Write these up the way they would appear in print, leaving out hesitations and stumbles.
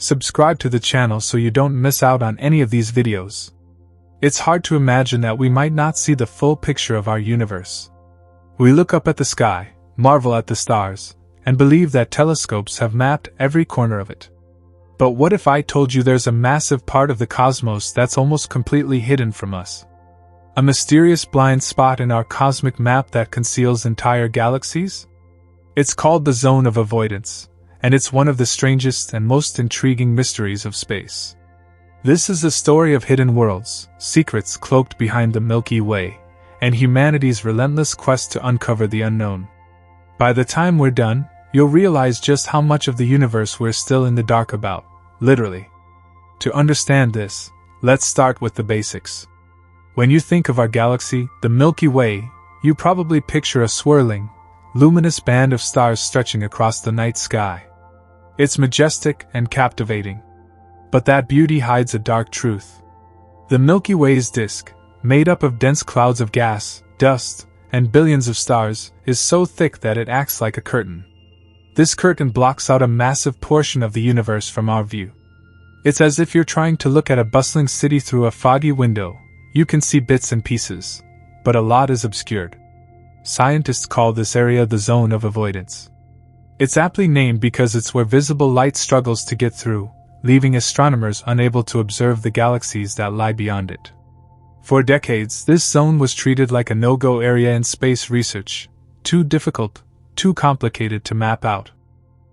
Subscribe to the channel so you don't miss out on any of these videos. It's hard to imagine that we might not see the full picture of our universe. We look up at the sky, marvel at the stars, and believe that telescopes have mapped every corner of it. But what if I told you there's a massive part of the cosmos that's almost completely hidden from us? A mysterious blind spot in our cosmic map that conceals entire galaxies? It's called the zone of avoidance, and it's one of the strangest and most intriguing mysteries of space. This is the story of hidden worlds, secrets cloaked behind the Milky Way, and humanity's relentless quest to uncover the unknown. By the time we're done, you'll realize just how much of the universe we're still in the dark about, literally. To understand this, let's start with the basics. When you think of our galaxy, the Milky Way, you probably picture a swirling, luminous band of stars stretching across the night sky. It's majestic and captivating. But that beauty hides a dark truth. The Milky Way's disk, made up of dense clouds of gas, dust, and billions of stars, is so thick that it acts like a curtain. This curtain blocks out a massive portion of the universe from our view. It's as if you're trying to look at a bustling city through a foggy window. You can see bits and pieces, but a lot is obscured. Scientists call this area the zone of avoidance. It's aptly named because it's where visible light struggles to get through, leaving astronomers unable to observe the galaxies that lie beyond it. For decades, this zone was treated like a no-go area in space research, too difficult, too complicated to map out.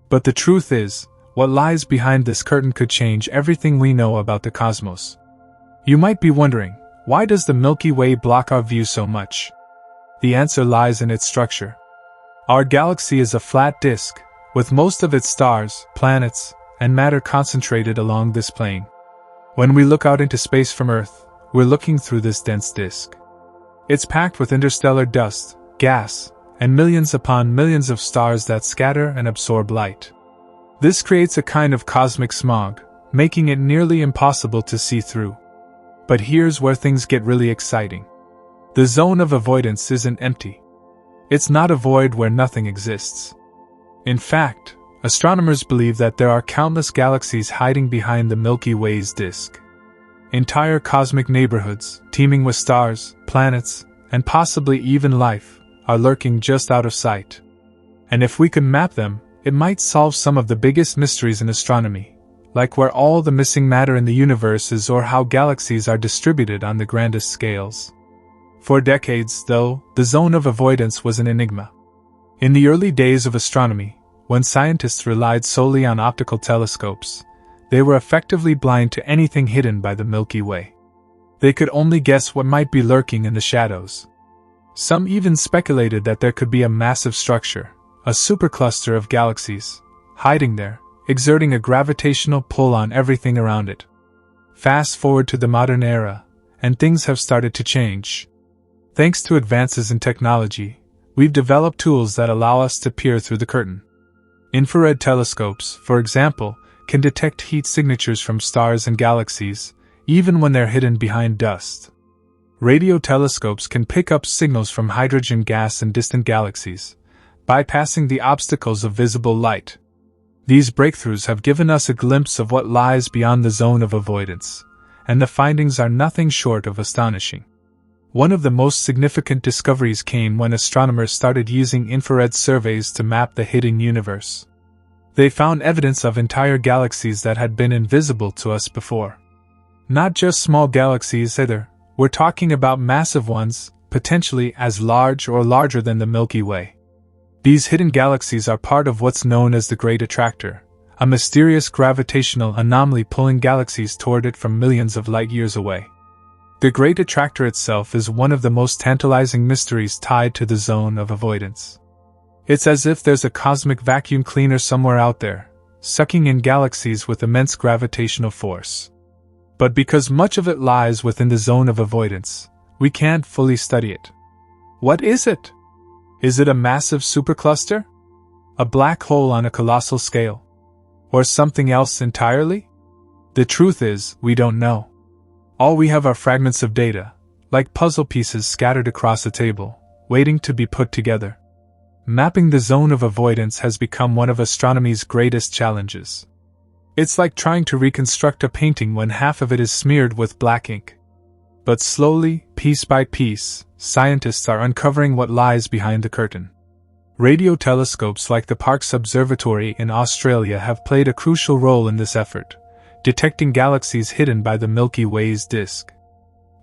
But the truth is, what lies behind this curtain could change everything we know about the cosmos. You might be wondering, why does the Milky Way block our view so much? The answer lies in its structure. Our galaxy is a flat disk, with most of its stars, planets, and matter concentrated along this plane. When we look out into space from Earth, we're looking through this dense disk. It's packed with interstellar dust, gas, and millions upon millions of stars that scatter and absorb light. This creates a kind of cosmic smog, making it nearly impossible to see through. But here's where things get really exciting. The zone of avoidance isn't empty. It's not a void where nothing exists. In fact, astronomers believe that there are countless galaxies hiding behind the Milky Way's disk. Entire cosmic neighborhoods, teeming with stars, planets, and possibly even life, are lurking just out of sight. And if we could map them, it might solve some of the biggest mysteries in astronomy, like where all the missing matter in the universe is or how galaxies are distributed on the grandest scales. For decades, though, the zone of avoidance was an enigma. In the early days of astronomy, when scientists relied solely on optical telescopes, they were effectively blind to anything hidden by the Milky Way. They could only guess what might be lurking in the shadows. Some even speculated that there could be a massive structure, a supercluster of galaxies, hiding there, exerting a gravitational pull on everything around it. Fast forward to the modern era, and things have started to change. Thanks to advances in technology, we've developed tools that allow us to peer through the curtain. Infrared telescopes, for example, can detect heat signatures from stars and galaxies, even when they're hidden behind dust. Radio telescopes can pick up signals from hydrogen gas in distant galaxies, bypassing the obstacles of visible light. These breakthroughs have given us a glimpse of what lies beyond the zone of avoidance, and the findings are nothing short of astonishing. One of the most significant discoveries came when astronomers started using infrared surveys to map the hidden universe. They found evidence of entire galaxies that had been invisible to us before. Not just small galaxies either, we're talking about massive ones, potentially as large or larger than the Milky Way. These hidden galaxies are part of what's known as the Great Attractor, a mysterious gravitational anomaly pulling galaxies toward it from millions of light years away. The Great Attractor itself is one of the most tantalizing mysteries tied to the zone of avoidance. It's as if there's a cosmic vacuum cleaner somewhere out there, sucking in galaxies with immense gravitational force. But because much of it lies within the zone of avoidance, we can't fully study it. What is it? Is it a massive supercluster? A black hole on a colossal scale? Or something else entirely? The truth is, we don't know. All we have are fragments of data, like puzzle pieces scattered across a table, waiting to be put together. Mapping the zone of avoidance has become one of astronomy's greatest challenges. It's like trying to reconstruct a painting when half of it is smeared with black ink. But slowly, piece by piece, scientists are uncovering what lies behind the curtain. Radio telescopes like the Parkes Observatory in Australia have played a crucial role in this effort, detecting galaxies hidden by the Milky Way's disk.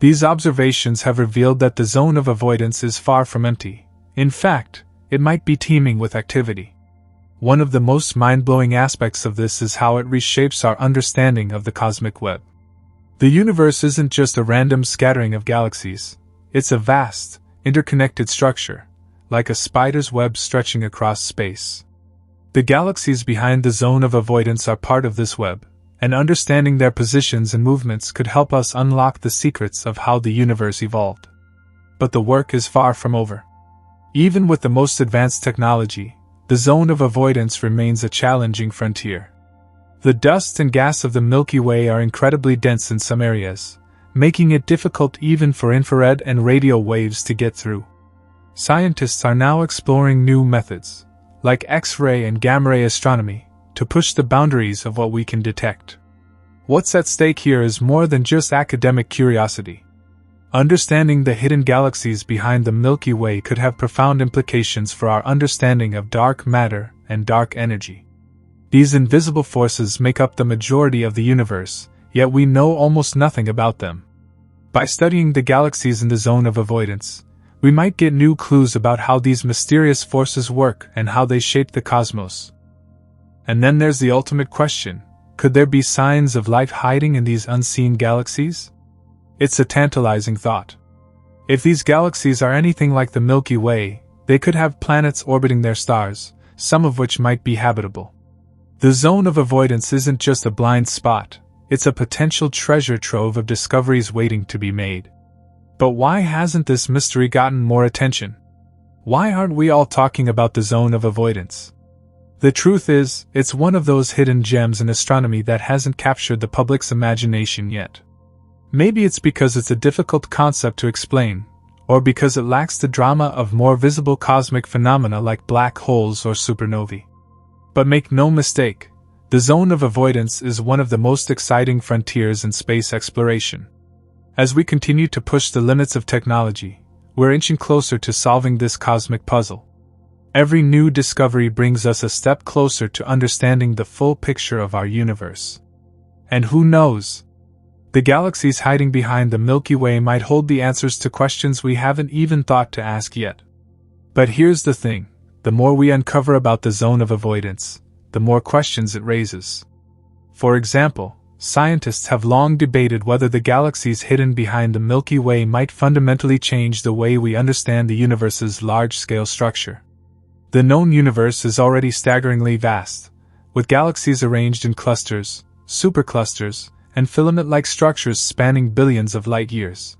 These observations have revealed that the zone of avoidance is far from empty. In fact, it might be teeming with activity. One of the most mind-blowing aspects of this is how it reshapes our understanding of the cosmic web. The universe isn't just a random scattering of galaxies, it's a vast, interconnected structure, like a spider's web stretching across space. The galaxies behind the zone of avoidance are part of this web, and understanding their positions and movements could help us unlock the secrets of how the universe evolved. But the work is far from over. Even with the most advanced technology, the zone of avoidance remains a challenging frontier. The dust and gas of the Milky Way are incredibly dense in some areas, making it difficult even for infrared and radio waves to get through. Scientists are now exploring new methods, like X-ray and gamma-ray astronomy, to push the boundaries of what we can detect. What's at stake here is more than just academic curiosity. Understanding the hidden galaxies behind the Milky Way could have profound implications for our understanding of dark matter and dark energy. These invisible forces make up the majority of the universe, yet we know almost nothing about them. By studying the galaxies in the zone of avoidance, we might get new clues about how these mysterious forces work and how they shape the cosmos. And then there's the ultimate question: could there be signs of life hiding in these unseen galaxies? It's a tantalizing thought. If these galaxies are anything like the Milky Way, they could have planets orbiting their stars, some of which might be habitable. The zone of avoidance isn't just a blind spot, it's a potential treasure trove of discoveries waiting to be made. But why hasn't this mystery gotten more attention? Why aren't we all talking about the zone of avoidance? The truth is, it's one of those hidden gems in astronomy that hasn't captured the public's imagination yet. Maybe it's because it's a difficult concept to explain, or because it lacks the drama of more visible cosmic phenomena like black holes or supernovae. But make no mistake, the zone of avoidance is one of the most exciting frontiers in space exploration. As we continue to push the limits of technology, we're inching closer to solving this cosmic puzzle. Every new discovery brings us a step closer to understanding the full picture of our universe. And who knows? The galaxies hiding behind the Milky Way might hold the answers to questions we haven't even thought to ask yet. But here's the thing: the more we uncover about the zone of avoidance, the more questions it raises. For example, scientists have long debated whether the galaxies hidden behind the Milky Way might fundamentally change the way we understand the universe's large-scale structure. The known universe is already staggeringly vast, with galaxies arranged in clusters, superclusters, and filament-like structures spanning billions of light-years.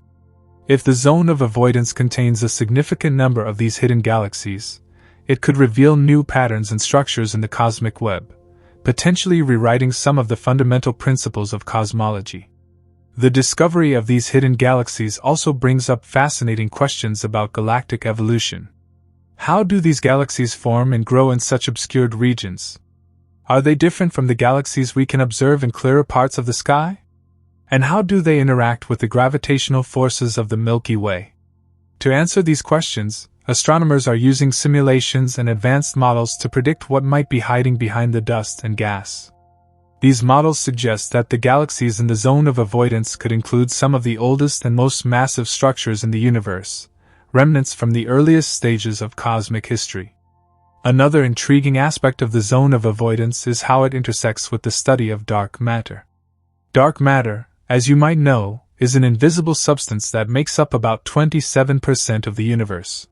If the zone of avoidance contains a significant number of these hidden galaxies, it could reveal new patterns and structures in the cosmic web, potentially rewriting some of the fundamental principles of cosmology. The discovery of these hidden galaxies also brings up fascinating questions about galactic evolution. How do these galaxies form and grow in such obscured regions? Are they different from the galaxies we can observe in clearer parts of the sky? And how do they interact with the gravitational forces of the Milky Way? To answer these questions, astronomers are using simulations and advanced models to predict what might be hiding behind the dust and gas. These models suggest that the galaxies in the zone of avoidance could include some of the oldest and most massive structures in the universe, remnants from the earliest stages of cosmic history. Another intriguing aspect of the zone of avoidance is how it intersects with the study of dark matter. Dark matter, as you might know, is an invisible substance that makes up about 27% of the universe.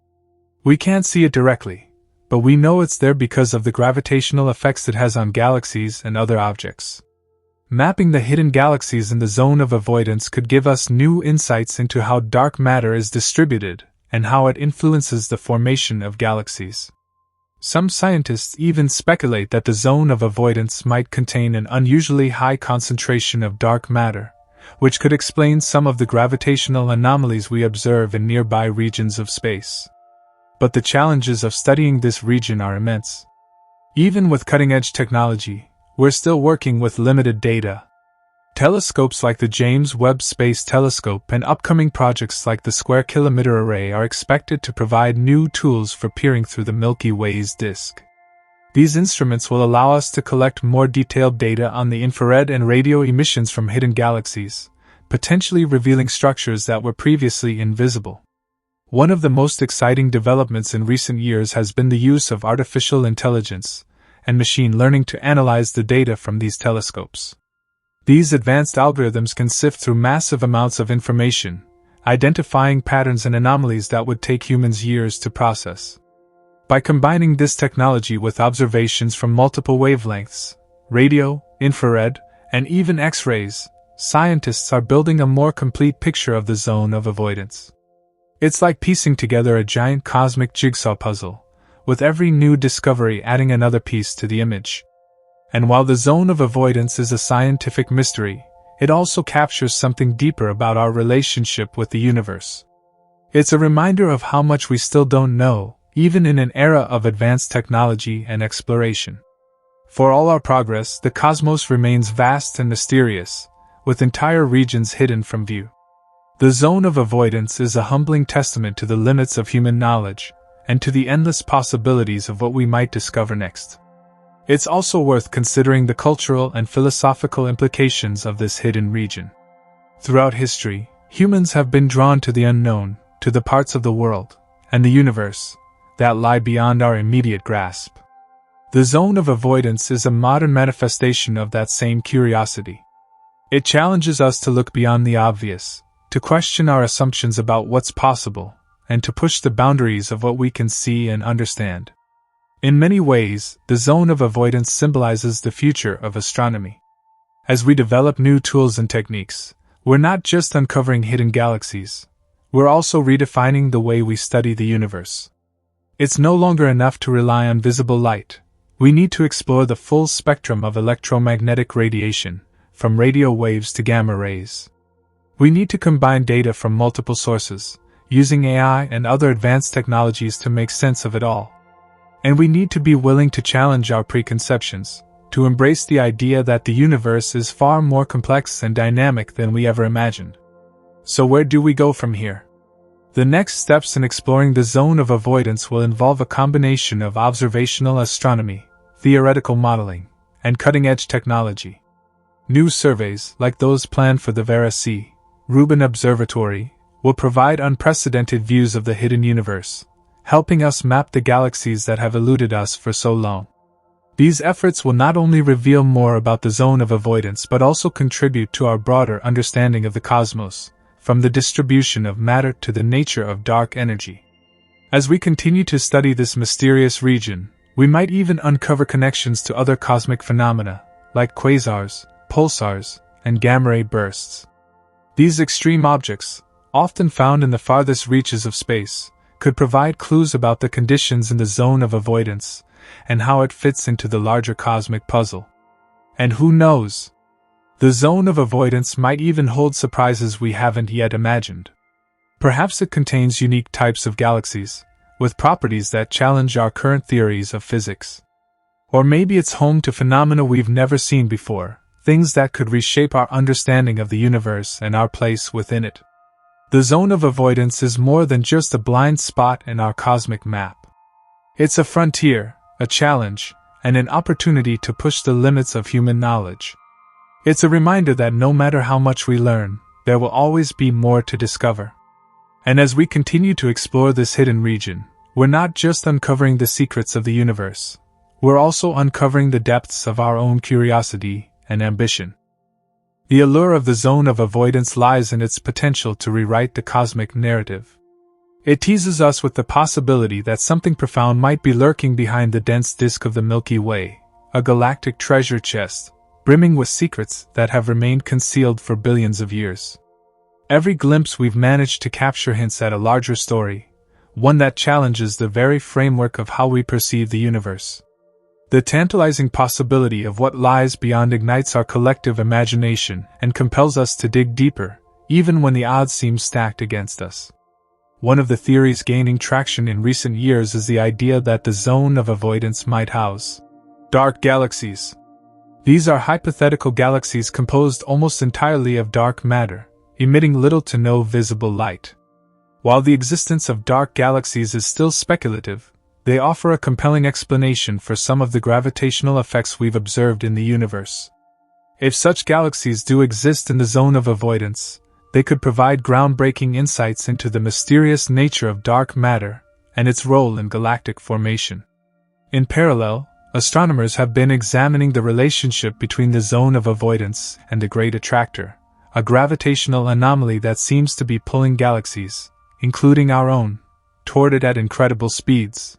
We can't see it directly, but we know it's there because of the gravitational effects it has on galaxies and other objects. Mapping the hidden galaxies in the zone of avoidance could give us new insights into how dark matter is distributed and how it influences the formation of galaxies. Some scientists even speculate that the zone of avoidance might contain an unusually high concentration of dark matter, which could explain some of the gravitational anomalies we observe in nearby regions of space. But the challenges of studying this region are immense. Even with cutting-edge technology, we're still working with limited data. Telescopes like the James Webb Space Telescope and upcoming projects like the Square Kilometre Array are expected to provide new tools for peering through the Milky Way's disk. These instruments will allow us to collect more detailed data on the infrared and radio emissions from hidden galaxies, potentially revealing structures that were previously invisible. One of the most exciting developments in recent years has been the use of artificial intelligence and machine learning to analyze the data from these telescopes. These advanced algorithms can sift through massive amounts of information, identifying patterns and anomalies that would take humans years to process. By combining this technology with observations from multiple wavelengths, radio, infrared, and even X-rays, scientists are building a more complete picture of the zone of avoidance. It's like piecing together a giant cosmic jigsaw puzzle, with every new discovery adding another piece to the image. And while the zone of avoidance is a scientific mystery, it also captures something deeper about our relationship with the universe. It's a reminder of how much we still don't know, even in an era of advanced technology and exploration. For all our progress, the cosmos remains vast and mysterious, with entire regions hidden from view. The zone of avoidance is a humbling testament to the limits of human knowledge, and to the endless possibilities of what we might discover next. It's also worth considering the cultural and philosophical implications of this hidden region. Throughout history, humans have been drawn to the unknown, to the parts of the world, and the universe, that lie beyond our immediate grasp. The zone of avoidance is a modern manifestation of that same curiosity. It challenges us to look beyond the obvious, to question our assumptions about what's possible, and to push the boundaries of what we can see and understand. In many ways, the zone of avoidance symbolizes the future of astronomy. As we develop new tools and techniques, we're not just uncovering hidden galaxies, we're also redefining the way we study the universe. It's no longer enough to rely on visible light. We need to explore the full spectrum of electromagnetic radiation, from radio waves to gamma rays. We need to combine data from multiple sources, using AI and other advanced technologies to make sense of it all. And we need to be willing to challenge our preconceptions, to embrace the idea that the universe is far more complex and dynamic than we ever imagined. So where do we go from here? The next steps in exploring the zone of avoidance will involve a combination of observational astronomy, theoretical modeling, and cutting-edge technology. New surveys, like those planned for the Vera C. Rubin Observatory, will provide unprecedented views of the hidden universe, helping us map the galaxies that have eluded us for so long. These efforts will not only reveal more about the zone of avoidance but also contribute to our broader understanding of the cosmos, from the distribution of matter to the nature of dark energy. As we continue to study this mysterious region, we might even uncover connections to other cosmic phenomena, like quasars, pulsars, and gamma-ray bursts. These extreme objects, often found in the farthest reaches of space, could provide clues about the conditions in the zone of avoidance, and how it fits into the larger cosmic puzzle. And who knows? The zone of avoidance might even hold surprises we haven't yet imagined. Perhaps it contains unique types of galaxies, with properties that challenge our current theories of physics. Or maybe it's home to phenomena we've never seen before, things that could reshape our understanding of the universe and our place within it. The zone of avoidance is more than just a blind spot in our cosmic map. It's a frontier, a challenge, and an opportunity to push the limits of human knowledge. It's a reminder that no matter how much we learn, there will always be more to discover. And as we continue to explore this hidden region, we're not just uncovering the secrets of the universe, we're also uncovering the depths of our own curiosity and ambition. The allure of the zone of avoidance lies in its potential to rewrite the cosmic narrative. It teases us with the possibility that something profound might be lurking behind the dense disk of the Milky Way, a galactic treasure chest, brimming with secrets that have remained concealed for billions of years. Every glimpse we've managed to capture hints at a larger story, one that challenges the very framework of how we perceive the universe. The tantalizing possibility of what lies beyond ignites our collective imagination and compels us to dig deeper, even when the odds seem stacked against us. One of the theories gaining traction in recent years is the idea that the zone of avoidance might house dark galaxies. These are hypothetical galaxies composed almost entirely of dark matter, emitting little to no visible light. While the existence of dark galaxies is still speculative, they offer a compelling explanation for some of the gravitational effects we've observed in the universe. If such galaxies do exist in the zone of avoidance, they could provide groundbreaking insights into the mysterious nature of dark matter and its role in galactic formation. In parallel, astronomers have been examining the relationship between the zone of avoidance and the Great Attractor, a gravitational anomaly that seems to be pulling galaxies, including our own, toward it at incredible speeds.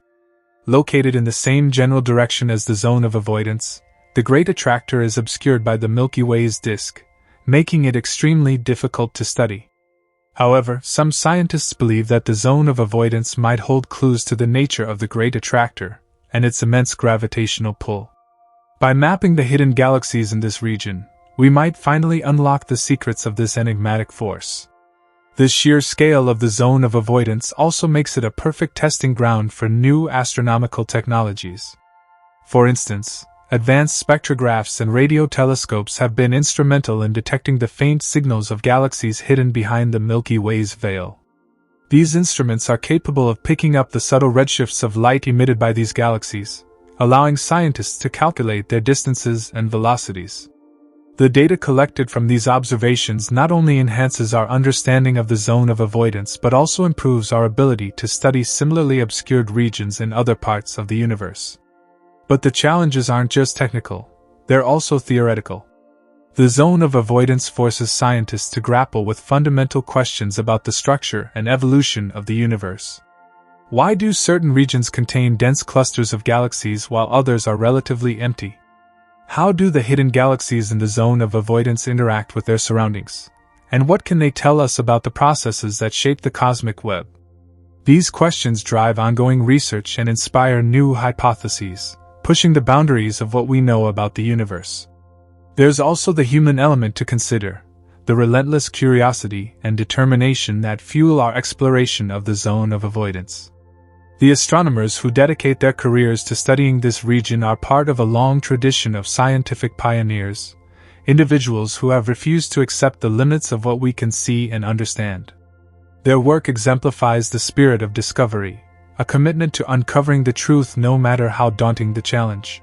Located in the same general direction as the zone of avoidance, the Great Attractor is obscured by the Milky Way's disk, making it extremely difficult to study. However, some scientists believe that the zone of avoidance might hold clues to the nature of the Great Attractor and its immense gravitational pull. By mapping the hidden galaxies in this region, we might finally unlock the secrets of this enigmatic force. The sheer scale of the zone of avoidance also makes it a perfect testing ground for new astronomical technologies. For instance, advanced spectrographs and radio telescopes have been instrumental in detecting the faint signals of galaxies hidden behind the Milky Way's veil. These instruments are capable of picking up the subtle redshifts of light emitted by these galaxies, allowing scientists to calculate their distances and velocities. The data collected from these observations not only enhances our understanding of the zone of avoidance but also improves our ability to study similarly obscured regions in other parts of the universe. But the challenges aren't just technical, they're also theoretical. The zone of avoidance forces scientists to grapple with fundamental questions about the structure and evolution of the universe. Why do certain regions contain dense clusters of galaxies while others are relatively empty? How do the hidden galaxies in the zone of avoidance interact with their surroundings? And what can they tell us about the processes that shape the cosmic web? These questions drive ongoing research and inspire new hypotheses, pushing the boundaries of what we know about the universe. There's also the human element to consider, the relentless curiosity and determination that fuel our exploration of the zone of avoidance. The astronomers who dedicate their careers to studying this region are part of a long tradition of scientific pioneers, individuals who have refused to accept the limits of what we can see and understand. Their work exemplifies the spirit of discovery, a commitment to uncovering the truth no matter how daunting the challenge.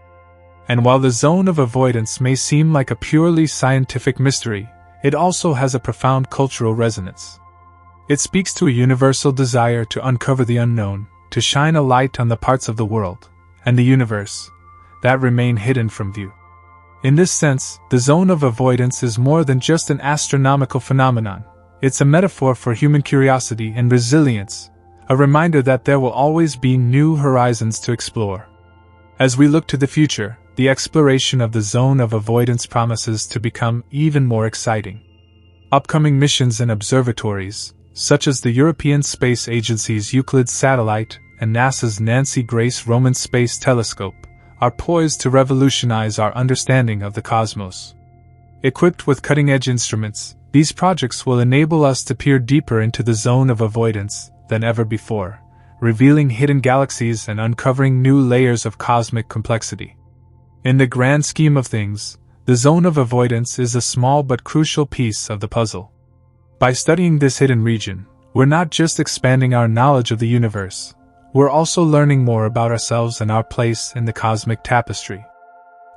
And while the zone of avoidance may seem like a purely scientific mystery, it also has a profound cultural resonance. It speaks to a universal desire to uncover the unknown, to shine a light on the parts of the world and the universe that remain hidden from view. In this sense, the zone of avoidance is more than just an astronomical phenomenon. It's a metaphor for human curiosity and resilience, a reminder that there will always be new horizons to explore. As we look to the future, the exploration of the zone of avoidance promises to become even more exciting. Upcoming missions and observatories, such as the European Space Agency's Euclid satellite and NASA's Nancy Grace Roman Space Telescope, are poised to revolutionize our understanding of the cosmos. Equipped with cutting-edge instruments, these projects will enable us to peer deeper into the zone of avoidance than ever before, revealing hidden galaxies and uncovering new layers of cosmic complexity. In the grand scheme of things, the zone of avoidance is a small but crucial piece of the puzzle. By studying this hidden region, we're not just expanding our knowledge of the universe, we're also learning more about ourselves and our place in the cosmic tapestry.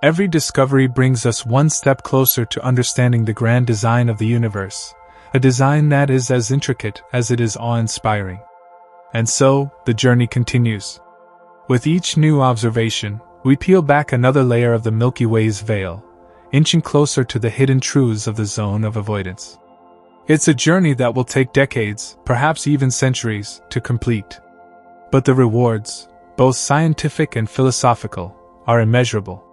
Every discovery brings us one step closer to understanding the grand design of the universe, a design that is as intricate as it is awe-inspiring. And so, the journey continues. With each new observation, we peel back another layer of the Milky Way's veil, inching closer to the hidden truths of the zone of avoidance. It's a journey that will take decades, perhaps even centuries, to complete. But the rewards, both scientific and philosophical, are immeasurable.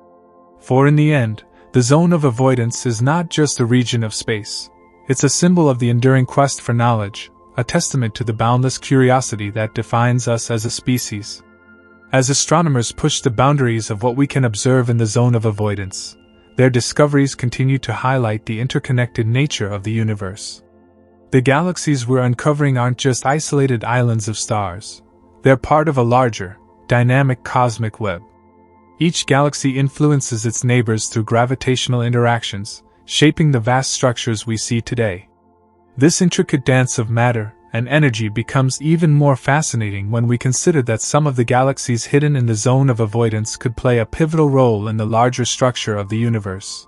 For in the end, the zone of avoidance is not just a region of space. It's a symbol of the enduring quest for knowledge, a testament to the boundless curiosity that defines us as a species. As astronomers push the boundaries of what we can observe in the zone of avoidance, their discoveries continue to highlight the interconnected nature of the universe. The galaxies we're uncovering aren't just isolated islands of stars. They're part of a larger, dynamic cosmic web. Each galaxy influences its neighbors through gravitational interactions, shaping the vast structures we see today. This intricate dance of matter and energy becomes even more fascinating when we consider that some of the galaxies hidden in the zone of avoidance could play a pivotal role in the larger structure of the universe.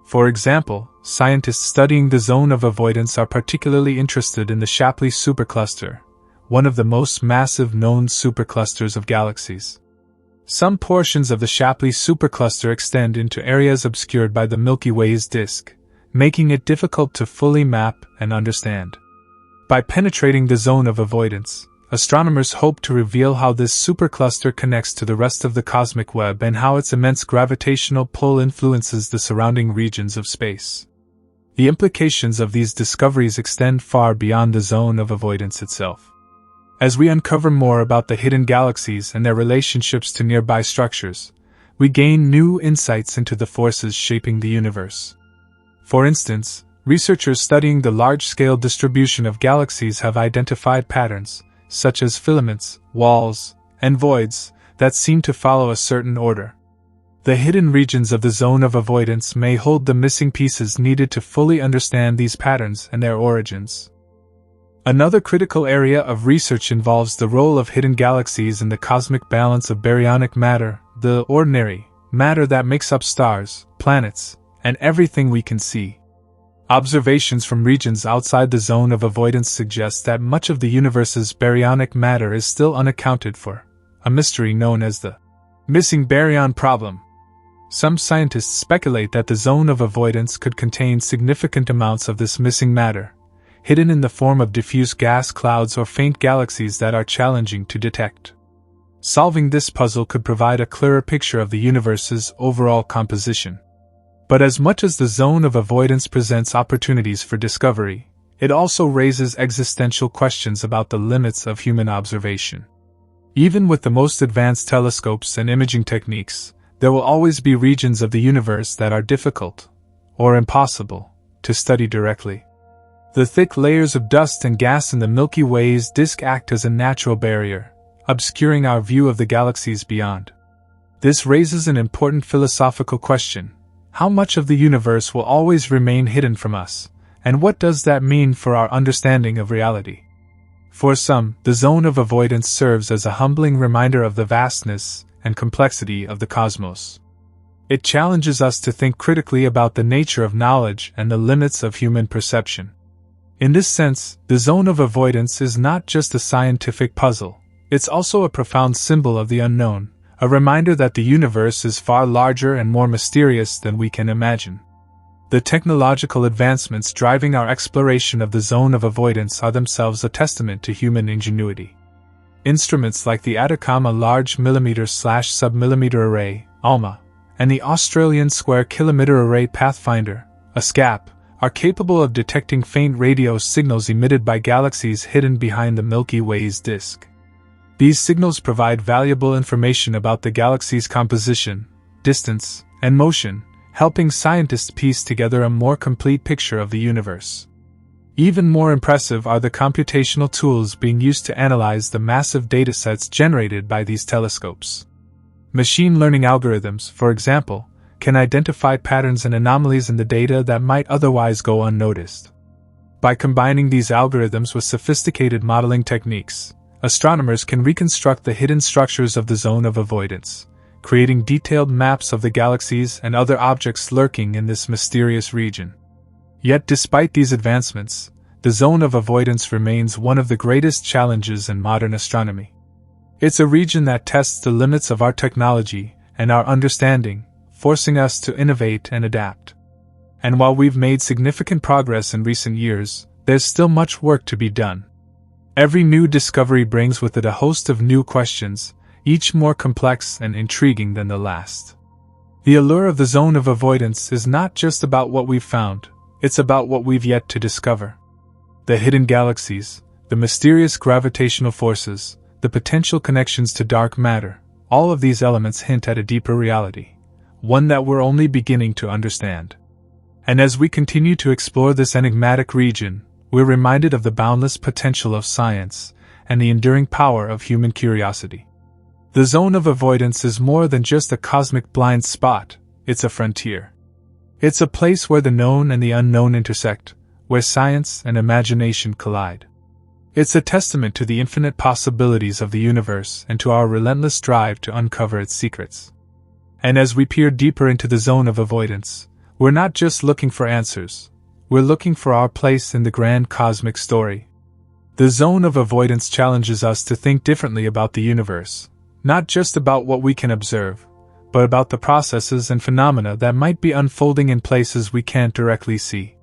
For example, scientists studying the zone of avoidance are particularly interested in the Shapley supercluster, one of the most massive known superclusters of galaxies. Some portions of the Shapley supercluster extend into areas obscured by the Milky Way's disk, making it difficult to fully map and understand. By penetrating the zone of avoidance, astronomers hope to reveal how this supercluster connects to the rest of the cosmic web and how its immense gravitational pull influences the surrounding regions of space. The implications of these discoveries extend far beyond the zone of avoidance itself. As we uncover more about the hidden galaxies and their relationships to nearby structures, we gain new insights into the forces shaping the universe. For instance, researchers studying the large-scale distribution of galaxies have identified patterns, such as filaments, walls, and voids, that seem to follow a certain order. The hidden regions of the zone of avoidance may hold the missing pieces needed to fully understand these patterns and their origins. Another critical area of research involves the role of hidden galaxies in the cosmic balance of baryonic matter, the ordinary matter that makes up stars, planets, and everything we can see. Observations from regions outside the zone of avoidance suggest that much of the universe's baryonic matter is still unaccounted for, a mystery known as the missing baryon problem. Some scientists speculate that the zone of avoidance could contain significant amounts of this missing matter, hidden in the form of diffuse gas clouds or faint galaxies that are challenging to detect. Solving this puzzle could provide a clearer picture of the universe's overall composition. But as much as the zone of avoidance presents opportunities for discovery, it also raises existential questions about the limits of human observation. Even with the most advanced telescopes and imaging techniques, there will always be regions of the universe that are difficult, or impossible, to study directly. The thick layers of dust and gas in the Milky Way's disk act as a natural barrier, obscuring our view of the galaxies beyond. This raises an important philosophical question. How much of the universe will always remain hidden from us, and what does that mean for our understanding of reality? For some, the zone of avoidance serves as a humbling reminder of the vastness and complexity of the cosmos. It challenges us to think critically about the nature of knowledge and the limits of human perception. In this sense, the zone of avoidance is not just a scientific puzzle, it's also a profound symbol of the unknown, a reminder that the universe is far larger and more mysterious than we can imagine. The technological advancements driving our exploration of the zone of avoidance are themselves a testament to human ingenuity. Instruments like the Atacama Large Millimeter/Submillimeter Array, ALMA, and the Australian Square Kilometre Array Pathfinder, SCAP, are capable of detecting faint radio signals emitted by galaxies hidden behind the Milky Way's disk. These signals provide valuable information about the galaxy's composition, distance, and motion, helping scientists piece together a more complete picture of the universe. Even more impressive are the computational tools being used to analyze the massive datasets generated by these telescopes. Machine learning algorithms, for example, can identify patterns and anomalies in the data that might otherwise go unnoticed. By combining these algorithms with sophisticated modeling techniques, astronomers can reconstruct the hidden structures of the zone of avoidance, creating detailed maps of the galaxies and other objects lurking in this mysterious region. Yet despite these advancements, the zone of avoidance remains one of the greatest challenges in modern astronomy. It's a region that tests the limits of our technology and our understanding, forcing us to innovate and adapt. And while we've made significant progress in recent years, there's still much work to be done. Every new discovery brings with it a host of new questions, each more complex and intriguing than the last. The allure of the zone of avoidance is not just about what we've found, it's about what we've yet to discover. The hidden galaxies, the mysterious gravitational forces, the potential connections to dark matter, all of these elements hint at a deeper reality, one that we're only beginning to understand. And as we continue to explore this enigmatic region, we're reminded of the boundless potential of science and the enduring power of human curiosity. The zone of avoidance is more than just a cosmic blind spot, it's a frontier. It's a place where the known and the unknown intersect, where science and imagination collide. It's a testament to the infinite possibilities of the universe and to our relentless drive to uncover its secrets. And as we peer deeper into the zone of avoidance, we're not just looking for answers, we're looking for our place in the grand cosmic story. The zone of avoidance challenges us to think differently about the universe, not just about what we can observe, but about the processes and phenomena that might be unfolding in places we can't directly see.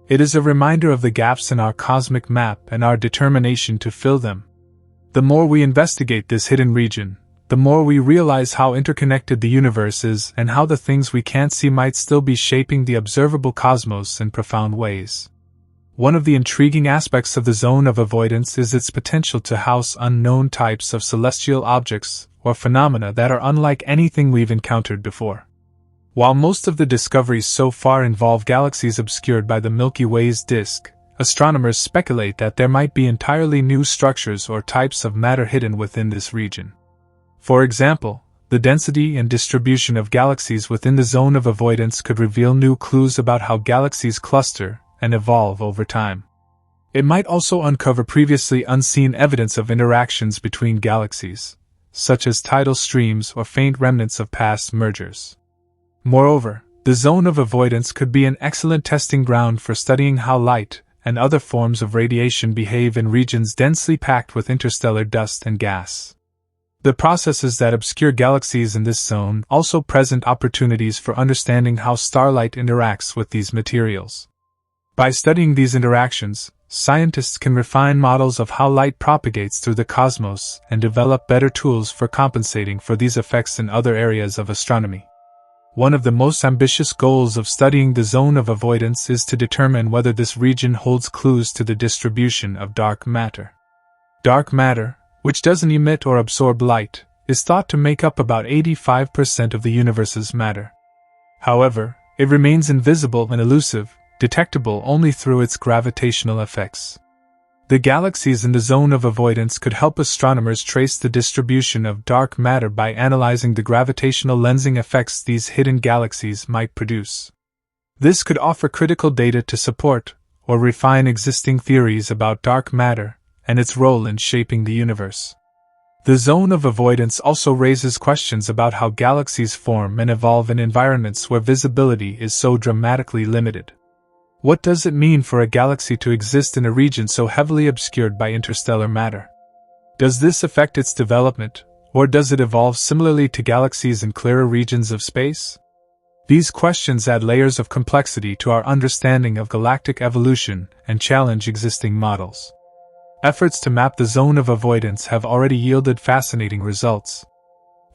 It is a reminder of the gaps in our cosmic map and our determination to fill them. The more we investigate this hidden region, the more we realize how interconnected the universe is and how the things we can't see might still be shaping the observable cosmos in profound ways. One of the intriguing aspects of the zone of avoidance is its potential to house unknown types of celestial objects or phenomena that are unlike anything we've encountered before. While most of the discoveries so far involve galaxies obscured by the Milky Way's disk, astronomers speculate that there might be entirely new structures or types of matter hidden within this region. For example, the density and distribution of galaxies within the zone of avoidance could reveal new clues about how galaxies cluster and evolve over time. It might also uncover previously unseen evidence of interactions between galaxies, such as tidal streams or faint remnants of past mergers. Moreover, the zone of avoidance could be an excellent testing ground for studying how light and other forms of radiation behave in regions densely packed with interstellar dust and gas. The processes that obscure galaxies in this zone also present opportunities for understanding how starlight interacts with these materials. By studying these interactions, scientists can refine models of how light propagates through the cosmos and develop better tools for compensating for these effects in other areas of astronomy. One of the most ambitious goals of studying the zone of avoidance is to determine whether this region holds clues to the distribution of dark matter. Dark matter, which doesn't emit or absorb light, is thought to make up about 85% of the universe's matter. However, it remains invisible and elusive, detectable only through its gravitational effects. The galaxies in the zone of avoidance could help astronomers trace the distribution of dark matter by analyzing the gravitational lensing effects these hidden galaxies might produce. This could offer critical data to support or refine existing theories about dark matter and its role in shaping the universe. The zone of avoidance also raises questions about how galaxies form and evolve in environments where visibility is so dramatically limited. What does it mean for a galaxy to exist in a region so heavily obscured by interstellar matter? Does this affect its development, or does it evolve similarly to galaxies in clearer regions of space? These questions add layers of complexity to our understanding of galactic evolution and challenge existing models. Efforts to map the zone of avoidance have already yielded fascinating results.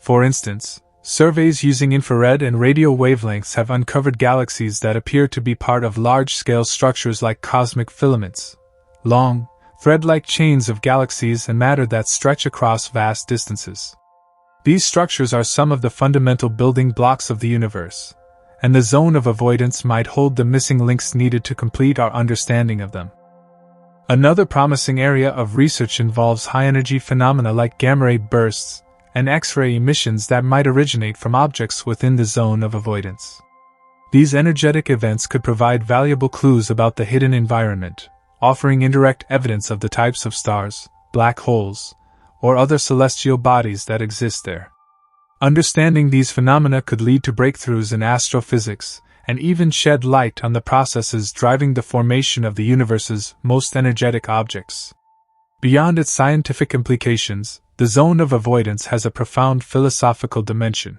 For instance, surveys using infrared and radio wavelengths have uncovered galaxies that appear to be part of large-scale structures like cosmic filaments, long, thread-like chains of galaxies and matter that stretch across vast distances. These structures are some of the fundamental building blocks of the universe, and the zone of avoidance might hold the missing links needed to complete our understanding of them. Another promising area of research involves high-energy phenomena like gamma-ray bursts and X-ray emissions that might originate from objects within the zone of avoidance. These energetic events could provide valuable clues about the hidden environment, offering indirect evidence of the types of stars, black holes, or other celestial bodies that exist there. Understanding these phenomena could lead to breakthroughs in astrophysics, and even shed light on the processes driving the formation of the universe's most energetic objects. Beyond its scientific implications, the zone of avoidance has a profound philosophical dimension.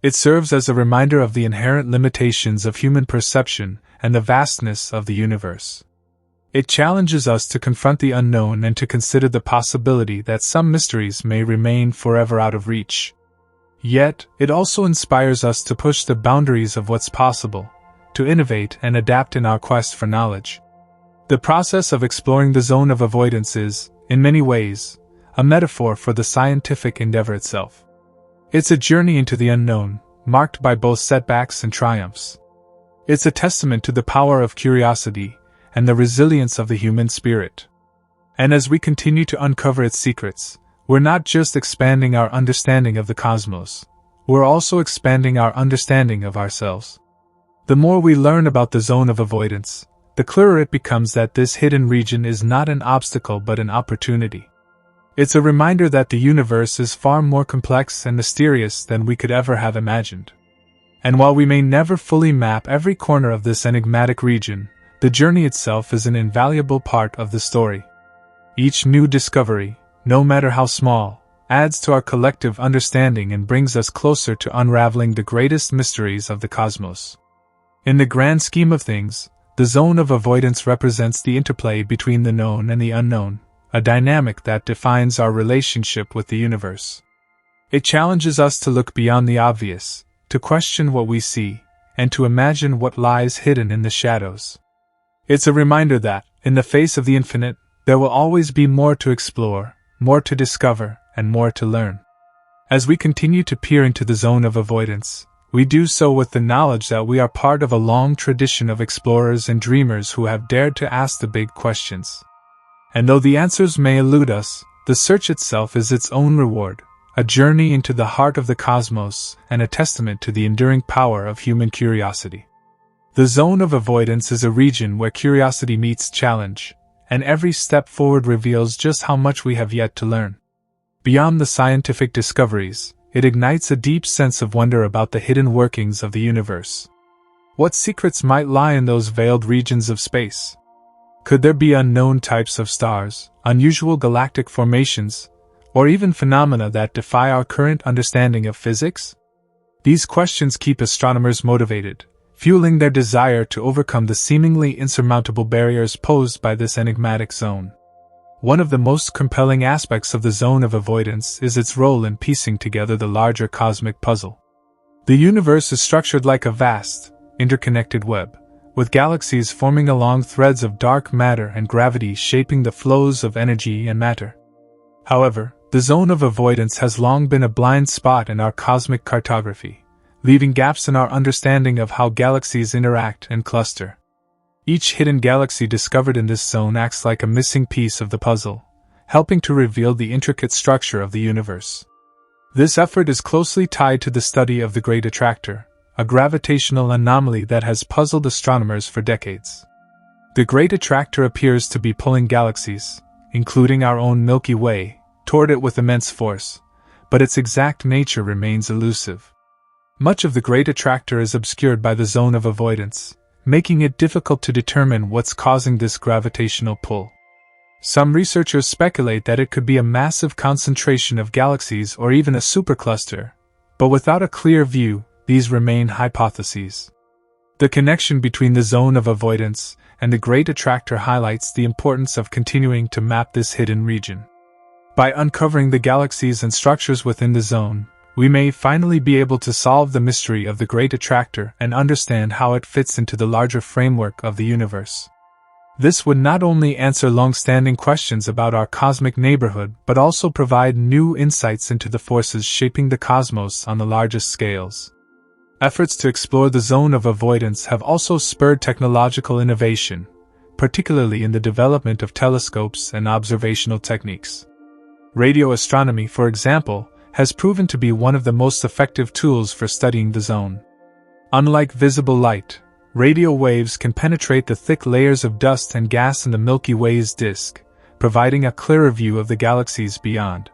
It serves as a reminder of the inherent limitations of human perception and the vastness of the universe. It challenges us to confront the unknown and to consider the possibility that some mysteries may remain forever out of reach. Yet, it also inspires us to push the boundaries of what's possible, to innovate and adapt in our quest for knowledge. The process of exploring the zone of avoidance is, in many ways, a metaphor for the scientific endeavor itself. It's a journey into the unknown, marked by both setbacks and triumphs. It's a testament to the power of curiosity and the resilience of the human spirit. And as we continue to uncover its secrets, we're not just expanding our understanding of the cosmos, we're also expanding our understanding of ourselves. The more we learn about the zone of avoidance, the clearer it becomes that this hidden region is not an obstacle but an opportunity. It's a reminder that the universe is far more complex and mysterious than we could ever have imagined. And while we may never fully map every corner of this enigmatic region, the journey itself is an invaluable part of the story. Each new discovery, no matter how small, adds to our collective understanding and brings us closer to unraveling the greatest mysteries of the cosmos. In the grand scheme of things, the zone of avoidance represents the interplay between the known and the unknown, a dynamic that defines our relationship with the universe. It challenges us to look beyond the obvious, to question what we see, and to imagine what lies hidden in the shadows. It's a reminder that, in the face of the infinite, there will always be more to explore, more to discover, and more to learn. As we continue to peer into the zone of avoidance, we do so with the knowledge that we are part of a long tradition of explorers and dreamers who have dared to ask the big questions. And though the answers may elude us, the search itself is its own reward, a journey into the heart of the cosmos and a testament to the enduring power of human curiosity. The zone of avoidance is a region where curiosity meets challenge, and every step forward reveals just how much we have yet to learn. Beyond the scientific discoveries, it ignites a deep sense of wonder about the hidden workings of the universe. What secrets might lie in those veiled regions of space? Could there be unknown types of stars, unusual galactic formations, or even phenomena that defy our current understanding of physics? These questions keep astronomers motivated, fueling their desire to overcome the seemingly insurmountable barriers posed by this enigmatic zone. One of the most compelling aspects of the zone of avoidance is its role in piecing together the larger cosmic puzzle. The universe is structured like a vast, interconnected web, with galaxies forming along threads of dark matter and gravity shaping the flows of energy and matter. However, the zone of avoidance has long been a blind spot in our cosmic cartography, leaving gaps in our understanding of how galaxies interact and cluster. Each hidden galaxy discovered in this zone acts like a missing piece of the puzzle, helping to reveal the intricate structure of the universe. This effort is closely tied to the study of the Great Attractor, a gravitational anomaly that has puzzled astronomers for decades. The Great Attractor appears to be pulling galaxies, including our own Milky Way, toward it with immense force, but its exact nature remains elusive. Much of the Great Attractor is obscured by the zone of avoidance, making it difficult to determine what's causing this gravitational pull. Some researchers speculate that it could be a massive concentration of galaxies or even a supercluster, but without a clear view, these remain hypotheses. The connection between the zone of avoidance and the Great Attractor highlights the importance of continuing to map this hidden region. By uncovering the galaxies and structures within the zone, we may finally be able to solve the mystery of the Great Attractor and understand how it fits into the larger framework of the universe. This would not only answer long-standing questions about our cosmic neighborhood but also provide new insights into the forces shaping the cosmos on the largest scales. Efforts to explore the zone of avoidance have also spurred technological innovation, particularly in the development of telescopes and observational techniques. Radio astronomy, for example, has proven to be one of the most effective tools for studying the zone. Unlike visible light, radio waves can penetrate the thick layers of dust and gas in the Milky Way's disk, providing a clearer view of the galaxies beyond.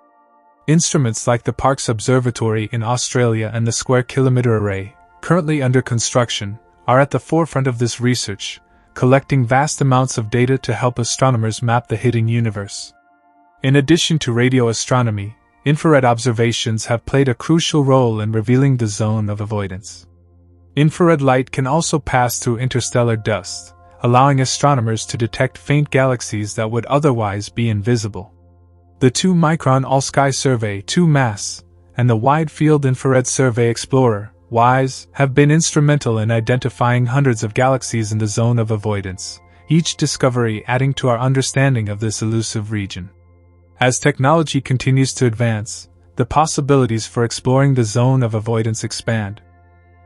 Instruments like the Parkes Observatory in Australia and the Square Kilometre Array, currently under construction, are at the forefront of this research, collecting vast amounts of data to help astronomers map the hidden universe. In addition to radio astronomy, infrared observations have played a crucial role in revealing the zone of avoidance. Infrared light can also pass through interstellar dust, allowing astronomers to detect faint galaxies that would otherwise be invisible. The 2-micron All-Sky Survey 2MASS and the Wide Field Infrared Survey Explorer (WISE) have been instrumental in identifying hundreds of galaxies in the zone of avoidance, each discovery adding to our understanding of this elusive region. As technology continues to advance, the possibilities for exploring the zone of avoidance expand.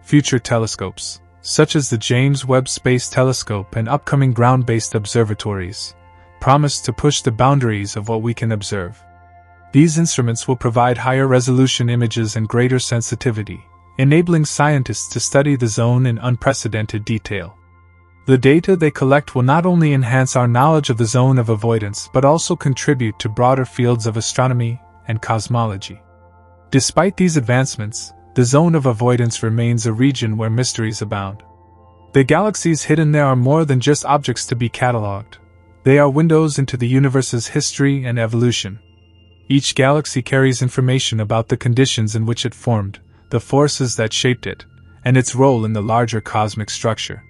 Future telescopes, such as the James Webb Space Telescope and upcoming ground-based observatories, promise to push the boundaries of what we can observe. These instruments will provide higher resolution images and greater sensitivity, enabling scientists to study the zone in unprecedented detail. The data they collect will not only enhance our knowledge of the zone of avoidance but also contribute to broader fields of astronomy and cosmology. Despite these advancements, the zone of avoidance remains a region where mysteries abound. The galaxies hidden there are more than just objects to be catalogued. They are windows into the universe's history and evolution. Each galaxy carries information about the conditions in which it formed, the forces that shaped it, and its role in the larger cosmic structure.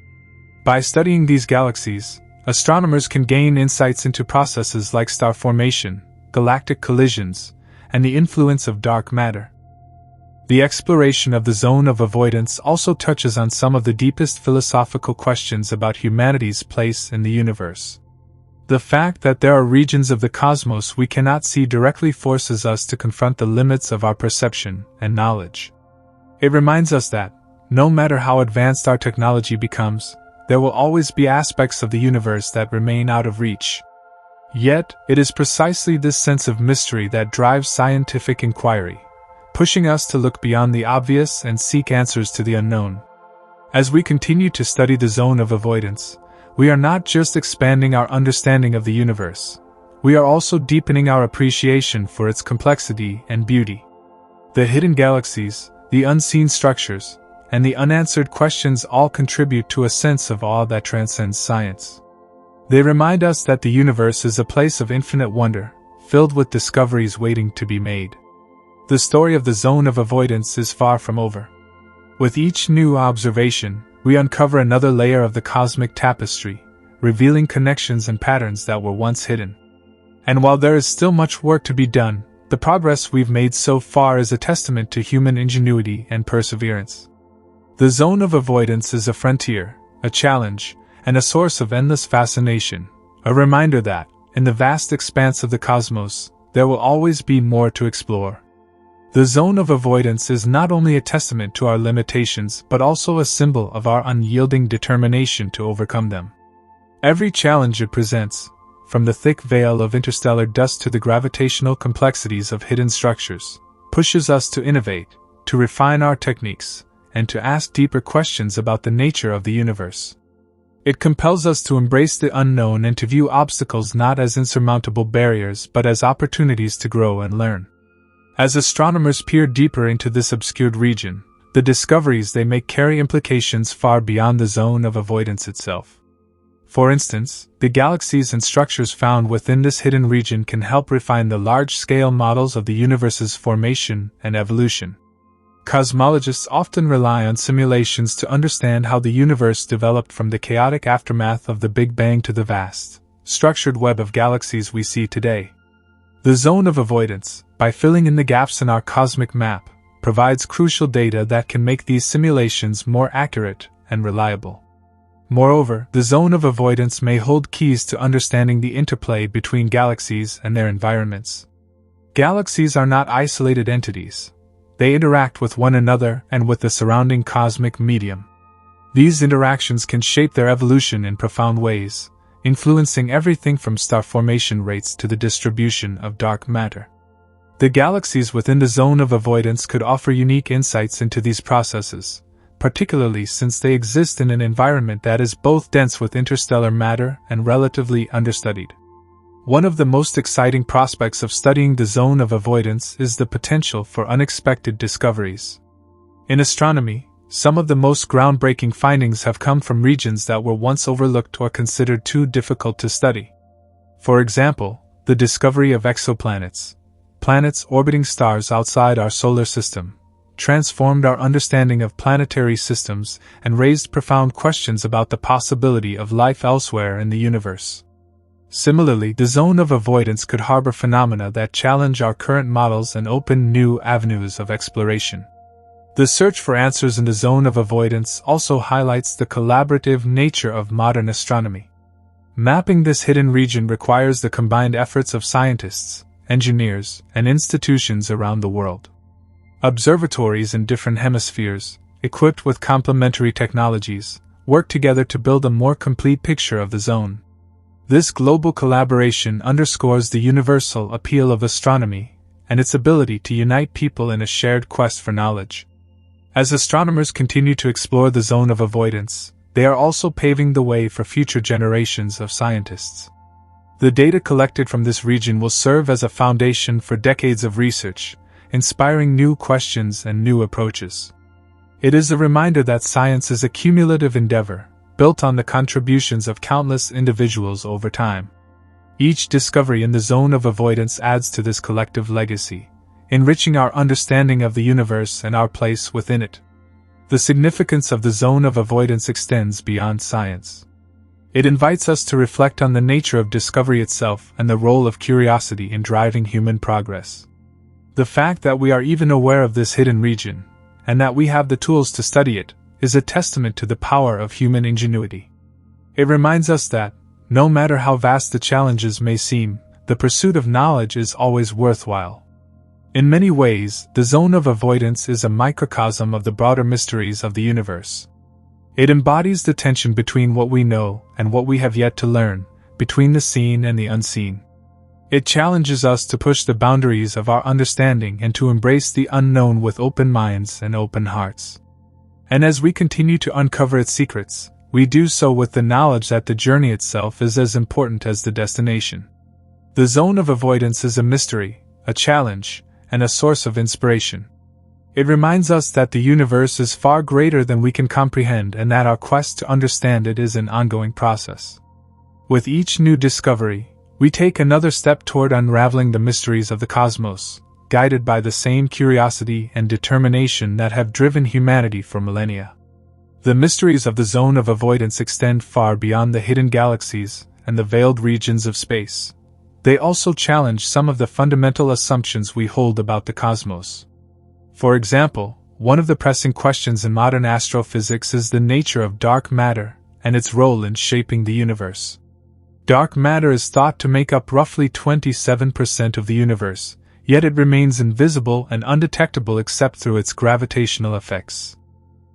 By studying these galaxies, astronomers can gain insights into processes like star formation, galactic collisions, and the influence of dark matter. The exploration of the zone of avoidance also touches on some of the deepest philosophical questions about humanity's place in the universe. The fact that there are regions of the cosmos we cannot see directly forces us to confront the limits of our perception and knowledge. It reminds us that, no matter how advanced our technology becomes, there will always be aspects of the universe that remain out of reach. Yet, it is precisely this sense of mystery that drives scientific inquiry, pushing us to look beyond the obvious and seek answers to the unknown. As we continue to study the zone of avoidance, we are not just expanding our understanding of the universe, we are also deepening our appreciation for its complexity and beauty. The hidden galaxies, the unseen structures, and the unanswered questions all contribute to a sense of awe that transcends science. They remind us that the universe is a place of infinite wonder, filled with discoveries waiting to be made. The story of the zone of avoidance is far from over. With each new observation, we uncover another layer of the cosmic tapestry, revealing connections and patterns that were once hidden. And while there is still much work to be done, the progress we've made so far is a testament to human ingenuity and perseverance. The zone of avoidance is a frontier, a challenge, and a source of endless fascination, a reminder that, in the vast expanse of the cosmos, there will always be more to explore. The zone of avoidance is not only a testament to our limitations but also a symbol of our unyielding determination to overcome them. Every challenge it presents, from the thick veil of interstellar dust to the gravitational complexities of hidden structures, pushes us to innovate, to refine our techniques, and to ask deeper questions about the nature of the universe. It compels us to embrace the unknown and to view obstacles not as insurmountable barriers but as opportunities to grow and learn. As astronomers peer deeper into this obscured region, the discoveries they make carry implications far beyond the zone of avoidance itself. For instance, the galaxies and structures found within this hidden region can help refine the large-scale models of the universe's formation and evolution. Cosmologists often rely on simulations to understand how the universe developed from the chaotic aftermath of the Big Bang to the vast, structured web of galaxies we see today. The zone of avoidance, by filling in the gaps in our cosmic map, provides crucial data that can make these simulations more accurate and reliable. Moreover, the zone of avoidance may hold keys to understanding the interplay between galaxies and their environments. Galaxies are not isolated entities. They interact with one another and with the surrounding cosmic medium. These interactions can shape their evolution in profound ways, influencing everything from star formation rates to the distribution of dark matter. The galaxies within the zone of avoidance could offer unique insights into these processes, particularly since they exist in an environment that is both dense with interstellar matter and relatively understudied. One of the most exciting prospects of studying the zone of avoidance is the potential for unexpected discoveries. In astronomy, some of the most groundbreaking findings have come from regions that were once overlooked or considered too difficult to study. For example, the discovery of exoplanets, planets orbiting stars outside our solar system, transformed our understanding of planetary systems and raised profound questions about the possibility of life elsewhere in the universe. Similarly, the zone of avoidance could harbor phenomena that challenge our current models and open new avenues of exploration. The search for answers in the zone of avoidance also highlights the collaborative nature of modern astronomy. Mapping this hidden region requires the combined efforts of scientists, engineers, and institutions around the world. Observatories in different hemispheres, equipped with complementary technologies, work together to build a more complete picture of the zone. This global collaboration underscores the universal appeal of astronomy and its ability to unite people in a shared quest for knowledge. As astronomers continue to explore the zone of avoidance, they are also paving the way for future generations of scientists. The data collected from this region will serve as a foundation for decades of research, inspiring new questions and new approaches. It is a reminder that science is a cumulative endeavor, built on the contributions of countless individuals over time. Each discovery in the zone of avoidance adds to this collective legacy, enriching our understanding of the universe and our place within it. The significance of the zone of avoidance extends beyond science. It invites us to reflect on the nature of discovery itself and the role of curiosity in driving human progress. The fact that we are even aware of this hidden region, and that we have the tools to study it, is a testament to the power of human ingenuity. It reminds us that, no matter how vast the challenges may seem, the pursuit of knowledge is always worthwhile. In many ways, the zone of avoidance is a microcosm of the broader mysteries of the universe. It embodies the tension between what we know and what we have yet to learn, between the seen and the unseen. It challenges us to push the boundaries of our understanding and to embrace the unknown with open minds and open hearts. And as we continue to uncover its secrets, we do so with the knowledge that the journey itself is as important as the destination. The zone of avoidance is a mystery, a challenge, and a source of inspiration. It reminds us that the universe is far greater than we can comprehend and that our quest to understand it is an ongoing process. With each new discovery, we take another step toward unraveling the mysteries of the cosmos, guided by the same curiosity and determination that have driven humanity for millennia. The mysteries of the zone of avoidance extend far beyond the hidden galaxies and the veiled regions of space. They also challenge some of the fundamental assumptions we hold about the cosmos. For example, one of the pressing questions in modern astrophysics is the nature of dark matter and its role in shaping the universe. Dark matter is thought to make up roughly 27% of the universe, yet it remains invisible and undetectable except through its gravitational effects.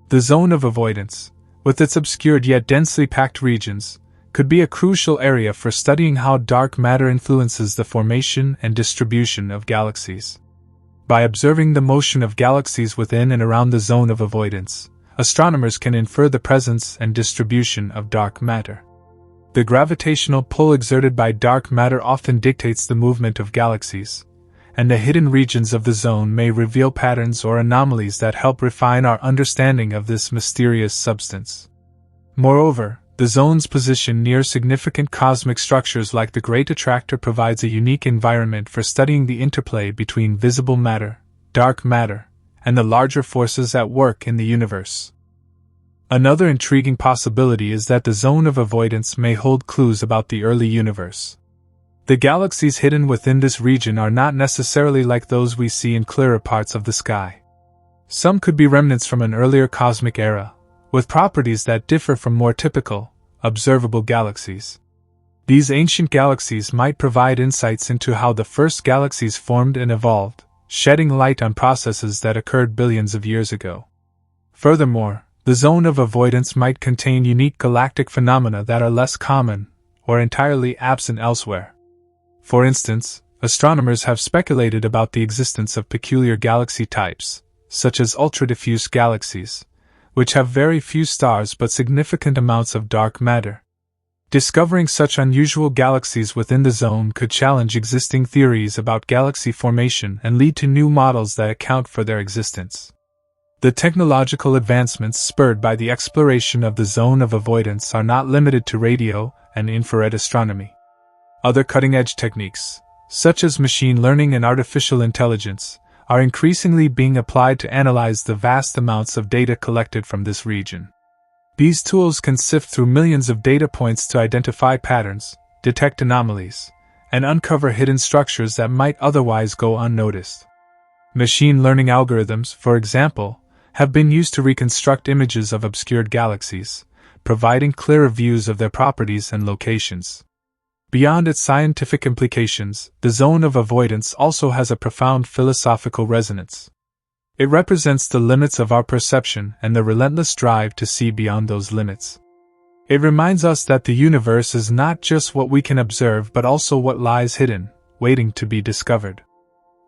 The zone of avoidance, with its obscured yet densely packed regions, could be a crucial area for studying how dark matter influences the formation and distribution of galaxies. By observing the motion of galaxies within and around the zone of avoidance, astronomers can infer the presence and distribution of dark matter. The gravitational pull exerted by dark matter often dictates the movement of galaxies, and the hidden regions of the zone may reveal patterns or anomalies that help refine our understanding of this mysterious substance. Moreover, the zone's position near significant cosmic structures like the Great Attractor provides a unique environment for studying the interplay between visible matter, dark matter, and the larger forces at work in the universe. Another intriguing possibility is that the zone of avoidance may hold clues about the early universe. The galaxies hidden within this region are not necessarily like those we see in clearer parts of the sky. Some could be remnants from an earlier cosmic era, with properties that differ from more typical, observable galaxies. These ancient galaxies might provide insights into how the first galaxies formed and evolved, shedding light on processes that occurred billions of years ago. Furthermore, the zone of avoidance might contain unique galactic phenomena that are less common, or entirely absent elsewhere. For instance, astronomers have speculated about the existence of peculiar galaxy types, such as ultra-diffuse galaxies, which have very few stars but significant amounts of dark matter. Discovering such unusual galaxies within the zone could challenge existing theories about galaxy formation and lead to new models that account for their existence. The technological advancements spurred by the exploration of the zone of avoidance are not limited to radio and infrared astronomy. Other cutting-edge techniques, such as machine learning and artificial intelligence, are increasingly being applied to analyze the vast amounts of data collected from this region. These tools can sift through millions of data points to identify patterns, detect anomalies, and uncover hidden structures that might otherwise go unnoticed. Machine learning algorithms, for example, have been used to reconstruct images of obscured galaxies, providing clearer views of their properties and locations. Beyond its scientific implications, the zone of avoidance also has a profound philosophical resonance. It represents the limits of our perception and the relentless drive to see beyond those limits. It reminds us that the universe is not just what we can observe but also what lies hidden, waiting to be discovered.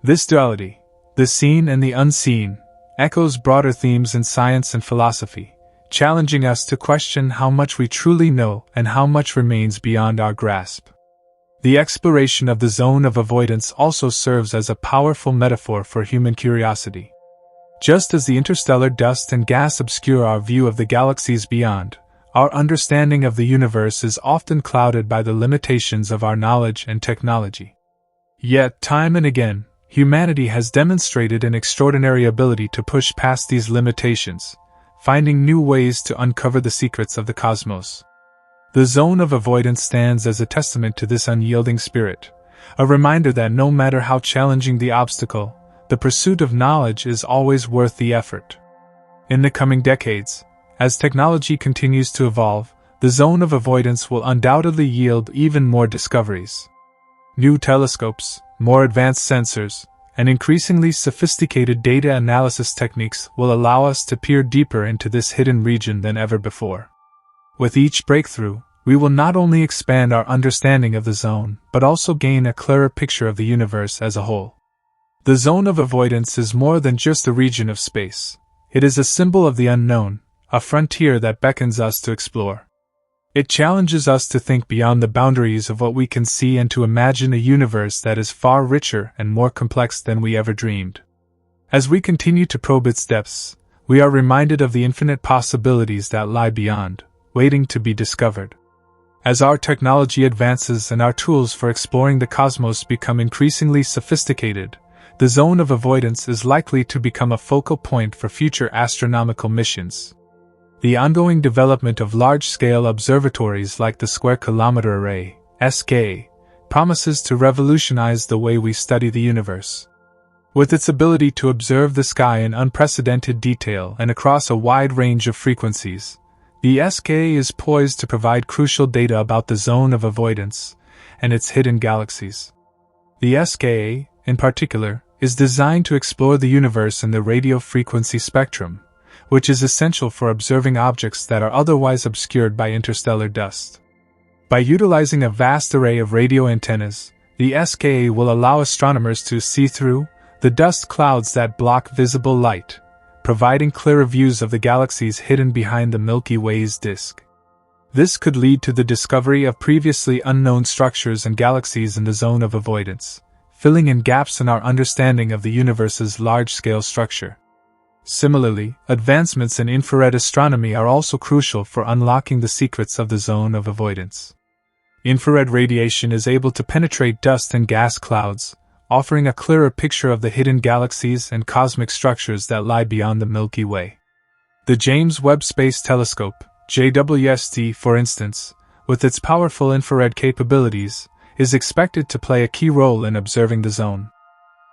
This duality, the seen and the unseen, echoes broader themes in science and philosophy, challenging us to question how much we truly know and how much remains beyond our grasp. The exploration of the zone of avoidance also serves as a powerful metaphor for human curiosity. Just as the interstellar dust and gas obscure our view of the galaxies beyond, our understanding of the universe is often clouded by the limitations of our knowledge and technology. Yet, time and again, humanity has demonstrated an extraordinary ability to push past these limitations, finding new ways to uncover the secrets of the cosmos. The zone of avoidance stands as a testament to this unyielding spirit, a reminder that no matter how challenging the obstacle, the pursuit of knowledge is always worth the effort. In the coming decades, as technology continues to evolve, the zone of avoidance will undoubtedly yield even more discoveries. New telescopes, more advanced sensors, and increasingly sophisticated data analysis techniques will allow us to peer deeper into this hidden region than ever before. With each breakthrough, we will not only expand our understanding of the zone, but also gain a clearer picture of the universe as a whole. The zone of avoidance is more than just a region of space. It is a symbol of the unknown, a frontier that beckons us to explore. It challenges us to think beyond the boundaries of what we can see and to imagine a universe that is far richer and more complex than we ever dreamed. As we continue to probe its depths, we are reminded of the infinite possibilities that lie beyond, waiting to be discovered. As our technology advances and our tools for exploring the cosmos become increasingly sophisticated, the zone of avoidance is likely to become a focal point for future astronomical missions. The ongoing development of large-scale observatories like the Square Kilometre Array, (SK), promises to revolutionize the way we study the universe. With its ability to observe the sky in unprecedented detail and across a wide range of frequencies, the SK is poised to provide crucial data about the zone of avoidance and its hidden galaxies. The SK, in particular, is designed to explore the universe in the radio frequency spectrum, which is essential for observing objects that are otherwise obscured by interstellar dust. By utilizing a vast array of radio antennas, the SK will allow astronomers to see through the dust clouds that block visible light, providing clearer views of the galaxies hidden behind the Milky Way's disk. This could lead to the discovery of previously unknown structures and galaxies in the zone of avoidance, filling in gaps in our understanding of the universe's large-scale structure. Similarly, advancements in infrared astronomy are also crucial for unlocking the secrets of the zone of avoidance. Infrared radiation is able to penetrate dust and gas clouds, offering a clearer picture of the hidden galaxies and cosmic structures that lie beyond the Milky Way. The James Webb Space Telescope, JWST for instance, with its powerful infrared capabilities, is expected to play a key role in observing the zone.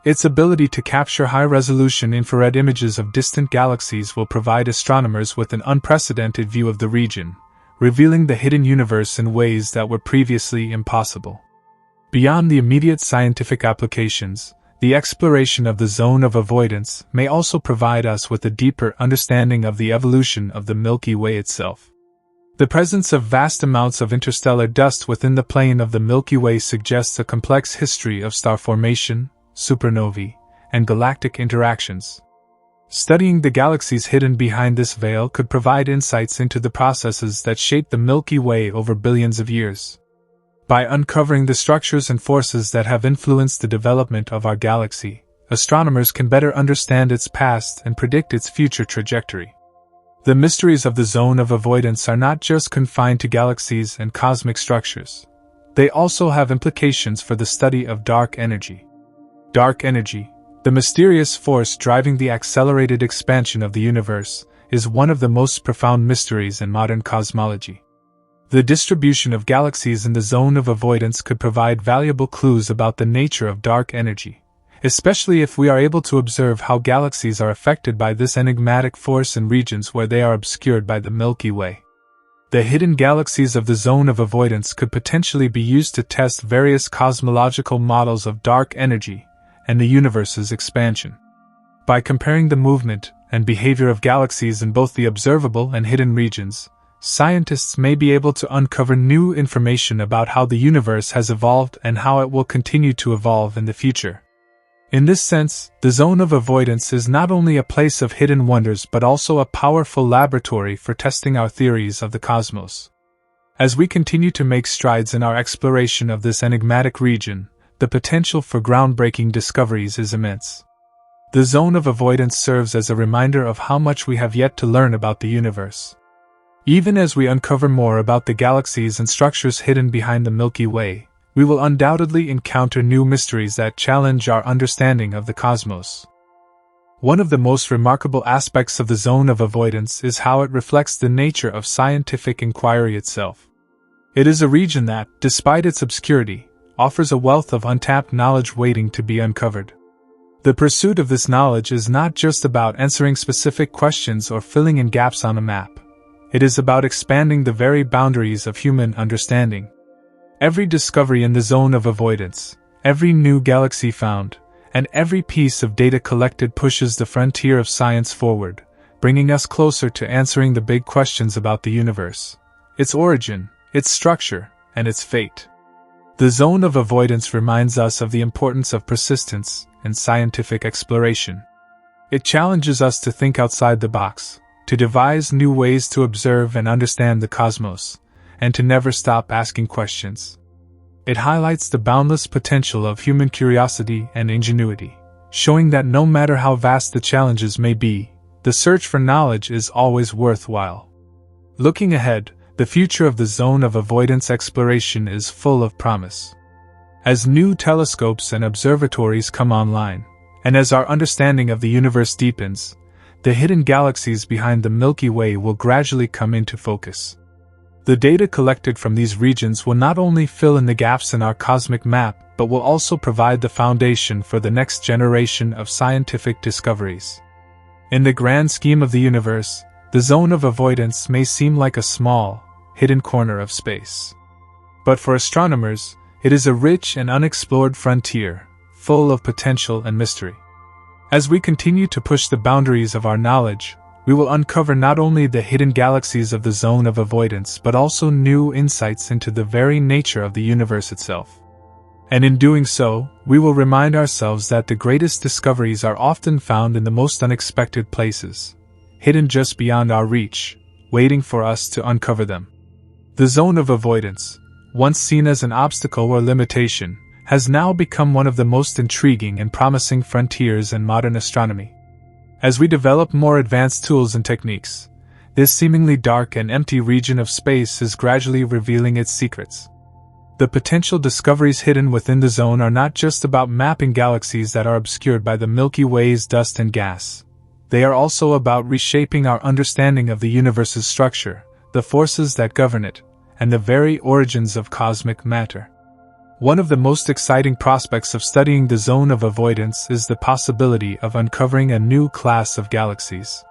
Its ability to capture high-resolution infrared images of distant galaxies will provide astronomers with an unprecedented view of the region, revealing the hidden universe in ways that were previously impossible. Beyond the immediate scientific applications, the exploration of the zone of avoidance may also provide us with a deeper understanding of the evolution of the Milky Way itself. The presence of vast amounts of interstellar dust within the plane of the Milky Way suggests a complex history of star formation, supernovae, and galactic interactions. Studying the galaxies hidden behind this veil could provide insights into the processes that shaped the Milky Way over billions of years. By uncovering the structures and forces that have influenced the development of our galaxy, astronomers can better understand its past and predict its future trajectory. The mysteries of the zone of avoidance are not just confined to galaxies and cosmic structures. They also have implications for the study of dark energy. Dark energy, the mysterious force driving the accelerated expansion of the universe, is one of the most profound mysteries in modern cosmology. The distribution of galaxies in the zone of avoidance could provide valuable clues about the nature of dark energy, especially if we are able to observe how galaxies are affected by this enigmatic force in regions where they are obscured by the Milky Way. The hidden galaxies of the zone of avoidance could potentially be used to test various cosmological models of dark energy and the universe's expansion. By comparing the movement and behavior of galaxies in both the observable and hidden regions, scientists may be able to uncover new information about how the universe has evolved and how it will continue to evolve in the future. In this sense, the zone of avoidance is not only a place of hidden wonders but also a powerful laboratory for testing our theories of the cosmos. As we continue to make strides in our exploration of this enigmatic region, the potential for groundbreaking discoveries is immense. The zone of avoidance serves as a reminder of how much we have yet to learn about the universe. Even as we uncover more about the galaxies and structures hidden behind the Milky Way, we will undoubtedly encounter new mysteries that challenge our understanding of the cosmos. One of the most remarkable aspects of the zone of avoidance is how it reflects the nature of scientific inquiry itself. It is a region that, despite its obscurity, offers a wealth of untapped knowledge waiting to be uncovered. The pursuit of this knowledge is not just about answering specific questions or filling in gaps on a map. It is about expanding the very boundaries of human understanding. Every discovery in the zone of avoidance, every new galaxy found, and every piece of data collected pushes the frontier of science forward, bringing us closer to answering the big questions about the universe, its origin, its structure, and its fate. The zone of avoidance reminds us of the importance of persistence in scientific exploration. It challenges us to think outside the box, to devise new ways to observe and understand the cosmos, and to never stop asking questions. It highlights the boundless potential of human curiosity and ingenuity, showing that no matter how vast the challenges may be, the search for knowledge is always worthwhile. Looking ahead, the future of the zone of avoidance exploration is full of promise. As new telescopes and observatories come online, and as our understanding of the universe deepens, the hidden galaxies behind the Milky Way will gradually come into focus. The data collected from these regions will not only fill in the gaps in our cosmic map, but will also provide the foundation for the next generation of scientific discoveries. In the grand scheme of the universe, the zone of avoidance may seem like a small, hidden corner of space. But for astronomers, it is a rich and unexplored frontier, full of potential and mystery. As we continue to push the boundaries of our knowledge, we will uncover not only the hidden galaxies of the zone of avoidance but also new insights into the very nature of the universe itself. And in doing so, we will remind ourselves that the greatest discoveries are often found in the most unexpected places, hidden just beyond our reach, waiting for us to uncover them. The zone of avoidance, once seen as an obstacle or limitation, has now become one of the most intriguing and promising frontiers in modern astronomy. As we develop more advanced tools and techniques, this seemingly dark and empty region of space is gradually revealing its secrets. The potential discoveries hidden within the zone are not just about mapping galaxies that are obscured by the Milky Way's dust and gas. They are also about reshaping our understanding of the universe's structure, the forces that govern it, and the very origins of cosmic matter. One of the most exciting prospects of studying the zone of avoidance is the possibility of uncovering a new class of galaxies.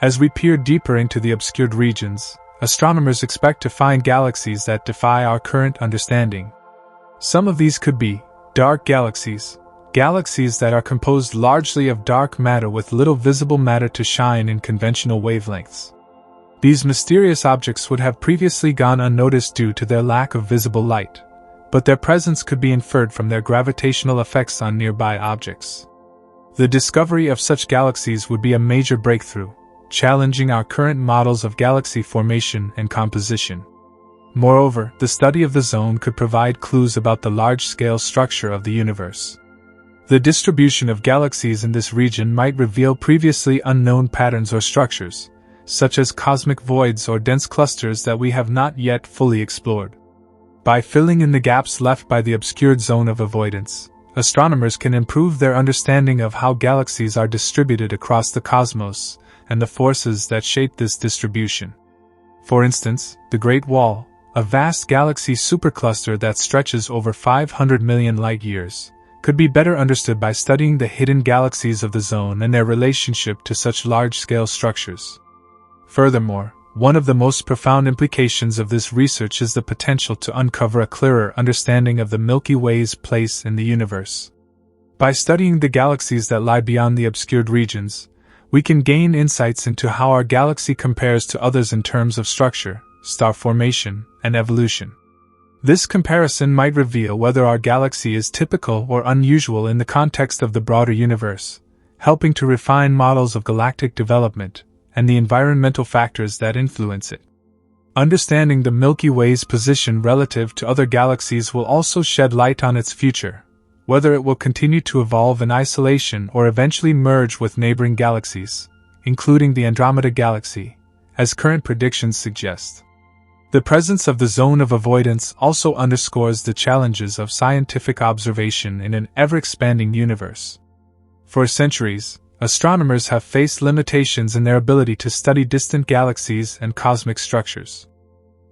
As we peer deeper into the obscured regions, astronomers expect to find galaxies that defy our current understanding. Some of these could be dark galaxies, galaxies that are composed largely of dark matter with little visible matter to shine in conventional wavelengths. These mysterious objects would have previously gone unnoticed due to their lack of visible light, but their presence could be inferred from their gravitational effects on nearby objects. The discovery of such galaxies would be a major breakthrough, challenging our current models of galaxy formation and composition. Moreover, the study of the zone could provide clues about the large-scale structure of the universe. The distribution of galaxies in this region might reveal previously unknown patterns or structures, such as cosmic voids or dense clusters that we have not yet fully explored. By filling in the gaps left by the obscured zone of avoidance, astronomers can improve their understanding of how galaxies are distributed across the cosmos and the forces that shape this distribution. For instance, the Great Wall, a vast galaxy supercluster that stretches over 500 million light-years, could be better understood by studying the hidden galaxies of the zone and their relationship to such large-scale structures. Furthermore, one of the most profound implications of this research is the potential to uncover a clearer understanding of the Milky Way's place in the universe. By studying the galaxies that lie beyond the obscured regions, we can gain insights into how our galaxy compares to others in terms of structure, star formation, and evolution. This comparison might reveal whether our galaxy is typical or unusual in the context of the broader universe, helping to refine models of galactic development and the environmental factors that influence it. Understanding the Milky Way's position relative to other galaxies will also shed light on its future, whether it will continue to evolve in isolation or eventually merge with neighboring galaxies, including the Andromeda Galaxy, as current predictions suggest. The presence of the zone of avoidance also underscores the challenges of scientific observation in an ever-expanding universe. For centuries, astronomers have faced limitations in their ability to study distant galaxies and cosmic structures.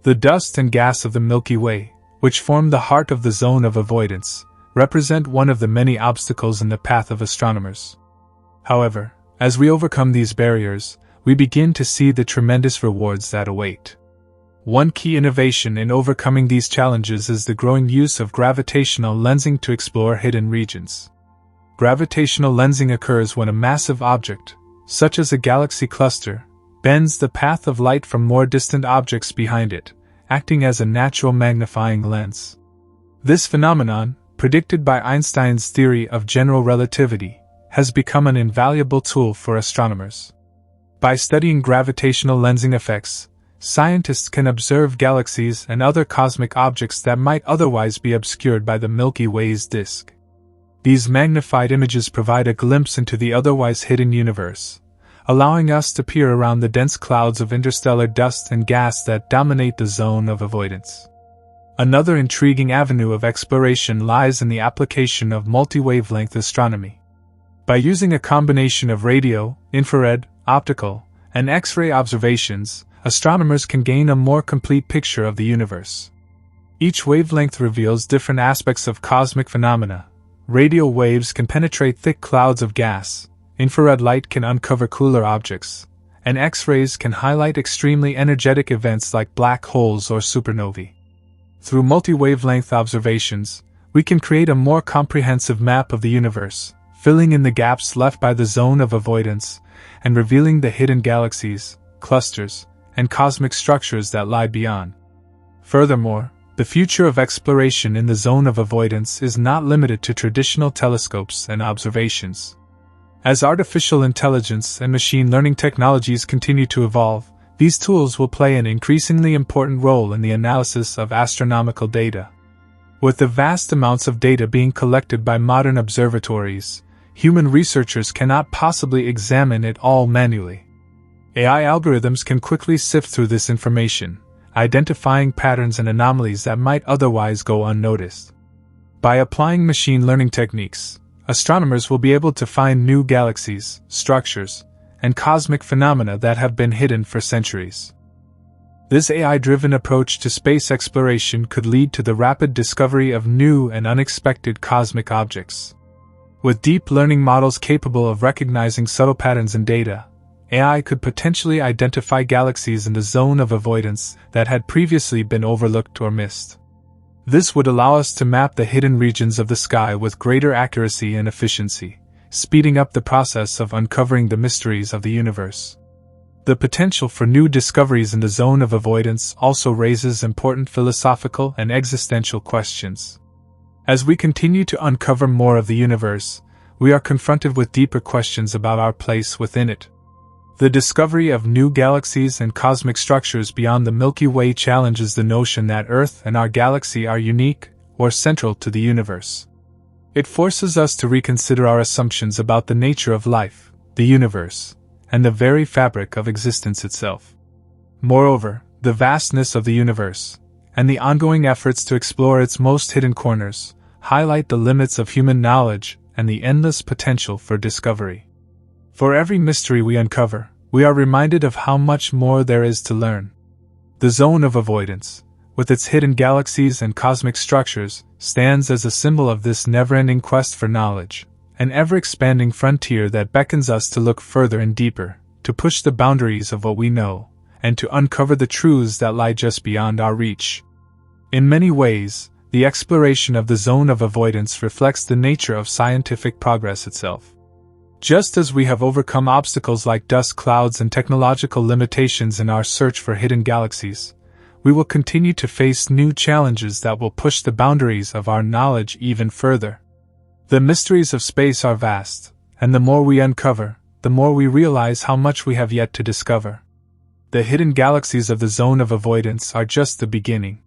The dust and gas of the Milky Way, which form the heart of the zone of avoidance, represent one of the many obstacles in the path of astronomers. However, as we overcome these barriers, we begin to see the tremendous rewards that await. One key innovation in overcoming these challenges is the growing use of gravitational lensing to explore hidden regions. Gravitational lensing occurs when a massive object, such as a galaxy cluster, bends the path of light from more distant objects behind it, acting as a natural magnifying lens. This phenomenon, predicted by Einstein's theory of general relativity, has become an invaluable tool for astronomers. By studying gravitational lensing effects, scientists can observe galaxies and other cosmic objects that might otherwise be obscured by the Milky Way's disk. These magnified images provide a glimpse into the otherwise hidden universe, allowing us to peer around the dense clouds of interstellar dust and gas that dominate the zone of avoidance. Another intriguing avenue of exploration lies in the application of multi-wavelength astronomy. By using a combination of radio, infrared, optical, and X-ray observations, astronomers can gain a more complete picture of the universe. Each wavelength reveals different aspects of cosmic phenomena. Radio waves can penetrate thick clouds of gas, infrared light can uncover cooler objects, and X-rays can highlight extremely energetic events like black holes or supernovae. Through multi-wavelength observations, we can create a more comprehensive map of the universe, filling in the gaps left by the zone of avoidance, and revealing the hidden galaxies, clusters, and cosmic structures that lie beyond. Furthermore, the future of exploration in the zone of avoidance is not limited to traditional telescopes and observations. As artificial intelligence and machine learning technologies continue to evolve, these tools will play an increasingly important role in the analysis of astronomical data. With the vast amounts of data being collected by modern observatories, human researchers cannot possibly examine it all manually. AI algorithms can quickly sift through this information, identifying patterns and anomalies that might otherwise go unnoticed. By applying machine learning techniques, astronomers will be able to find new galaxies, structures, and cosmic phenomena that have been hidden for centuries. This AI-driven approach to space exploration could lead to the rapid discovery of new and unexpected cosmic objects. With deep learning models capable of recognizing subtle patterns in data, AI could potentially identify galaxies in the zone of avoidance that had previously been overlooked or missed. This would allow us to map the hidden regions of the sky with greater accuracy and efficiency, speeding up the process of uncovering the mysteries of the universe. The potential for new discoveries in the zone of avoidance also raises important philosophical and existential questions. As we continue to uncover more of the universe, we are confronted with deeper questions about our place within it. The discovery of new galaxies and cosmic structures beyond the Milky Way challenges the notion that Earth and our galaxy are unique or central to the universe. It forces us to reconsider our assumptions about the nature of life, the universe, and the very fabric of existence itself. Moreover, the vastness of the universe, and the ongoing efforts to explore its most hidden corners, highlight the limits of human knowledge and the endless potential for discovery. For every mystery we uncover, we are reminded of how much more there is to learn. The zone of avoidance, with its hidden galaxies and cosmic structures, stands as a symbol of this never-ending quest for knowledge, an ever-expanding frontier that beckons us to look further and deeper, to push the boundaries of what we know, and to uncover the truths that lie just beyond our reach. In many ways, the exploration of the zone of avoidance reflects the nature of scientific progress itself. Just as we have overcome obstacles like dust clouds and technological limitations in our search for hidden galaxies, we will continue to face new challenges that will push the boundaries of our knowledge even further. The mysteries of space are vast, and the more we uncover, the more we realize how much we have yet to discover. The hidden galaxies of the zone of avoidance are just the beginning.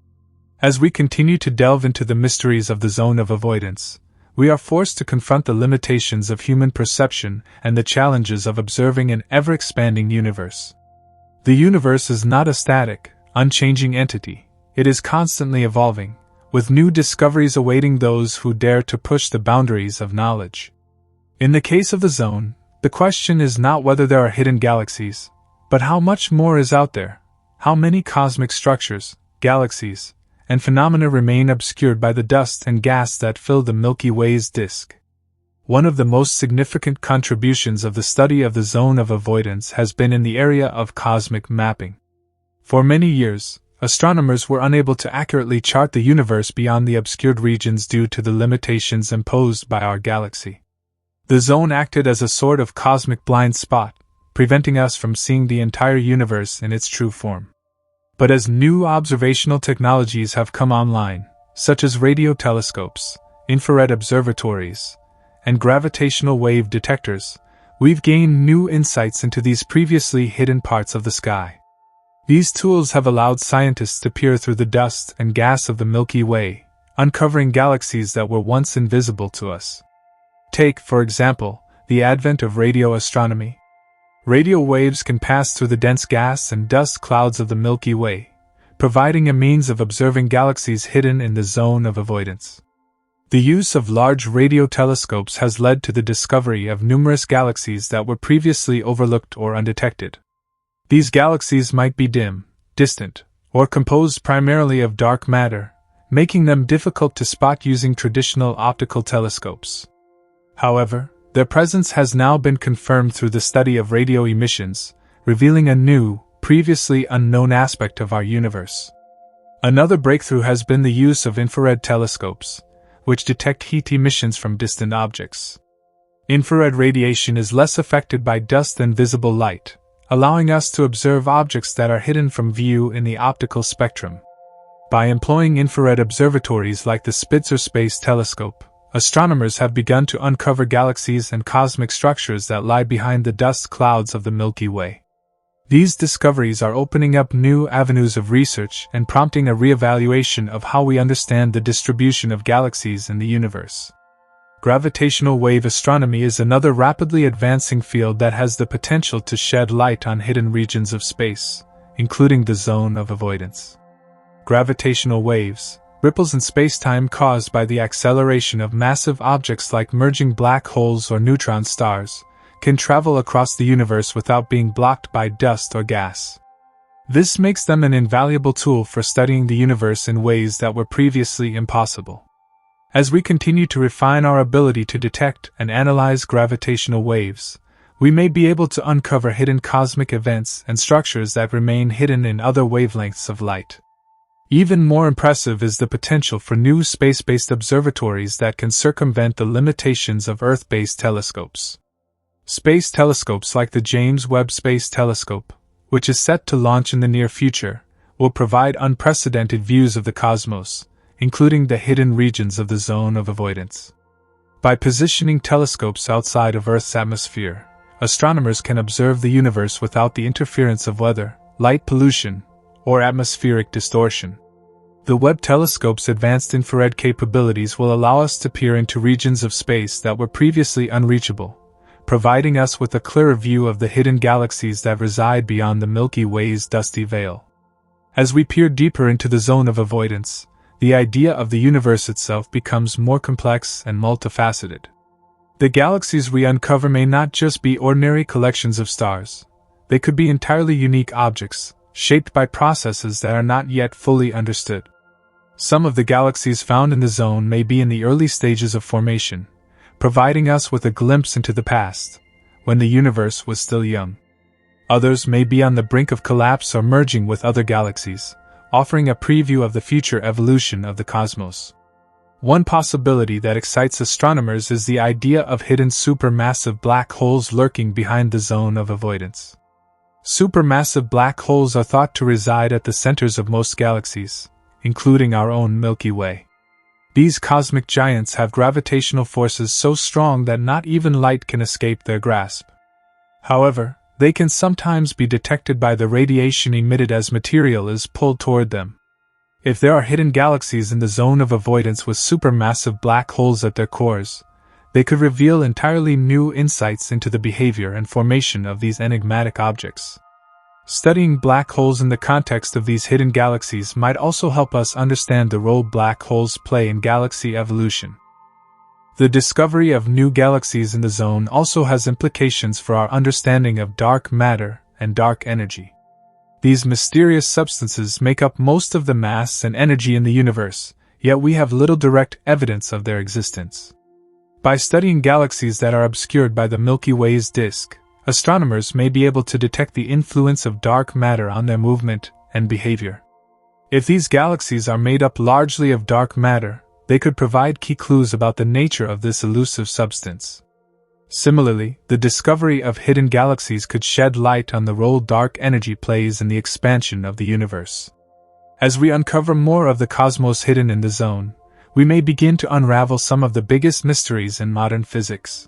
As we continue to delve into the mysteries of the zone of avoidance, we are forced to confront the limitations of human perception and the challenges of observing an ever-expanding universe. The universe is not a static, unchanging entity. It is constantly evolving, with new discoveries awaiting those who dare to push the boundaries of knowledge. In the case of the zone, the question is not whether there are hidden galaxies, but how much more is out there, how many cosmic structures, galaxies, and phenomena remain obscured by the dust and gas that fill the Milky Way's disk. One of the most significant contributions of the study of the zone of avoidance has been in the area of cosmic mapping. For many years, astronomers were unable to accurately chart the universe beyond the obscured regions due to the limitations imposed by our galaxy. The zone acted as a sort of cosmic blind spot, preventing us from seeing the entire universe in its true form. But as new observational technologies have come online, such as radio telescopes, infrared observatories, and gravitational wave detectors, we've gained new insights into these previously hidden parts of the sky. These tools have allowed scientists to peer through the dust and gas of the Milky Way, uncovering galaxies that were once invisible to us. Take, for example, the advent of radio astronomy. Radio waves can pass through the dense gas and dust clouds of the Milky Way, providing a means of observing galaxies hidden in the zone of avoidance. The use of large radio telescopes has led to the discovery of numerous galaxies that were previously overlooked or undetected. These galaxies might be dim, distant, or composed primarily of dark matter, making them difficult to spot using traditional optical telescopes. However, their presence has now been confirmed through the study of radio emissions, revealing a new, previously unknown aspect of our universe. Another breakthrough has been the use of infrared telescopes, which detect heat emissions from distant objects. Infrared radiation is less affected by dust than visible light, allowing us to observe objects that are hidden from view in the optical spectrum. By employing infrared observatories like the Spitzer Space Telescope, astronomers have begun to uncover galaxies and cosmic structures that lie behind the dust clouds of the Milky Way. These discoveries are opening up new avenues of research and prompting a reevaluation of how we understand the distribution of galaxies in the universe. Gravitational wave astronomy is another rapidly advancing field that has the potential to shed light on hidden regions of space, including the zone of avoidance. Gravitational waves, ripples in spacetime caused by the acceleration of massive objects like merging black holes or neutron stars, can travel across the universe without being blocked by dust or gas. This makes them an invaluable tool for studying the universe in ways that were previously impossible. As we continue to refine our ability to detect and analyze gravitational waves, we may be able to uncover hidden cosmic events and structures that remain hidden in other wavelengths of light. Even more impressive is the potential for new space-based observatories that can circumvent the limitations of Earth-based telescopes. Space telescopes like the James Webb Space Telescope, which is set to launch in the near future, will provide unprecedented views of the cosmos, including the hidden regions of the zone of avoidance. By positioning telescopes outside of Earth's atmosphere, astronomers can observe the universe without the interference of weather, light pollution, or atmospheric distortion. The Webb telescope's advanced infrared capabilities will allow us to peer into regions of space that were previously unreachable, providing us with a clearer view of the hidden galaxies that reside beyond the Milky Way's dusty veil. As we peer deeper into the zone of avoidance, the idea of the universe itself becomes more complex and multifaceted. The galaxies we uncover may not just be ordinary collections of stars. They could be entirely unique objects, shaped by processes that are not yet fully understood. Some of the galaxies found in the zone may be in the early stages of formation, providing us with a glimpse into the past, when the universe was still young. Others may be on the brink of collapse or merging with other galaxies, offering a preview of the future evolution of the cosmos. One possibility that excites astronomers is the idea of hidden supermassive black holes lurking behind the zone of avoidance. Supermassive black holes are thought to reside at the centers of most galaxies, including our own Milky Way. These cosmic giants have gravitational forces so strong that not even light can escape their grasp. However, they can sometimes be detected by the radiation emitted as material is pulled toward them. If there are hidden galaxies in the zone of avoidance with supermassive black holes at their cores, they could reveal entirely new insights into the behavior and formation of these enigmatic objects. Studying black holes in the context of these hidden galaxies might also help us understand the role black holes play in galaxy evolution. The discovery of new galaxies in the zone also has implications for our understanding of dark matter and dark energy. These mysterious substances make up most of the mass and energy in the universe, yet we have little direct evidence of their existence. By studying galaxies that are obscured by the Milky Way's disk, astronomers may be able to detect the influence of dark matter on their movement and behavior. If these galaxies are made up largely of dark matter, they could provide key clues about the nature of this elusive substance. Similarly, the discovery of hidden galaxies could shed light on the role dark energy plays in the expansion of the universe. As we uncover more of the cosmos hidden in the zone, we may begin to unravel some of the biggest mysteries in modern physics.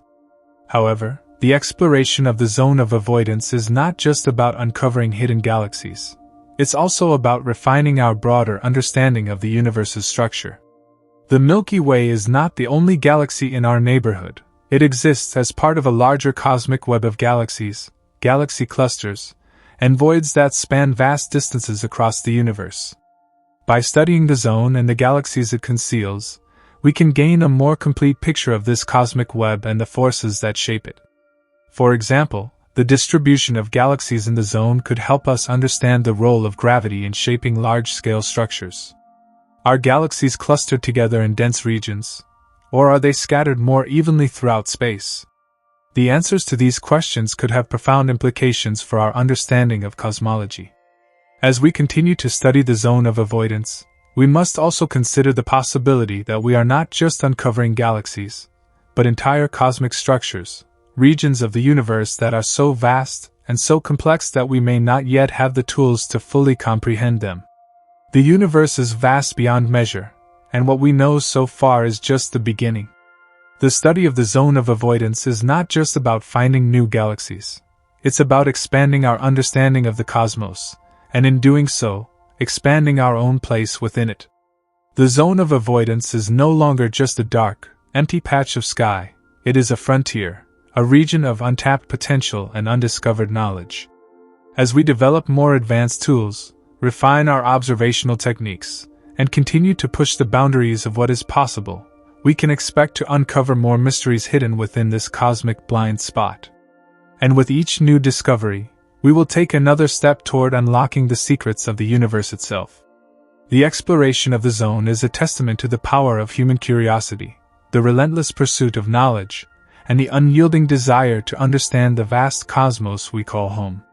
However, the exploration of the zone of avoidance is not just about uncovering hidden galaxies. It's also about refining our broader understanding of the universe's structure. The Milky Way is not the only galaxy in our neighborhood. It exists as part of a larger cosmic web of galaxies, galaxy clusters, and voids that span vast distances across the universe. By studying the zone and the galaxies it conceals, we can gain a more complete picture of this cosmic web and the forces that shape it. For example, the distribution of galaxies in the zone could help us understand the role of gravity in shaping large-scale structures. Are galaxies clustered together in dense regions, or are they scattered more evenly throughout space? The answers to these questions could have profound implications for our understanding of cosmology. As we continue to study the zone of avoidance, we must also consider the possibility that we are not just uncovering galaxies, but entire cosmic structures, regions of the universe that are so vast and so complex that we may not yet have the tools to fully comprehend them. The universe is vast beyond measure, and what we know so far is just the beginning. The study of the zone of avoidance is not just about finding new galaxies. It's about expanding our understanding of the cosmos, and in doing so, expanding our own place within it. The zone of avoidance is no longer just a dark, empty patch of sky. It is a frontier, a region of untapped potential and undiscovered knowledge. As we develop more advanced tools, refine our observational techniques, and continue to push the boundaries of what is possible, we can expect to uncover more mysteries hidden within this cosmic blind spot. And with each new discovery, we will take another step toward unlocking the secrets of the universe itself. The exploration of the zone is a testament to the power of human curiosity, the relentless pursuit of knowledge, and the unyielding desire to understand the vast cosmos we call home.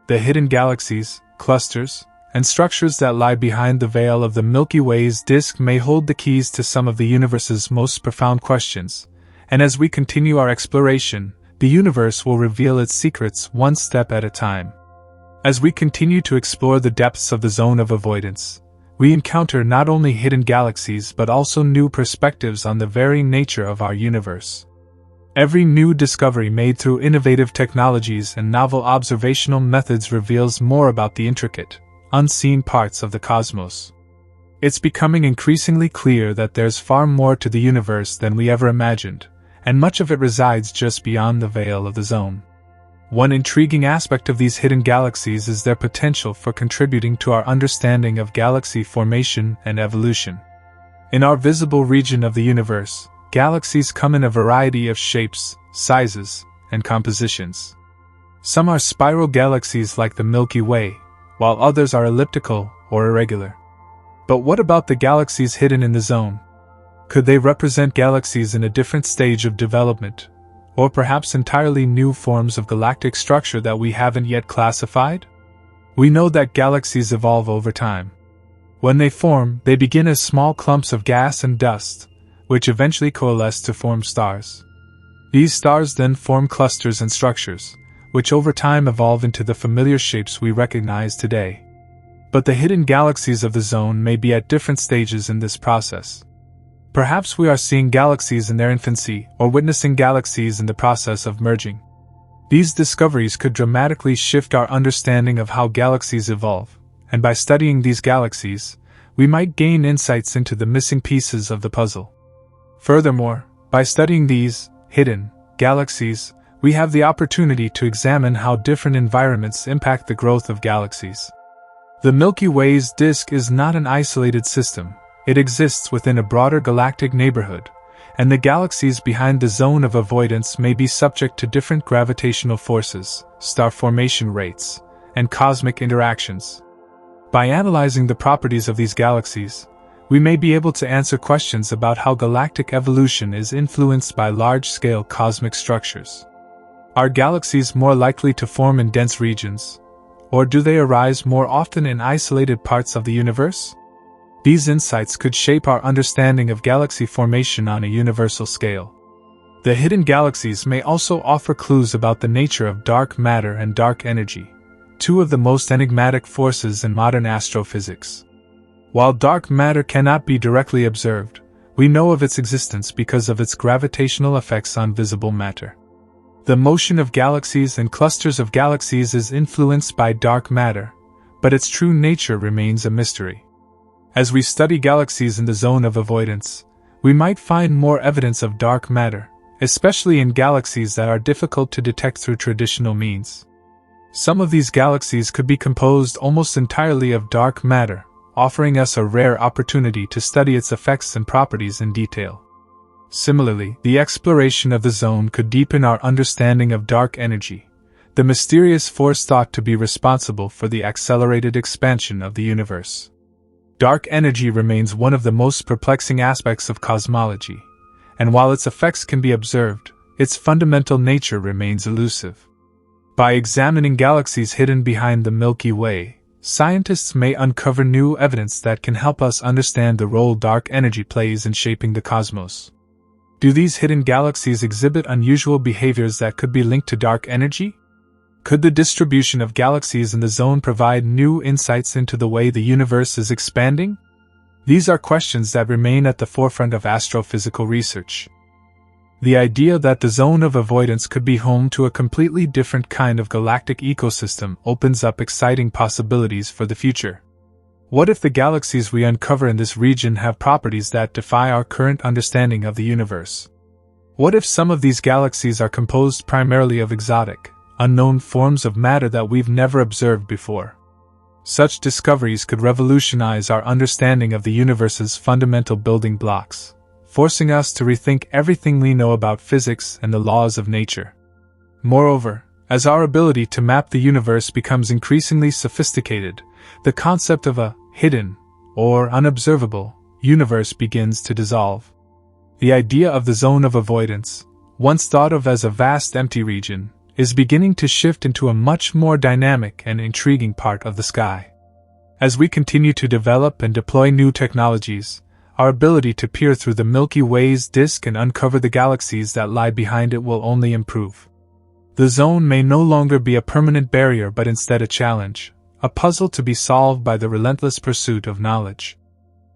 The hidden galaxies, clusters, and structures that lie behind the veil of the Milky Way's disk may hold the keys to some of the universe's most profound questions, and as we continue our exploration, the universe will reveal its secrets one step at a time. As we continue to explore the depths of the zone of avoidance, we encounter not only hidden galaxies but also new perspectives on the very nature of our universe. Every new discovery made through innovative technologies and novel observational methods reveals more about the intricate, unseen parts of the cosmos. It's becoming increasingly clear that there's far more to the universe than we ever imagined, and much of it resides just beyond the veil of the zone. One intriguing aspect of these hidden galaxies is their potential for contributing to our understanding of galaxy formation and evolution. In our visible region of the universe, galaxies come in a variety of shapes, sizes, and compositions. Some are spiral galaxies like the Milky Way, while others are elliptical or irregular. But what about the galaxies hidden in the zone? Could they represent galaxies in a different stage of development, or perhaps entirely new forms of galactic structure that we haven't yet classified? We know that galaxies evolve over time. When they form, they begin as small clumps of gas and dust, which eventually coalesce to form stars. These stars then form clusters and structures, which over time evolve into the familiar shapes we recognize today. But the hidden galaxies of the zone may be at different stages in this process. Perhaps we are seeing galaxies in their infancy or witnessing galaxies in the process of merging. These discoveries could dramatically shift our understanding of how galaxies evolve, and by studying these galaxies, we might gain insights into the missing pieces of the puzzle. Furthermore, by studying these hidden galaxies, we have the opportunity to examine how different environments impact the growth of galaxies. The Milky Way's disk is not an isolated system. It exists within a broader galactic neighborhood, and the galaxies behind the zone of avoidance may be subject to different gravitational forces, star formation rates, and cosmic interactions. By analyzing the properties of these galaxies, we may be able to answer questions about how galactic evolution is influenced by large-scale cosmic structures. Are galaxies more likely to form in dense regions, or do they arise more often in isolated parts of the universe? These insights could shape our understanding of galaxy formation on a universal scale. The hidden galaxies may also offer clues about the nature of dark matter and dark energy, two of the most enigmatic forces in modern astrophysics. While dark matter cannot be directly observed, we know of its existence because of its gravitational effects on visible matter. The motion of galaxies and clusters of galaxies is influenced by dark matter, but its true nature remains a mystery. As we study galaxies in the zone of avoidance, we might find more evidence of dark matter, especially in galaxies that are difficult to detect through traditional means. Some of these galaxies could be composed almost entirely of dark matter, offering us a rare opportunity to study its effects and properties in detail. Similarly, the exploration of the zone could deepen our understanding of dark energy, the mysterious force thought to be responsible for the accelerated expansion of the universe. Dark energy remains one of the most perplexing aspects of cosmology, and while its effects can be observed, its fundamental nature remains elusive. By examining galaxies hidden behind the Milky Way, scientists may uncover new evidence that can help us understand the role dark energy plays in shaping the cosmos. Do these hidden galaxies exhibit unusual behaviors that could be linked to dark energy? Could the distribution of galaxies in the zone provide new insights into the way the universe is expanding? These are questions that remain at the forefront of astrophysical research. The idea that the zone of avoidance could be home to a completely different kind of galactic ecosystem opens up exciting possibilities for the future. What if the galaxies we uncover in this region have properties that defy our current understanding of the universe? What if some of these galaxies are composed primarily of exotic, unknown forms of matter that we've never observed before? Such discoveries could revolutionize our understanding of the universe's fundamental building blocks, forcing us to rethink everything we know about physics and the laws of nature. Moreover, as our ability to map the universe becomes increasingly sophisticated, the concept of a hidden, or unobservable, universe begins to dissolve. The idea of the zone of avoidance, once thought of as a vast empty region, is beginning to shift into a much more dynamic and intriguing part of the sky. As we continue to develop and deploy new technologies, our ability to peer through the Milky Way's disk and uncover the galaxies that lie behind it will only improve. The zone may no longer be a permanent barrier but instead a challenge, a puzzle to be solved by the relentless pursuit of knowledge.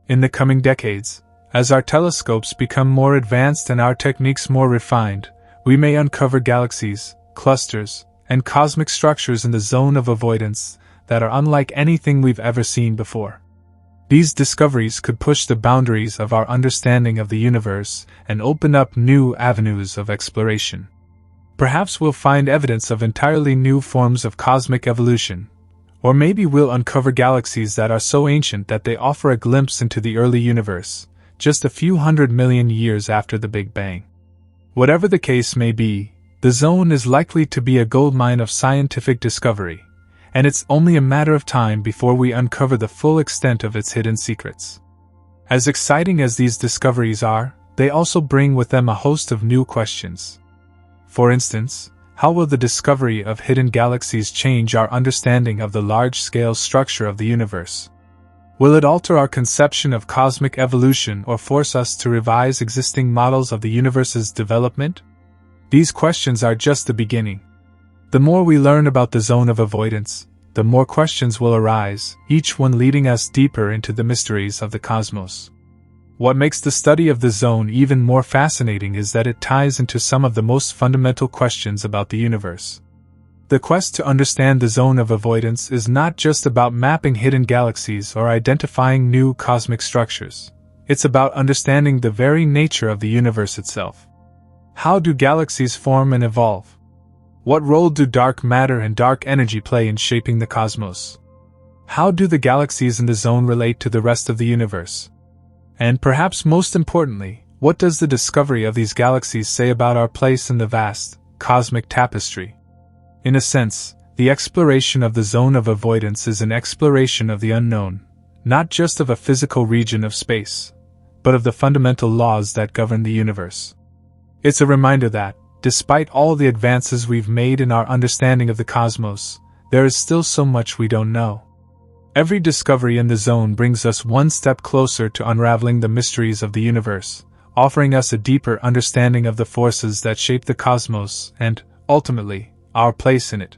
In the coming decades, as our telescopes become more advanced and our techniques more refined, we may uncover galaxies, clusters, and cosmic structures in the zone of avoidance that are unlike anything we've ever seen before. These discoveries could push the boundaries of our understanding of the universe and open up new avenues of exploration. Perhaps we'll find evidence of entirely new forms of cosmic evolution, or maybe we'll uncover galaxies that are so ancient that they offer a glimpse into the early universe, just a few 100 million years after the Big Bang. Whatever the case may be, the zone is likely to be a goldmine of scientific discovery, and it's only a matter of time before we uncover the full extent of its hidden secrets. As exciting as these discoveries are, they also bring with them a host of new questions. For instance, how will the discovery of hidden galaxies change our understanding of the large-scale structure of the universe? Will it alter our conception of cosmic evolution or force us to revise existing models of the universe's development? These questions are just the beginning. The more we learn about the zone of avoidance, the more questions will arise, each one leading us deeper into the mysteries of the cosmos. What makes the study of the zone even more fascinating is that it ties into some of the most fundamental questions about the universe. The quest to understand the zone of avoidance is not just about mapping hidden galaxies or identifying new cosmic structures. It's about understanding the very nature of the universe itself. How do galaxies form and evolve? What role do dark matter and dark energy play in shaping the cosmos? How do the galaxies in the zone relate to the rest of the universe? And perhaps most importantly, what does the discovery of these galaxies say about our place in the vast, cosmic tapestry? In a sense, the exploration of the zone of avoidance is an exploration of the unknown, not just of a physical region of space, but of the fundamental laws that govern the universe. It's a reminder that, despite all the advances we've made in our understanding of the cosmos, there is still so much we don't know. Every discovery in the zone brings us one step closer to unraveling the mysteries of the universe, offering us a deeper understanding of the forces that shape the cosmos and, ultimately, our place in it.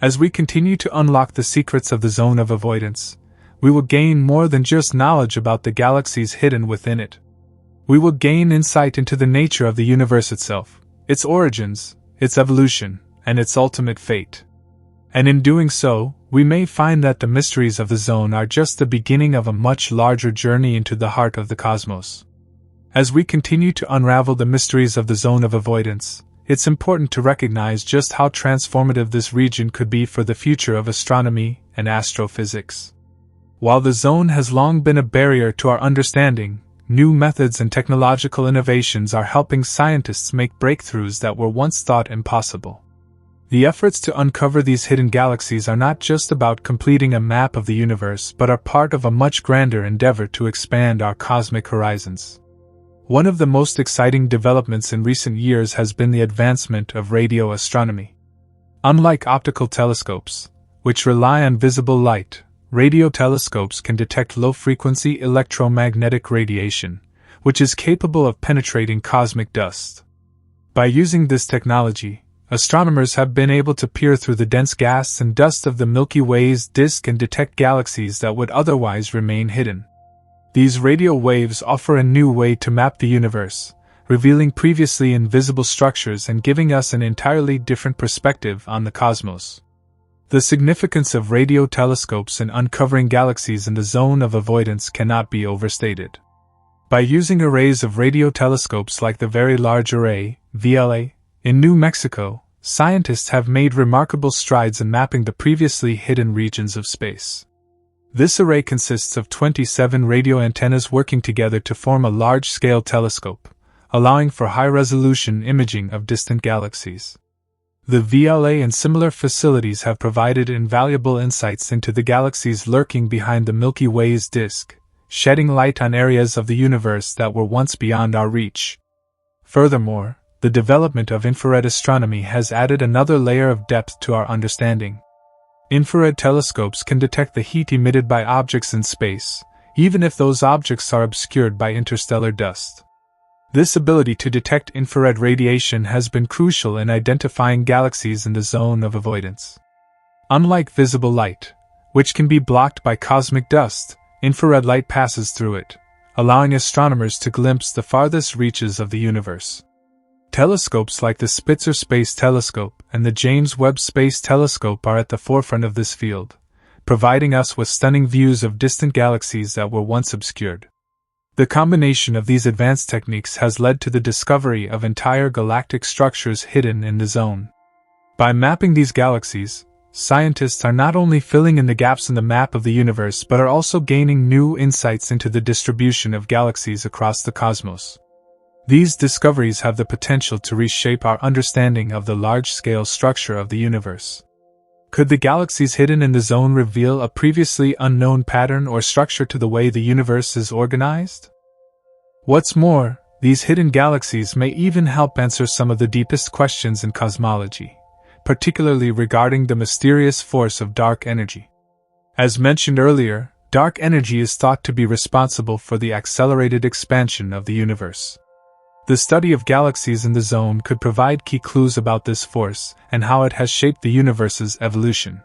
As we continue to unlock the secrets of the zone of avoidance, we will gain more than just knowledge about the galaxies hidden within it. We will gain insight into the nature of the universe itself, its origins, its evolution, and its ultimate fate. And in doing so, we may find that the mysteries of the zone are just the beginning of a much larger journey into the heart of the cosmos. As we continue to unravel the mysteries of the zone of avoidance, it's important to recognize just how transformative this region could be for the future of astronomy and astrophysics. While the zone has long been a barrier to our understanding, new methods and technological innovations are helping scientists make breakthroughs that were once thought impossible. The efforts to uncover these hidden galaxies are not just about completing a map of the universe but are part of a much grander endeavor to expand our cosmic horizons. One of the most exciting developments in recent years has been the advancement of radio astronomy. Unlike optical telescopes, which rely on visible light, radio telescopes can detect low-frequency electromagnetic radiation, which is capable of penetrating cosmic dust. By using this technology, astronomers have been able to peer through the dense gas and dust of the Milky Way's disk and detect galaxies that would otherwise remain hidden. These radio waves offer a new way to map the universe, revealing previously invisible structures and giving us an entirely different perspective on the cosmos. The significance of radio telescopes in uncovering galaxies in the zone of avoidance cannot be overstated. By using arrays of radio telescopes like the Very Large Array, VLA, in New Mexico, scientists have made remarkable strides in mapping the previously hidden regions of space. This array consists of 27 radio antennas working together to form a large-scale telescope, allowing for high-resolution imaging of distant galaxies. The VLA and similar facilities have provided invaluable insights into the galaxies lurking behind the Milky Way's disk, shedding light on areas of the universe that were once beyond our reach. Furthermore, the development of infrared astronomy has added another layer of depth to our understanding. Infrared telescopes can detect the heat emitted by objects in space, even if those objects are obscured by interstellar dust. This ability to detect infrared radiation has been crucial in identifying galaxies in the zone of avoidance. Unlike visible light, which can be blocked by cosmic dust, infrared light passes through it, allowing astronomers to glimpse the farthest reaches of the universe. Telescopes like the Spitzer Space Telescope and the James Webb Space Telescope are at the forefront of this field, providing us with stunning views of distant galaxies that were once obscured. The combination of these advanced techniques has led to the discovery of entire galactic structures hidden in the zone. By mapping these galaxies, scientists are not only filling in the gaps in the map of the universe but are also gaining new insights into the distribution of galaxies across the cosmos. These discoveries have the potential to reshape our understanding of the large-scale structure of the universe. Could the galaxies hidden in the zone reveal a previously unknown pattern or structure to the way the universe is organized? What's more, these hidden galaxies may even help answer some of the deepest questions in cosmology, particularly regarding the mysterious force of dark energy. As mentioned earlier, dark energy is thought to be responsible for the accelerated expansion of the universe. The study of galaxies in the zone could provide key clues about this force and how it has shaped the universe's evolution.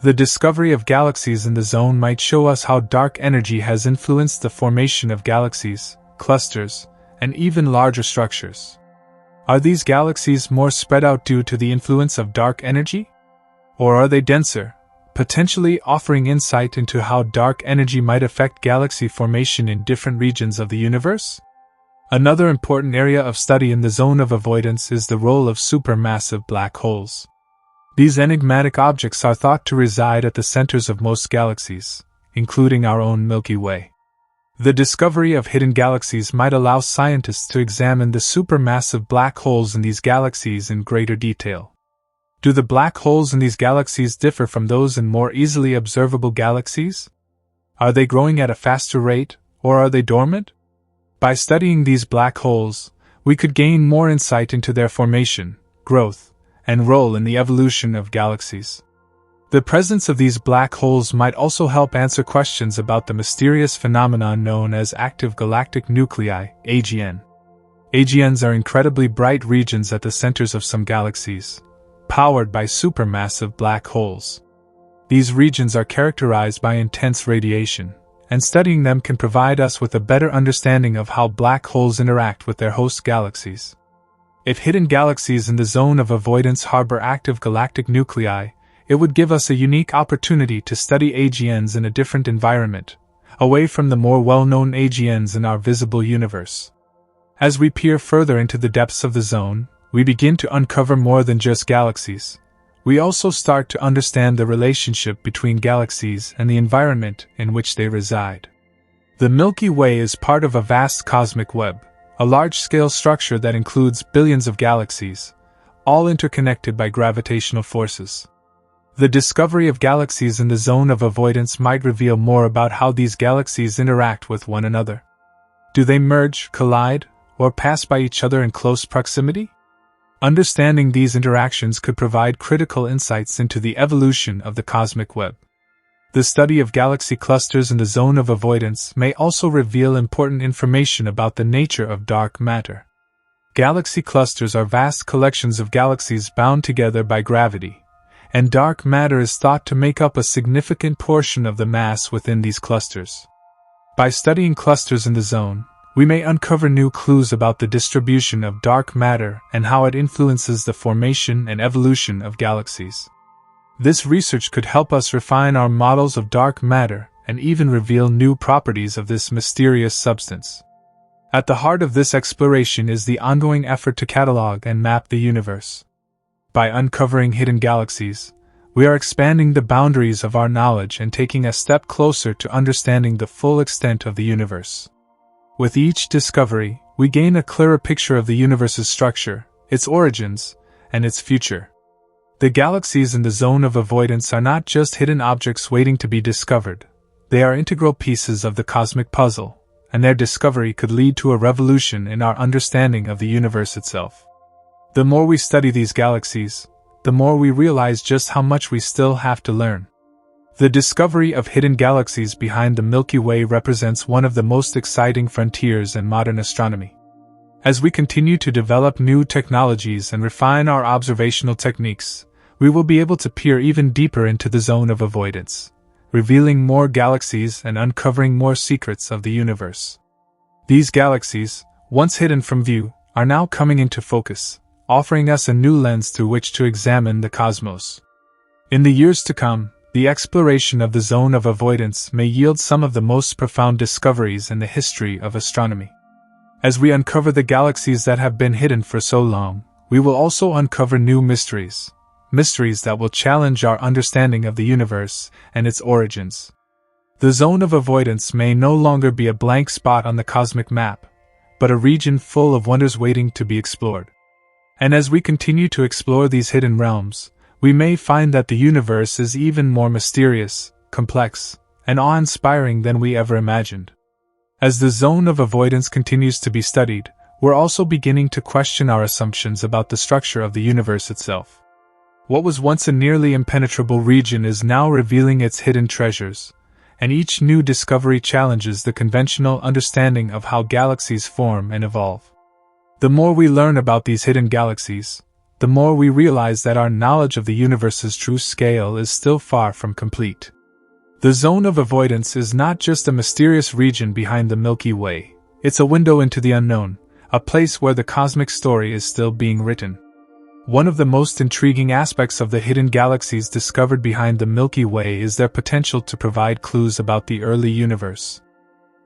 The discovery of galaxies in the zone might show us how dark energy has influenced the formation of galaxies, clusters, and even larger structures. Are these galaxies more spread out due to the influence of dark energy? Or are they denser, potentially offering insight into how dark energy might affect galaxy formation in different regions of the universe? Another important area of study in the zone of avoidance is the role of supermassive black holes. These enigmatic objects are thought to reside at the centers of most galaxies, including our own Milky Way. The discovery of hidden galaxies might allow scientists to examine the supermassive black holes in these galaxies in greater detail. Do the black holes in these galaxies differ from those in more easily observable galaxies? Are they growing at a faster rate, or are they dormant? By studying these black holes, we could gain more insight into their formation, growth, and role in the evolution of galaxies. The presence of these black holes might also help answer questions about the mysterious phenomenon known as active galactic nuclei, AGN. AGNs are incredibly bright regions at the centers of some galaxies, powered by supermassive black holes. These regions are characterized by intense radiation, and studying them can provide us with a better understanding of how black holes interact with their host galaxies. If hidden galaxies in the zone of avoidance harbor active galactic nuclei, it would give us a unique opportunity to study AGNs in a different environment, away from the more well-known AGNs in our visible universe. As we peer further into the depths of the zone, we begin to uncover more than just galaxies. We also start to understand the relationship between galaxies and the environment in which they reside. The Milky Way is part of a vast cosmic web, a large-scale structure that includes billions of galaxies, all interconnected by gravitational forces. The discovery of galaxies in the zone of avoidance might reveal more about how these galaxies interact with one another. Do they merge, collide, or pass by each other in close proximity? Understanding these interactions could provide critical insights into the evolution of the cosmic web. The study of galaxy clusters in the zone of avoidance may also reveal important information about the nature of dark matter. Galaxy clusters are vast collections of galaxies bound together by gravity, and dark matter is thought to make up a significant portion of the mass within these clusters. By studying clusters in the zone, we may uncover new clues about the distribution of dark matter and how it influences the formation and evolution of galaxies. This research could help us refine our models of dark matter and even reveal new properties of this mysterious substance. At the heart of this exploration is the ongoing effort to catalog and map the universe. By uncovering hidden galaxies, we are expanding the boundaries of our knowledge and taking a step closer to understanding the full extent of the universe. With each discovery, we gain a clearer picture of the universe's structure, its origins, and its future. The galaxies in the zone of avoidance are not just hidden objects waiting to be discovered. They are integral pieces of the cosmic puzzle, and their discovery could lead to a revolution in our understanding of the universe itself. The more we study these galaxies, the more we realize just how much we still have to learn. The discovery of hidden galaxies behind the Milky Way represents one of the most exciting frontiers in modern astronomy. As we continue to develop new technologies and refine our observational techniques, we will be able to peer even deeper into the zone of avoidance, revealing more galaxies and uncovering more secrets of the universe. These galaxies, once hidden from view, are now coming into focus, offering us a new lens through which to examine the cosmos. In the years to come, the exploration of the zone of avoidance may yield some of the most profound discoveries in the history of astronomy. As we uncover the galaxies that have been hidden for so long, we will also uncover new mysteries that will challenge our understanding of the universe and its origins. The zone of avoidance may no longer be a blank spot on the cosmic map, but a region full of wonders waiting to be explored. And as we continue to explore these hidden realms, we may find that the universe is even more mysterious, complex, and awe-inspiring than we ever imagined. As the zone of avoidance continues to be studied, we're also beginning to question our assumptions about the structure of the universe itself. What was once a nearly impenetrable region is now revealing its hidden treasures, and each new discovery challenges the conventional understanding of how galaxies form and evolve. The more we learn about these hidden galaxies, the more we realize that our knowledge of the universe's true scale is still far from complete. The zone of avoidance is not just a mysterious region behind the Milky Way, it's a window into the unknown, a place where the cosmic story is still being written. One of the most intriguing aspects of the hidden galaxies discovered behind the Milky Way is their potential to provide clues about the early universe.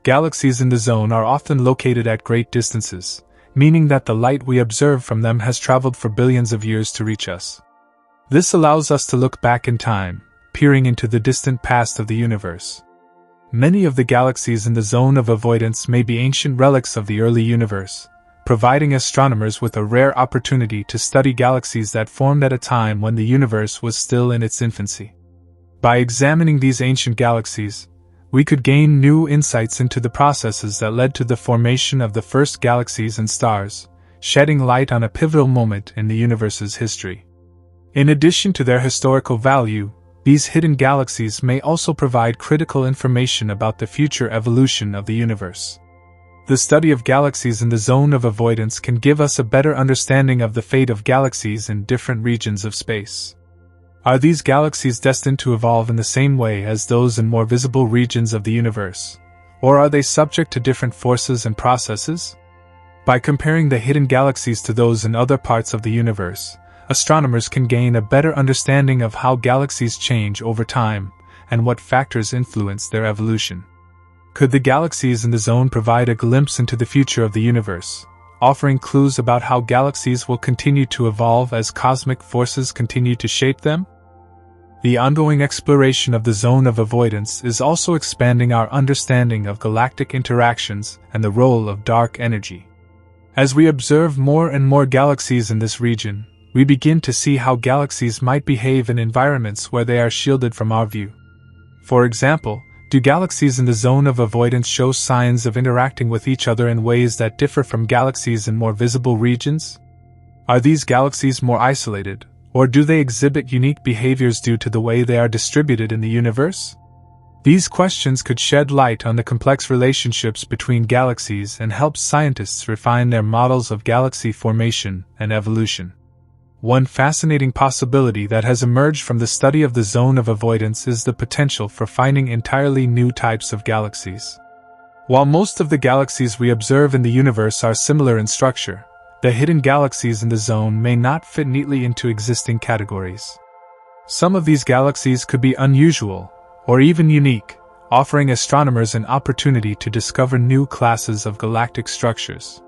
Galaxies in the zone are often located at great distances, meaning that the light we observe from them has traveled for billions of years to reach us. This allows us to look back in time, peering into the distant past of the universe. Many of the galaxies in the zone of avoidance may be ancient relics of the early universe, providing astronomers with a rare opportunity to study galaxies that formed at a time when the universe was still in its infancy. By examining these ancient galaxies, we could gain new insights into the processes that led to the formation of the first galaxies and stars, shedding light on a pivotal moment in the universe's history. In addition to their historical value, these hidden galaxies may also provide critical information about the future evolution of the universe. The study of galaxies in the zone of avoidance can give us a better understanding of the fate of galaxies in different regions of space. Are these galaxies destined to evolve in the same way as those in more visible regions of the universe, or are they subject to different forces and processes? By comparing the hidden galaxies to those in other parts of the universe, astronomers can gain a better understanding of how galaxies change over time and what factors influence their evolution. Could the galaxies in the zone provide a glimpse into the future of the universe, offering clues about how galaxies will continue to evolve as cosmic forces continue to shape them? The ongoing exploration of the zone of avoidance is also expanding our understanding of galactic interactions and the role of dark energy. As we observe more and more galaxies in this region, we begin to see how galaxies might behave in environments where they are shielded from our view. For example, do galaxies in the zone of avoidance show signs of interacting with each other in ways that differ from galaxies in more visible regions? Are these galaxies more isolated, or do they exhibit unique behaviors due to the way they are distributed in the universe? These questions could shed light on the complex relationships between galaxies and help scientists refine their models of galaxy formation and evolution. One fascinating possibility that has emerged from the study of the zone of avoidance is the potential for finding entirely new types of galaxies. While most of the galaxies we observe in the universe are similar in structure, the hidden galaxies in the zone may not fit neatly into existing categories. Some of these galaxies could be unusual, or even unique, offering astronomers an opportunity to discover new classes of galactic structures.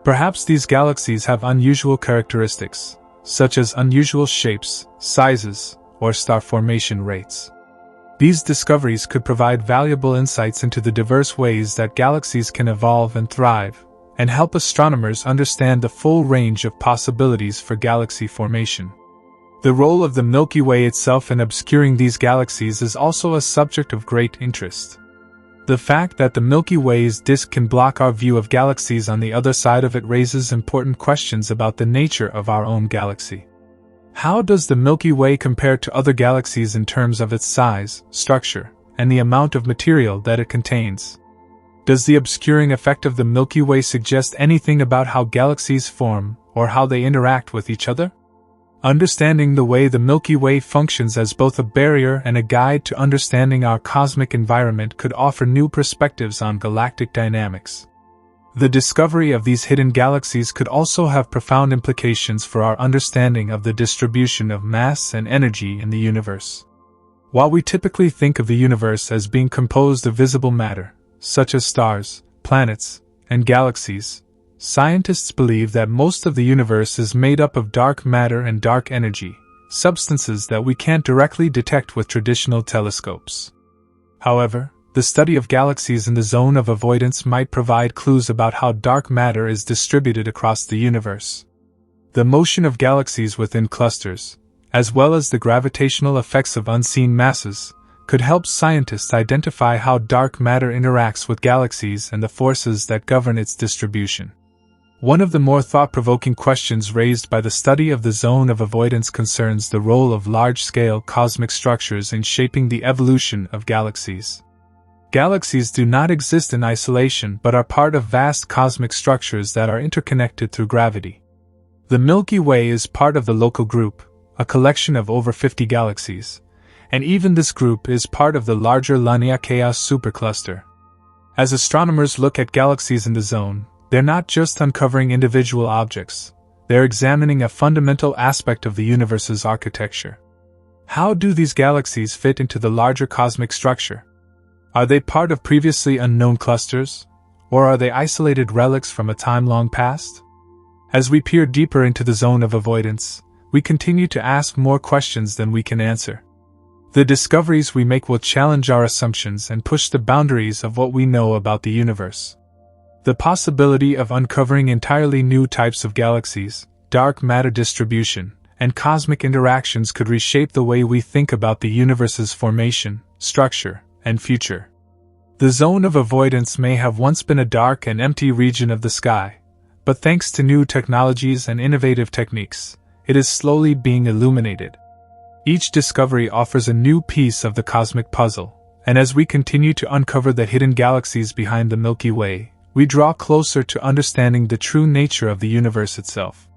Perhaps these galaxies have unusual characteristics, such as unusual shapes, sizes, or star formation rates. These discoveries could provide valuable insights into the diverse ways that galaxies can evolve and thrive, and help astronomers understand the full range of possibilities for galaxy formation. The role of the Milky Way itself in obscuring these galaxies is also a subject of great interest. The fact that the Milky Way's disk can block our view of galaxies on the other side of it raises important questions about the nature of our own galaxy. How does the Milky Way compare to other galaxies in terms of its size, structure, and the amount of material that it contains? Does the obscuring effect of the Milky Way suggest anything about how galaxies form or how they interact with each other? Understanding the way the Milky Way functions as both a barrier and a guide to understanding our cosmic environment could offer new perspectives on galactic dynamics. The discovery of these hidden galaxies could also have profound implications for our understanding of the distribution of mass and energy in the universe. While we typically think of the universe as being composed of visible matter, such as stars, planets, and galaxies, scientists believe that most of the universe is made up of dark matter and dark energy, substances that we can't directly detect with traditional telescopes. However, the study of galaxies in the zone of avoidance might provide clues about how dark matter is distributed across the universe. The motion of galaxies within clusters, as well as the gravitational effects of unseen masses, could help scientists identify how dark matter interacts with galaxies and the forces that govern its distribution. One of the more thought-provoking questions raised by the study of the zone of avoidance concerns the role of large-scale cosmic structures in shaping the evolution of galaxies. Galaxies do not exist in isolation but are part of vast cosmic structures that are interconnected through gravity. The Milky Way is part of the Local Group, a collection of over 50 galaxies, and even this group is part of the larger Linear Chaos supercluster. As astronomers look at galaxies in the zone, they're not just uncovering individual objects, they're examining a fundamental aspect of the universe's architecture. How do these galaxies fit into the larger cosmic structure? Are they part of previously unknown clusters, or are they isolated relics from a time long past? As we peer deeper into the zone of avoidance, we continue to ask more questions than we can answer. The discoveries we make will challenge our assumptions and push the boundaries of what we know about the universe. The possibility of uncovering entirely new types of galaxies, dark matter distribution, and cosmic interactions could reshape the way we think about the universe's formation, structure, and future. The zone of avoidance may have once been a dark and empty region of the sky, but thanks to new technologies and innovative techniques, it is slowly being illuminated. Each discovery offers a new piece of the cosmic puzzle, and as we continue to uncover the hidden galaxies behind the Milky Way, we draw closer to understanding the true nature of the universe itself.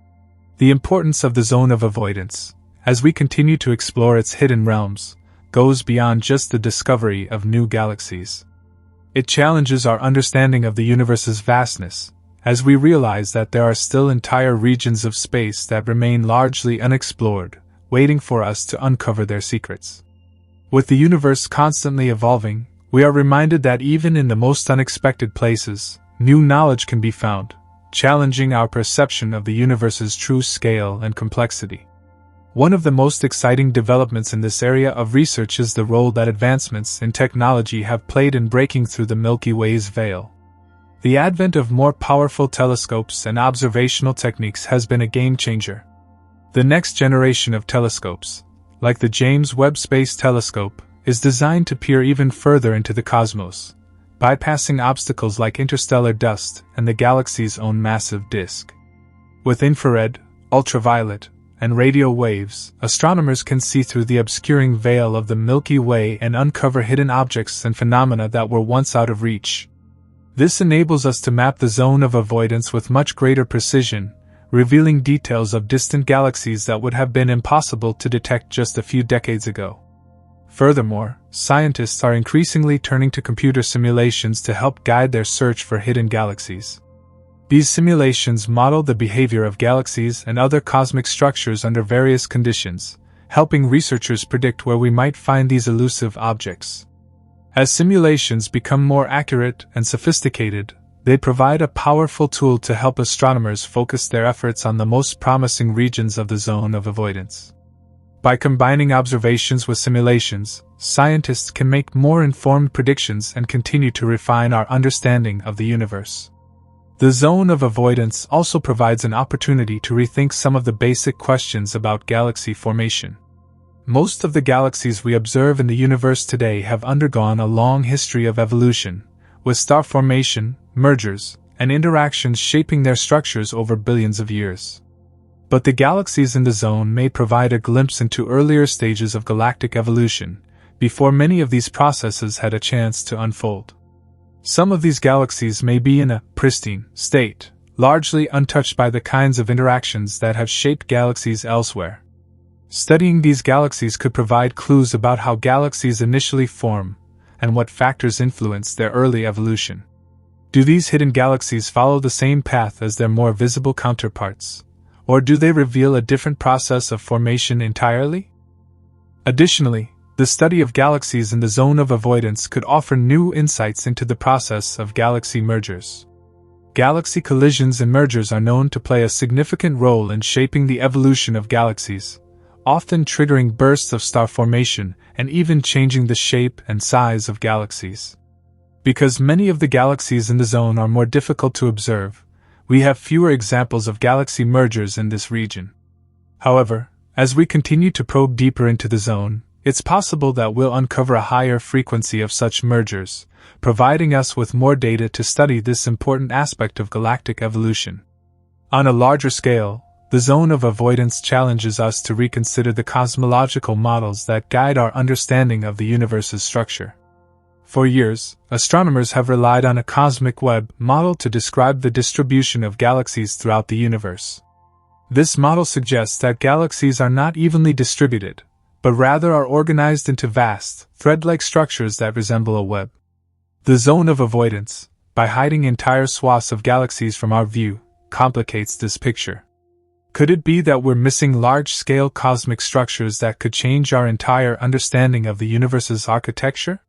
The importance of the zone of avoidance, as we continue to explore its hidden realms, goes beyond just the discovery of new galaxies. It challenges our understanding of the universe's vastness, as we realize that there are still entire regions of space that remain largely unexplored, waiting for us to uncover their secrets. With the universe constantly evolving, we are reminded that even in the most unexpected places, new knowledge can be found, challenging our perception of the universe's true scale and complexity. One of the most exciting developments in this area of research is the role that advancements in technology have played in breaking through the Milky Way's veil. The advent of more powerful telescopes and observational techniques has been a game-changer. The next generation of telescopes, like the James Webb Space Telescope, is designed to peer even further into the cosmos, bypassing obstacles like interstellar dust and the galaxy's own massive disk. With infrared, ultraviolet, and radio waves, astronomers can see through the obscuring veil of the Milky Way and uncover hidden objects and phenomena that were once out of reach. This enables us to map the zone of avoidance with much greater precision, revealing details of distant galaxies that would have been impossible to detect just a few decades ago. Furthermore, scientists are increasingly turning to computer simulations to help guide their search for hidden galaxies. These simulations model the behavior of galaxies and other cosmic structures under various conditions, helping researchers predict where we might find these elusive objects. As simulations become more accurate and sophisticated, they provide a powerful tool to help astronomers focus their efforts on the most promising regions of the zone of avoidance. By combining observations with simulations, scientists can make more informed predictions and continue to refine our understanding of the universe. The zone of avoidance also provides an opportunity to rethink some of the basic questions about galaxy formation. Most of the galaxies we observe in the universe today have undergone a long history of evolution, with star formation, mergers, and interactions shaping their structures over billions of years. But the galaxies in the zone may provide a glimpse into earlier stages of galactic evolution, before many of these processes had a chance to unfold. Some of these galaxies may be in a pristine state, largely untouched by the kinds of interactions that have shaped galaxies elsewhere. Studying these galaxies could provide clues about how galaxies initially form and what factors influence their early evolution. Do these hidden galaxies follow the same path as their more visible counterparts, or do they reveal a different process of formation entirely? Additionally, the study of galaxies in the zone of avoidance could offer new insights into the process of galaxy mergers. Galaxy collisions and mergers are known to play a significant role in shaping the evolution of galaxies, often triggering bursts of star formation and even changing the shape and size of galaxies. Because many of the galaxies in the zone are more difficult to observe, we have fewer examples of galaxy mergers in this region. However, as we continue to probe deeper into the zone, it's possible that we'll uncover a higher frequency of such mergers, providing us with more data to study this important aspect of galactic evolution. On a larger scale, the zone of avoidance challenges us to reconsider the cosmological models that guide our understanding of the universe's structure. For years, astronomers have relied on a cosmic web model to describe the distribution of galaxies throughout the universe. This model suggests that galaxies are not evenly distributed, but rather are organized into vast, thread-like structures that resemble a web. The zone of avoidance, by hiding entire swaths of galaxies from our view, complicates this picture. Could it be that we're missing large-scale cosmic structures that could change our entire understanding of the universe's architecture?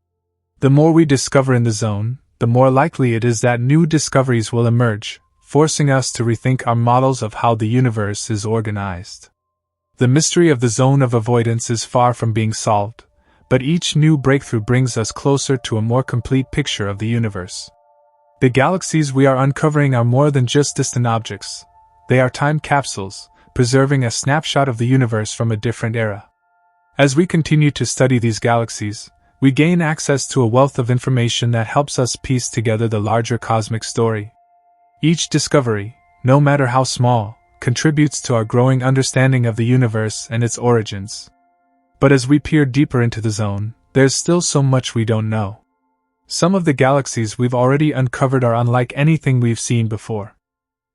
The more we discover in the zone, the more likely it is that new discoveries will emerge, forcing us to rethink our models of how the universe is organized. The mystery of the zone of avoidance is far from being solved, but each new breakthrough brings us closer to a more complete picture of the universe. The galaxies we are uncovering are more than just distant objects. They are time capsules, preserving a snapshot of the universe from a different era. As we continue to study these galaxies, we gain access to a wealth of information that helps us piece together the larger cosmic story. Each discovery, no matter how small, contributes to our growing understanding of the universe and its origins. But as we peer deeper into the zone, there's still so much we don't know. Some of the galaxies we've already uncovered are unlike anything we've seen before.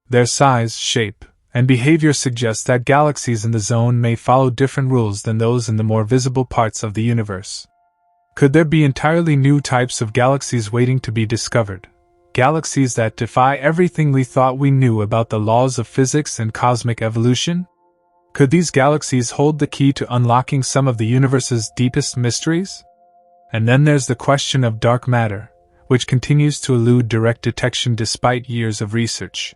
Their size, shape, and behavior suggest that galaxies in the zone may follow different rules than those in the more visible parts of the universe. Could there be entirely new types of galaxies waiting to be discovered? Galaxies that defy everything we thought we knew about the laws of physics and cosmic evolution? Could these galaxies hold the key to unlocking some of the universe's deepest mysteries? And then there's the question of dark matter, which continues to elude direct detection despite years of research.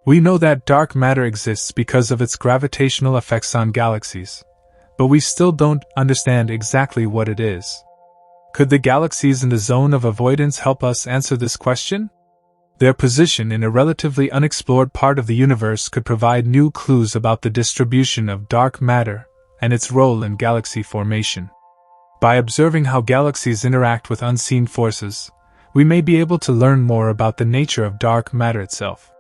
We know that dark matter exists because of its gravitational effects on galaxies, but we still don't understand exactly what it is. Could the galaxies in the zone of avoidance help us answer this question? Their position in a relatively unexplored part of the universe could provide new clues about the distribution of dark matter and its role in galaxy formation. By observing how galaxies interact with unseen forces, we may be able to learn more about the nature of dark matter itself.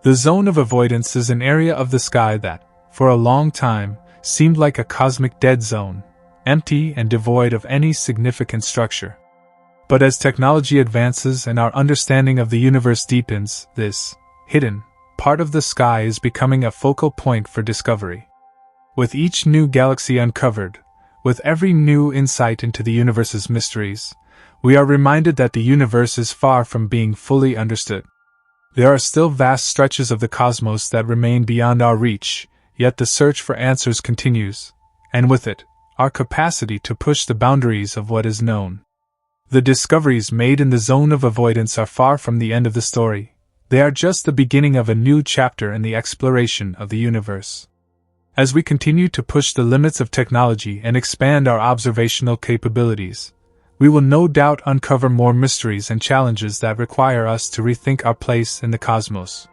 The zone of avoidance is an area of the sky that, for a long time, seemed like a cosmic dead zone, empty and devoid of any significant structure. But as technology advances and our understanding of the universe deepens, this hidden part of the sky is becoming a focal point for discovery. With each new galaxy uncovered, with every new insight into the universe's mysteries, we are reminded that the universe is far from being fully understood. There are still vast stretches of the cosmos that remain beyond our reach, yet the search for answers continues, and with it, our capacity to push the boundaries of what is known. The discoveries made in the zone of avoidance are far from the end of the story. They are just the beginning of a new chapter in the exploration of the universe. As we continue to push the limits of technology and expand our observational capabilities, we will no doubt uncover more mysteries and challenges that require us to rethink our place in the cosmos.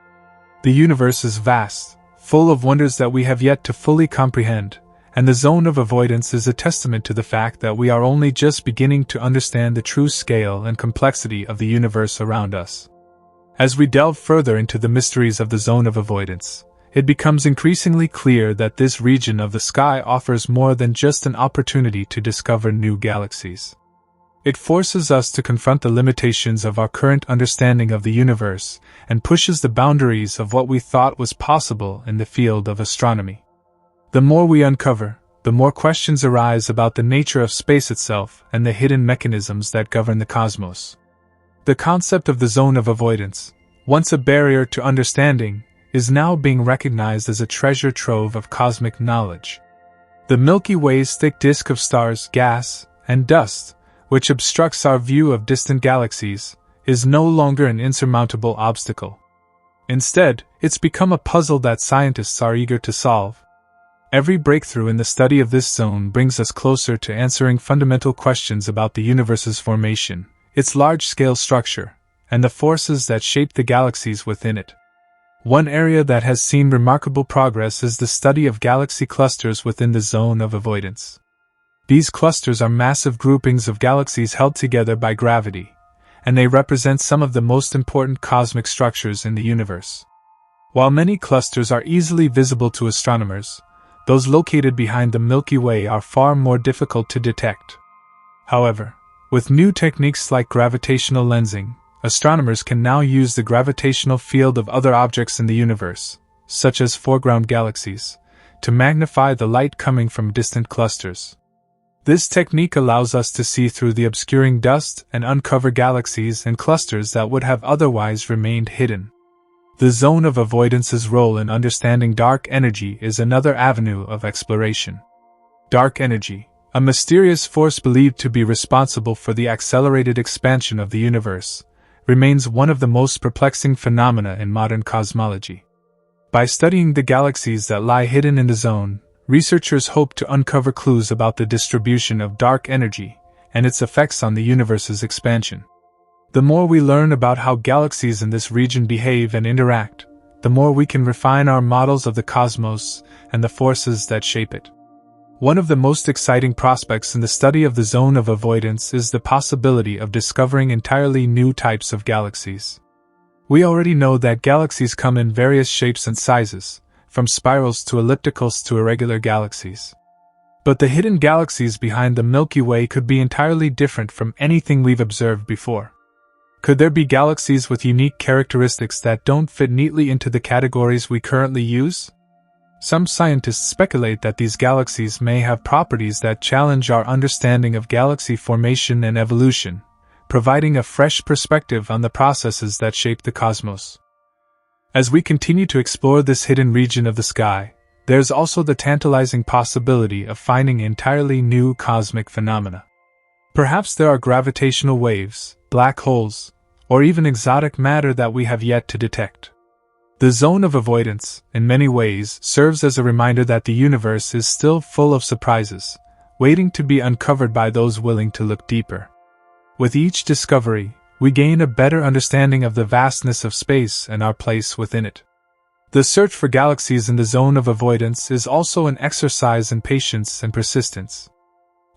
The universe is vast, full of wonders that we have yet to fully comprehend, and the zone of avoidance is a testament to the fact that we are only just beginning to understand the true scale and complexity of the universe around us. As we delve further into the mysteries of the zone of avoidance, it becomes increasingly clear that this region of the sky offers more than just an opportunity to discover new galaxies. It forces us to confront the limitations of our current understanding of the universe and pushes the boundaries of what we thought was possible in the field of astronomy. The more we uncover, the more questions arise about the nature of space itself and the hidden mechanisms that govern the cosmos. The concept of the zone of avoidance, once a barrier to understanding, is now being recognized as a treasure trove of cosmic knowledge. The Milky Way's thick disk of stars, gas, and dust, which obstructs our view of distant galaxies, is no longer an insurmountable obstacle. Instead, it's become a puzzle that scientists are eager to solve. Every breakthrough in the study of this zone brings us closer to answering fundamental questions about the universe's formation, its large-scale structure, and the forces that shape the galaxies within it. One area that has seen remarkable progress is the study of galaxy clusters within the zone of avoidance. These clusters are massive groupings of galaxies held together by gravity, and they represent some of the most important cosmic structures in the universe. While many clusters are easily visible to astronomers, those located behind the Milky Way are far more difficult to detect. However, With new techniques like gravitational lensing, astronomers can now use the gravitational field of other objects in the universe, such as foreground galaxies, to magnify the light coming from distant clusters. This technique allows us to see through the obscuring dust and uncover galaxies and clusters that would have otherwise remained hidden. The zone of avoidance's role in understanding dark energy is another avenue of exploration. Dark energy, a mysterious force believed to be responsible for the accelerated expansion of the universe, remains one of the most perplexing phenomena in modern cosmology. By studying the galaxies that lie hidden in the zone, researchers hope to uncover clues about the distribution of dark energy and its effects on the universe's expansion. The more we learn about how galaxies in this region behave and interact, the more we can refine our models of the cosmos and the forces that shape it. One of the most exciting prospects in the study of the zone of avoidance is the possibility of discovering entirely new types of galaxies. We already know that galaxies come in various shapes and sizes, from spirals to ellipticals to irregular galaxies. But the hidden galaxies behind the Milky Way could be entirely different from anything we've observed before. Could there be galaxies with unique characteristics that don't fit neatly into the categories we currently use? Some scientists speculate that these galaxies may have properties that challenge our understanding of galaxy formation and evolution, providing a fresh perspective on the processes that shape the cosmos. As we continue to explore this hidden region of the sky, there's also the tantalizing possibility of finding entirely new cosmic phenomena. Perhaps there are gravitational waves, black holes, or even exotic matter that we have yet to detect. The zone of avoidance, in many ways, serves as a reminder that the universe is still full of surprises, waiting to be uncovered by those willing to look deeper. With each discovery, we gain a better understanding of the vastness of space and our place within it. The search for galaxies in the zone of avoidance is also an exercise in patience and persistence.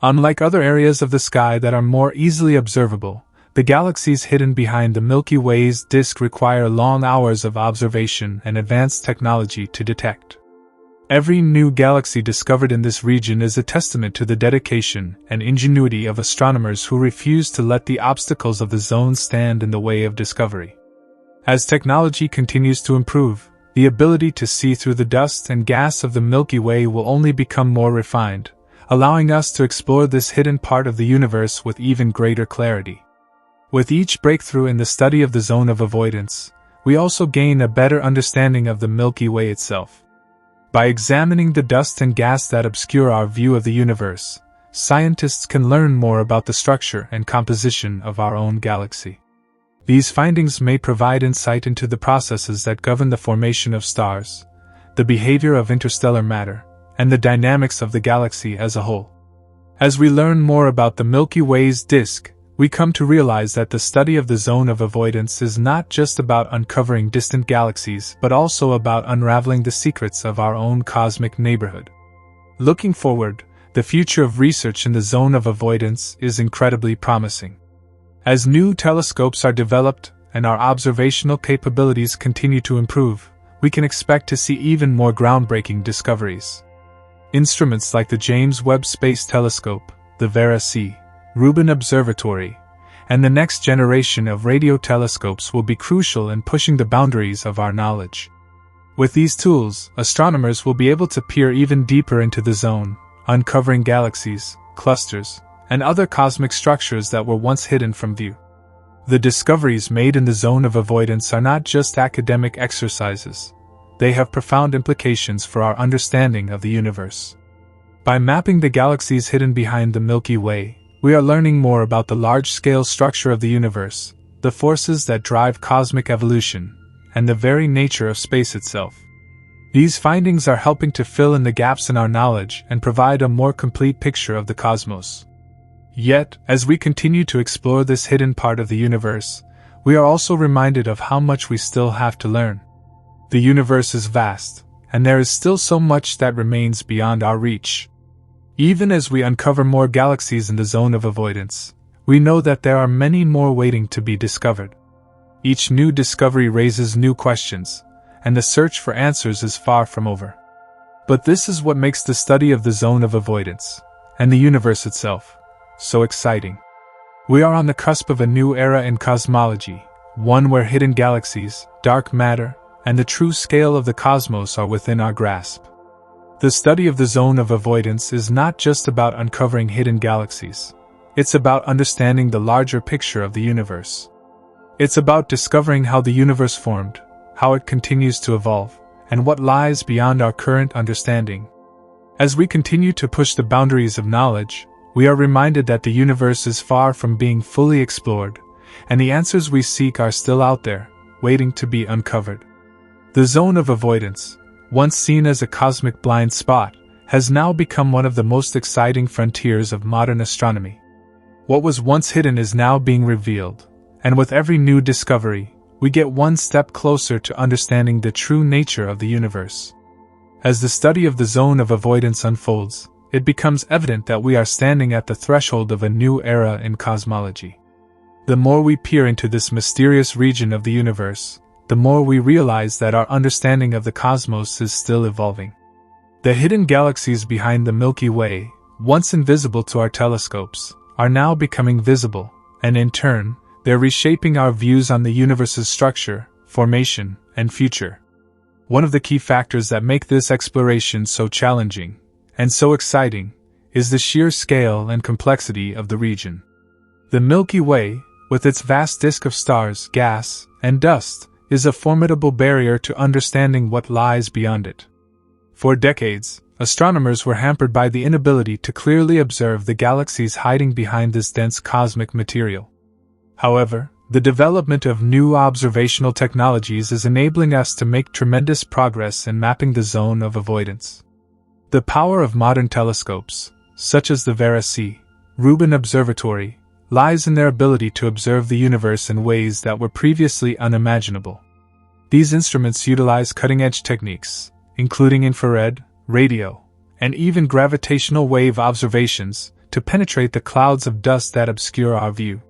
Unlike other areas of the sky that are more easily observable, the galaxies hidden behind the Milky Way's disk require long hours of observation and advanced technology to detect. Every new galaxy discovered in this region is a testament to the dedication and ingenuity of astronomers who refuse to let the obstacles of the zone stand in the way of discovery. As technology continues to improve, the ability to see through the dust and gas of the Milky Way will only become more refined, allowing us to explore this hidden part of the universe with even greater clarity. With each breakthrough in the study of the zone of avoidance, we also gain a better understanding of the Milky Way itself. By examining the dust and gas that obscure our view of the universe, scientists can learn more about the structure and composition of our own galaxy. These findings may provide insight into the processes that govern the formation of stars, the behavior of interstellar matter, and the dynamics of the galaxy as a whole. As we learn more about the Milky Way's disk, we come to realize that the study of the zone of avoidance is not just about uncovering distant galaxies but also about unraveling the secrets of our own cosmic neighborhood. Looking forward, the future of research in the zone of avoidance is incredibly promising. As new telescopes are developed and our observational capabilities continue to improve, we can expect to see even more groundbreaking discoveries. Instruments like the James Webb Space Telescope, the Vera C. Rubin Observatory, and the next generation of radio telescopes will be crucial in pushing the boundaries of our knowledge. With these tools, astronomers will be able to peer even deeper into the zone, uncovering galaxies, clusters, and other cosmic structures that were once hidden from view. The discoveries made in the zone of avoidance are not just academic exercises. They have profound implications for our understanding of the universe. By mapping the galaxies hidden behind the Milky Way, we are learning more about the large-scale structure of the universe, the forces that drive cosmic evolution, and the very nature of space itself. These findings are helping to fill in the gaps in our knowledge and provide a more complete picture of the cosmos. Yet, as we continue to explore this hidden part of the universe, we are also reminded of how much we still have to learn. The universe is vast, and there is still so much that remains beyond our reach. Even as we uncover more galaxies in the zone of avoidance, we know that there are many more waiting to be discovered. Each new discovery raises new questions, and the search for answers is far from over. But this is what makes the study of the zone of avoidance, and the universe itself, so exciting. We are on the cusp of a new era in cosmology, one where hidden galaxies, dark matter, and the true scale of the cosmos are within our grasp. The study of the zone of avoidance is not just about uncovering hidden galaxies. It's about understanding the larger picture of the universe. It's about discovering how the universe formed, how it continues to evolve, and what lies beyond our current understanding. As we continue to push the boundaries of knowledge, we are reminded that the universe is far from being fully explored, and the answers we seek are still out there, waiting to be uncovered. The zone of avoidance, once seen as a cosmic blind spot, has now become one of the most exciting frontiers of modern astronomy. What was once hidden is now being revealed, and with every new discovery, we get one step closer to understanding the true nature of the universe. As the study of the zone of avoidance unfolds, it becomes evident that we are standing at the threshold of a new era in cosmology. The more we peer into this mysterious region of the universe, the more we realize that our understanding of the cosmos is still evolving. The hidden galaxies behind the Milky Way, once invisible to our telescopes, are now becoming visible, and in turn, they're reshaping our views on the universe's structure, formation, and future. One of the key factors that make this exploration so challenging, and so exciting, is the sheer scale and complexity of the region. The Milky Way, with its vast disk of stars, gas, and dust, is a formidable barrier to understanding what lies beyond it. For decades, astronomers were hampered by the inability to clearly observe the galaxies hiding behind this dense cosmic material. However, the development of new observational technologies is enabling us to make tremendous progress in mapping the zone of avoidance. The power of modern telescopes, such as the Vera C. Rubin Observatory, lies in their ability to observe the universe in ways that were previously unimaginable. These instruments utilize cutting-edge techniques, including infrared, radio, and even gravitational wave observations, to penetrate the clouds of dust that obscure our view.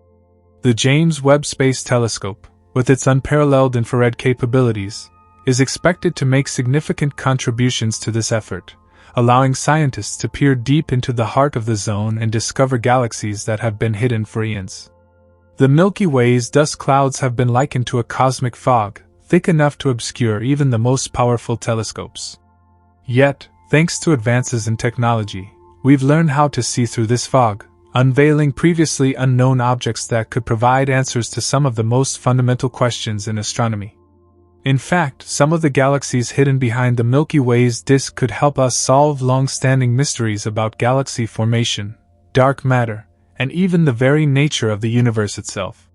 The James Webb Space Telescope, with its unparalleled infrared capabilities, is expected to make significant contributions to this effort, allowing scientists to peer deep into the heart of the zone and discover galaxies that have been hidden for eons. The Milky Way's dust clouds have been likened to a cosmic fog, thick enough to obscure even the most powerful telescopes. Yet, thanks to advances in technology, we've learned how to see through this fog, unveiling previously unknown objects that could provide answers to some of the most fundamental questions in astronomy. In fact, some of the galaxies hidden behind the Milky Way's disk could help us solve long-standing mysteries about galaxy formation, dark matter, and even the very nature of the universe itself.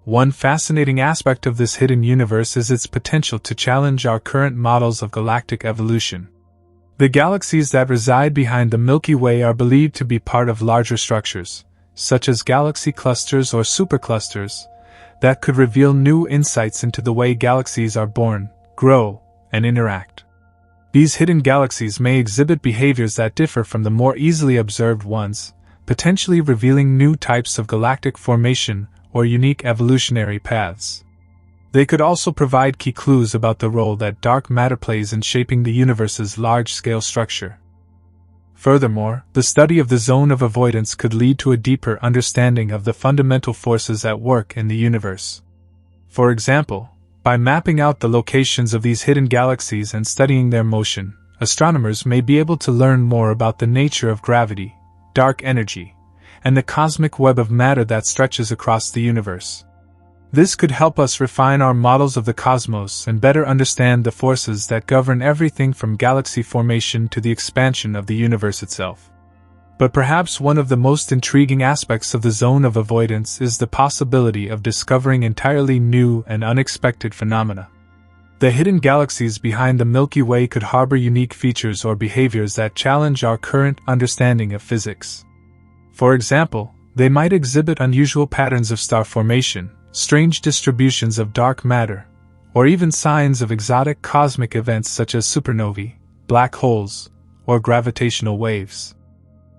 One fascinating aspect of this hidden universe is its potential to challenge our current models of galactic evolution. The galaxies that reside behind the Milky Way are believed to be part of larger structures, such as galaxy clusters or superclusters, that could reveal new insights into the way galaxies are born, grow, and interact. These hidden galaxies may exhibit behaviors that differ from the more easily observed ones, potentially revealing new types of galactic formation or unique evolutionary paths. They could also provide key clues about the role that dark matter plays in shaping the universe's large-scale structure. Furthermore, the study of the zone of avoidance could lead to a deeper understanding of the fundamental forces at work in the universe. For example, by mapping out the locations of these hidden galaxies and studying their motion, astronomers may be able to learn more about the nature of gravity, dark energy, and the cosmic web of matter that stretches across the universe. This could help us refine our models of the cosmos and better understand the forces that govern everything from galaxy formation to the expansion of the universe itself. But perhaps one of the most intriguing aspects of the zone of avoidance is the possibility of discovering entirely new and unexpected phenomena. The hidden galaxies behind the Milky Way could harbor unique features or behaviors that challenge our current understanding of physics. For example, they might exhibit unusual patterns of star formation, strange distributions of dark matter, or even signs of exotic cosmic events such as supernovae, black holes, or gravitational waves.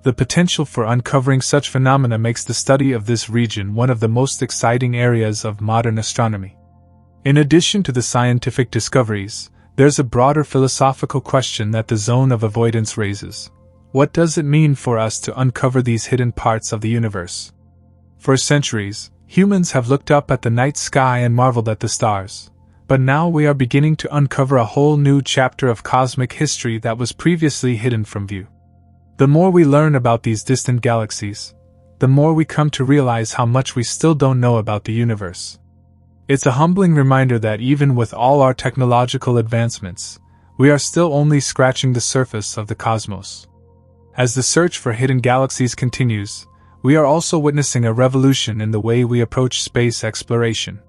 The potential for uncovering such phenomena makes the study of this region one of the most exciting areas of modern astronomy. In addition to the scientific discoveries, there's a broader philosophical question that the zone of avoidance raises. What does it mean for us to uncover these hidden parts of the universe? For centuries, humans have looked up at the night sky and marveled at the stars. But now we are beginning to uncover a whole new chapter of cosmic history that was previously hidden from view. The more we learn about these distant galaxies, the more we come to realize how much we still don't know about the universe. It's a humbling reminder that even with all our technological advancements, we are still only scratching the surface of the cosmos. As the search for hidden galaxies continues, we are also witnessing a revolution in the way we approach space exploration.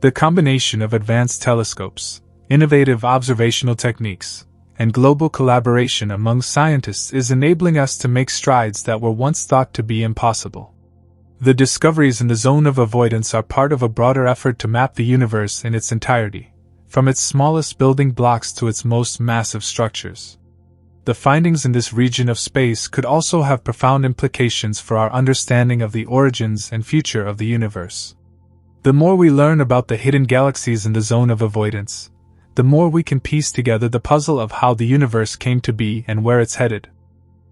The combination of advanced telescopes, innovative observational techniques, and global collaboration among scientists is enabling us to make strides that were once thought to be impossible. The discoveries in the zone of avoidance are part of a broader effort to map the universe in its entirety, from its smallest building blocks to its most massive structures. The findings in this region of space could also have profound implications for our understanding of the origins and future of the universe. The more we learn about the hidden galaxies in the zone of avoidance, the more we can piece together the puzzle of how the universe came to be and where it's headed.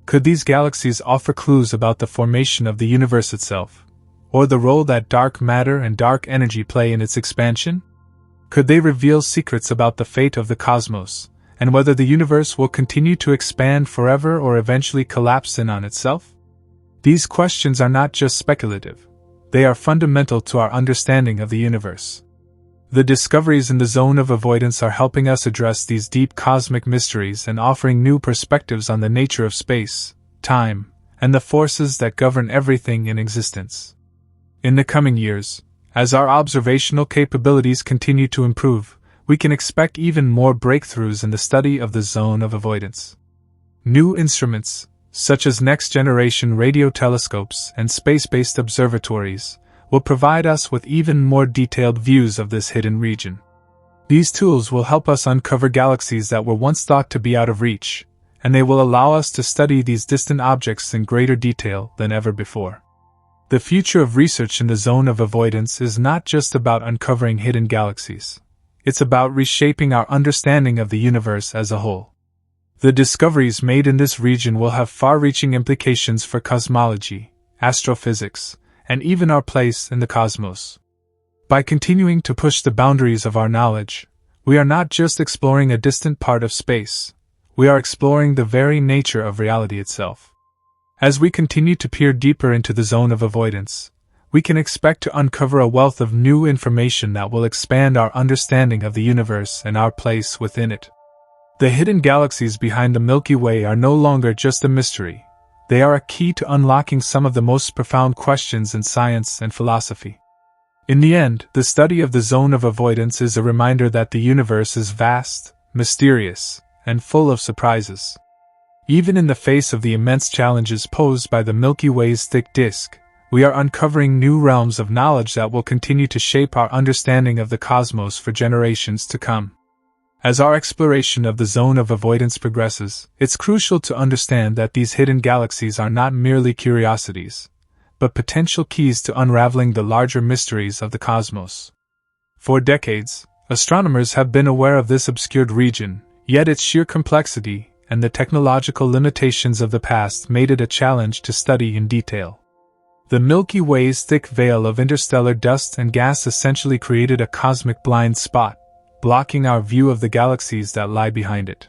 Could these galaxies offer clues about the formation of the universe itself, or the role that dark matter and dark energy play in its expansion? Could they reveal secrets about the fate of the cosmos, and whether the universe will continue to expand forever or eventually collapse in on itself? These questions are not just speculative, they are fundamental to our understanding of the universe. The discoveries in the zone of avoidance are helping us address these deep cosmic mysteries and offering new perspectives on the nature of space, time, and the forces that govern everything in existence. In the coming years, as our observational capabilities continue to improve, we can expect even more breakthroughs in the study of the zone of avoidance. New instruments, such as next-generation radio telescopes and space-based observatories, will provide us with even more detailed views of this hidden region. These tools will help us uncover galaxies that were once thought to be out of reach, and they will allow us to study these distant objects in greater detail than ever before. The future of research in the zone of avoidance is not just about uncovering hidden galaxies. It's about reshaping our understanding of the universe as a whole. The discoveries made in this region will have far-reaching implications for cosmology, astrophysics, and even our place in the cosmos. By continuing to push the boundaries of our knowledge, we are not just exploring a distant part of space, we are exploring the very nature of reality itself. As we continue to peer deeper into the zone of avoidance, we can expect to uncover a wealth of new information that will expand our understanding of the universe and our place within it. The hidden galaxies behind the Milky Way are no longer just a mystery. They are a key to unlocking some of the most profound questions in science and philosophy. In the end, the study of the zone of avoidance is a reminder that the universe is vast, mysterious, and full of surprises. Even in the face of the immense challenges posed by the Milky Way's thick disk, we are uncovering new realms of knowledge that will continue to shape our understanding of the cosmos for generations to come. As our exploration of the zone of avoidance progresses, it's crucial to understand that these hidden galaxies are not merely curiosities, but potential keys to unraveling the larger mysteries of the cosmos. For decades, astronomers have been aware of this obscured region, yet its sheer complexity and the technological limitations of the past made it a challenge to study in detail. The Milky Way's thick veil of interstellar dust and gas essentially created a cosmic blind spot, blocking our view of the galaxies that lie behind it.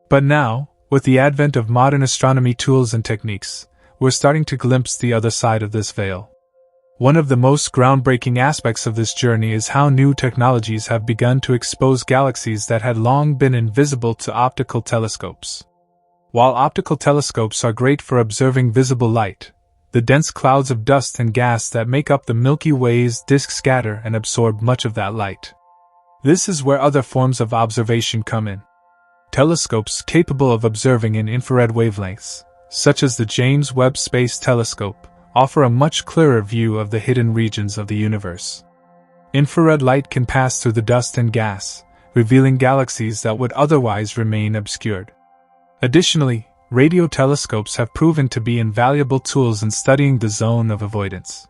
But now, with the advent of modern astronomy tools and techniques, we're starting to glimpse the other side of this veil. One of the most groundbreaking aspects of this journey is how new technologies have begun to expose galaxies that had long been invisible to optical telescopes. While optical telescopes are great for observing visible light, the dense clouds of dust and gas that make up the Milky Way's disk scatter and absorb much of that light. This is where other forms of observation come in. Telescopes capable of observing in infrared wavelengths, such as the James Webb Space Telescope, offer a much clearer view of the hidden regions of the universe. Infrared light can pass through the dust and gas, revealing galaxies that would otherwise remain obscured. Additionally, radio telescopes have proven to be invaluable tools in studying the zone of avoidance.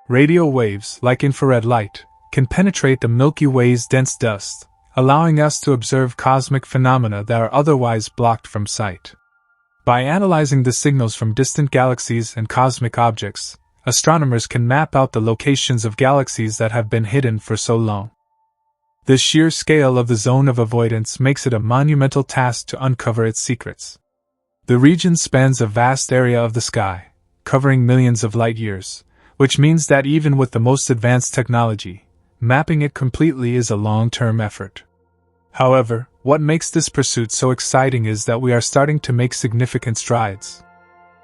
Radio waves, like infrared light, can penetrate the Milky Way's dense dust, allowing us to observe cosmic phenomena that are otherwise blocked from sight. By analyzing the signals from distant galaxies and cosmic objects, astronomers can map out the locations of galaxies that have been hidden for so long. The sheer scale of the zone of avoidance makes it a monumental task to uncover its secrets. The region spans a vast area of the sky, covering millions of light years, which means that even with the most advanced technology, mapping it completely is a long-term effort. However, what makes this pursuit so exciting is that we are starting to make significant strides.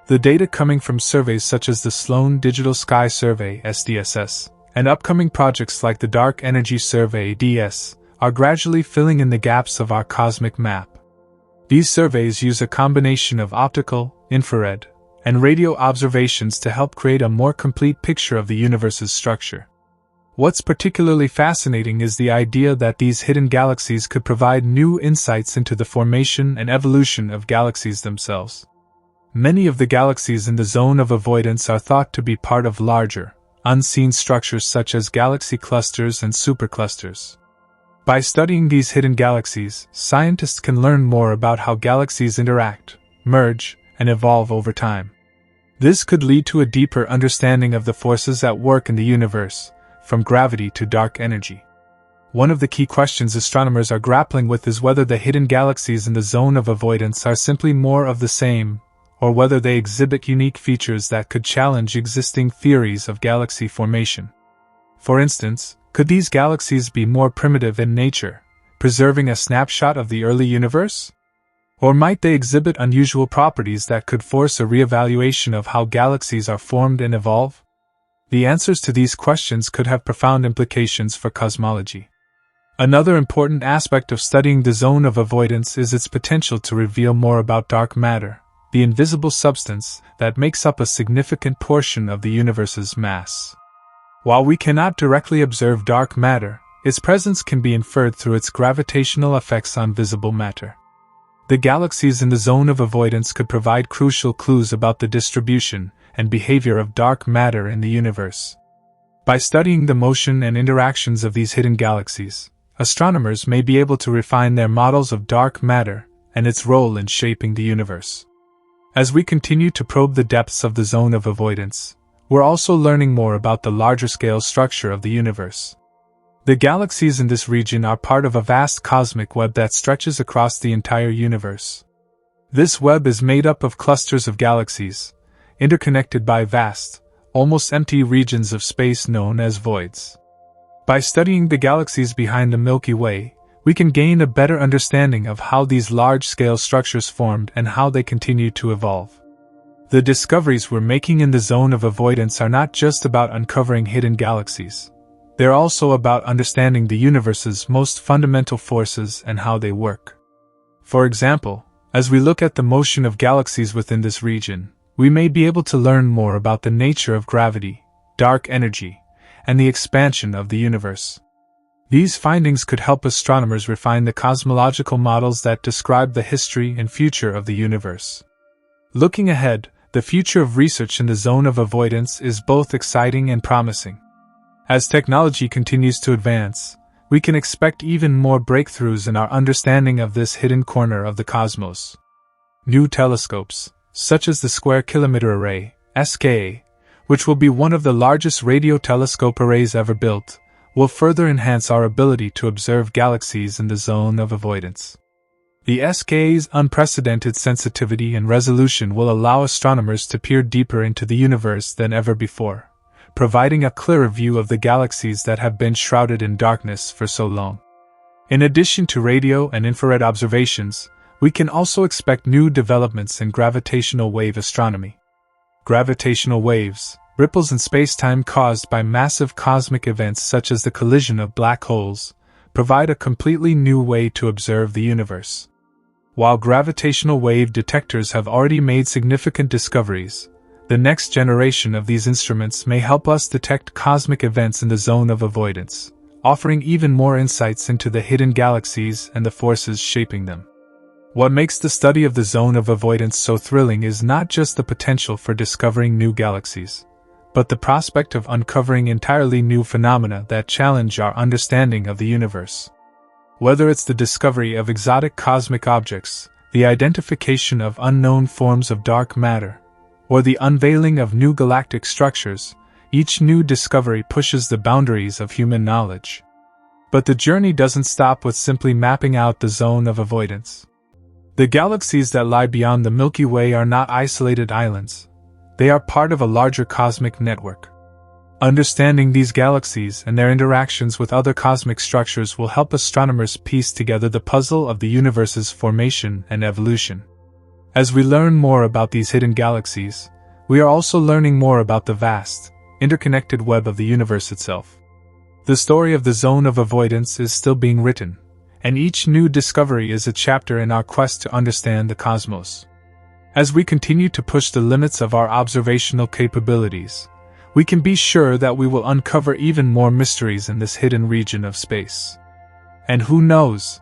The data coming from surveys such as the Sloan Digital Sky Survey (SDSS) and upcoming projects like the Dark Energy Survey (DS) are gradually filling in the gaps of our cosmic map. These surveys use a combination of optical, infrared, and radio observations to help create a more complete picture of the universe's structure. What's particularly fascinating is the idea that these hidden galaxies could provide new insights into the formation and evolution of galaxies themselves. Many of the galaxies in the zone of avoidance are thought to be part of larger, unseen structures such as galaxy clusters and superclusters. By studying these hidden galaxies, scientists can learn more about how galaxies interact, merge, and evolve over time. This could lead to a deeper understanding of the forces at work in the universe, from gravity to dark energy. One of the key questions astronomers are grappling with is whether the hidden galaxies in the zone of avoidance are simply more of the same, or whether they exhibit unique features that could challenge existing theories of galaxy formation. For instance, could these galaxies be more primitive in nature, preserving a snapshot of the early universe? Or might they exhibit unusual properties that could force a reevaluation of how galaxies are formed and evolve? The answers to these questions could have profound implications for cosmology. Another important aspect of studying the zone of avoidance is its potential to reveal more about dark matter, the invisible substance that makes up a significant portion of the universe's mass. While we cannot directly observe dark matter, its presence can be inferred through its gravitational effects on visible matter. The galaxies in the zone of avoidance could provide crucial clues about the distribution and behavior of dark matter in the universe. By studying the motion and interactions of these hidden galaxies, astronomers may be able to refine their models of dark matter and its role in shaping the universe. As we continue to probe the depths of the zone of avoidance, we're also learning more about the larger-scale structure of the universe. The galaxies in this region are part of a vast cosmic web that stretches across the entire universe. This web is made up of clusters of galaxies, interconnected by vast, almost empty regions of space known as voids. By studying the galaxies behind the Milky Way, we can gain a better understanding of how these large-scale structures formed and how they continue to evolve. The discoveries we're making in the zone of avoidance are not just about uncovering hidden galaxies. They're also about understanding the universe's most fundamental forces and how they work. For example, as we look at the motion of galaxies within this region, we may be able to learn more about the nature of gravity, dark energy, and the expansion of the universe. These findings could help astronomers refine the cosmological models that describe the history and future of the universe. Looking ahead, the future of research in the zone of avoidance is both exciting and promising. As technology continues to advance, we can expect even more breakthroughs in our understanding of this hidden corner of the cosmos. New telescopes, such as the Square Kilometre Array, (SKA), which will be one of the largest radio telescope arrays ever built, will further enhance our ability to observe galaxies in the zone of avoidance. The SKA's unprecedented sensitivity and resolution will allow astronomers to peer deeper into the universe than ever before, providing a clearer view of the galaxies that have been shrouded in darkness for so long. In addition to radio and infrared observations, we can also expect new developments in gravitational wave astronomy. Gravitational waves, ripples in space-time caused by massive cosmic events such as the collision of black holes, provide a completely new way to observe the universe. While gravitational wave detectors have already made significant discoveries, the next generation of these instruments may help us detect cosmic events in the zone of avoidance, offering even more insights into the hidden galaxies and the forces shaping them. What makes the study of the zone of avoidance so thrilling is not just the potential for discovering new galaxies, but the prospect of uncovering entirely new phenomena that challenge our understanding of the universe. Whether it's the discovery of exotic cosmic objects, the identification of unknown forms of dark matter, or the unveiling of new galactic structures, each new discovery pushes the boundaries of human knowledge. But the journey doesn't stop with simply mapping out the zone of avoidance. The galaxies that lie beyond the Milky Way are not isolated islands. They are part of a larger cosmic network. Understanding these galaxies and their interactions with other cosmic structures will help astronomers piece together the puzzle of the universe's formation and evolution. As we learn more about these hidden galaxies, we are also learning more about the vast, interconnected web of the universe itself. The story of the zone of avoidance is still being written, and each new discovery is a chapter in our quest to understand the cosmos. As we continue to push the limits of our observational capabilities, we can be sure that we will uncover even more mysteries in this hidden region of space. And who knows?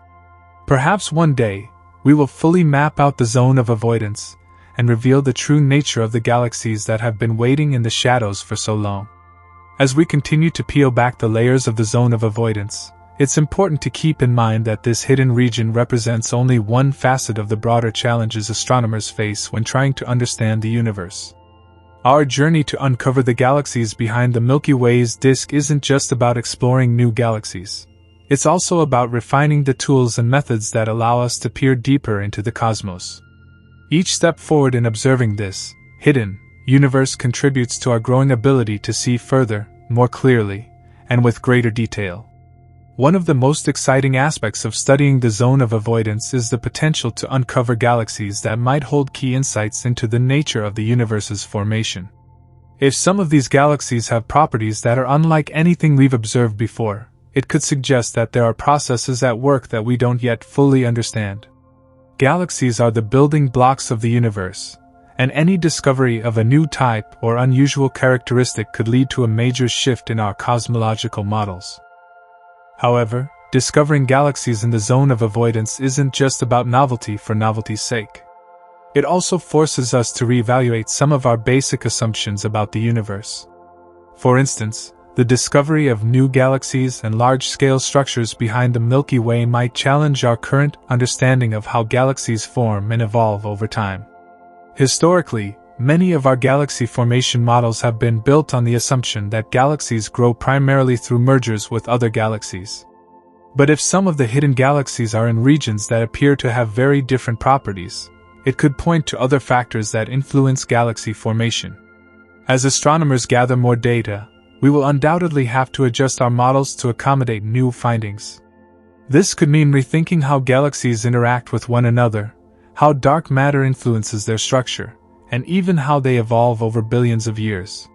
Perhaps one day, we will fully map out the zone of avoidance and reveal the true nature of the galaxies that have been waiting in the shadows for so long. As we continue to peel back the layers of the zone of avoidance, it's important to keep in mind that this hidden region represents only one facet of the broader challenges astronomers face when trying to understand the universe. Our journey to uncover the galaxies behind the Milky Way's disk isn't just about exploring new galaxies. It's also about refining the tools and methods that allow us to peer deeper into the cosmos. Each step forward in observing this hidden universe contributes to our growing ability to see further, more clearly, and with greater detail. One of the most exciting aspects of studying the zone of avoidance is the potential to uncover galaxies that might hold key insights into the nature of the universe's formation. If some of these galaxies have properties that are unlike anything we've observed before, it could suggest that there are processes at work that we don't yet fully understand. Galaxies are the building blocks of the universe, and any discovery of a new type or unusual characteristic could lead to a major shift in our cosmological models. However, discovering galaxies in the zone of avoidance isn't just about novelty for novelty's sake. It also forces us to reevaluate some of our basic assumptions about the universe. For instance, the discovery of new galaxies and large-scale structures behind the Milky Way might challenge our current understanding of how galaxies form and evolve over time. Historically, many of our galaxy formation models have been built on the assumption that galaxies grow primarily through mergers with other galaxies. But if some of the hidden galaxies are in regions that appear to have very different properties, it could point to other factors that influence galaxy formation. As astronomers gather more data, we will undoubtedly have to adjust our models to accommodate new findings. This could mean rethinking how galaxies interact with one another, how dark matter influences their structure, and even how they evolve over billions of years.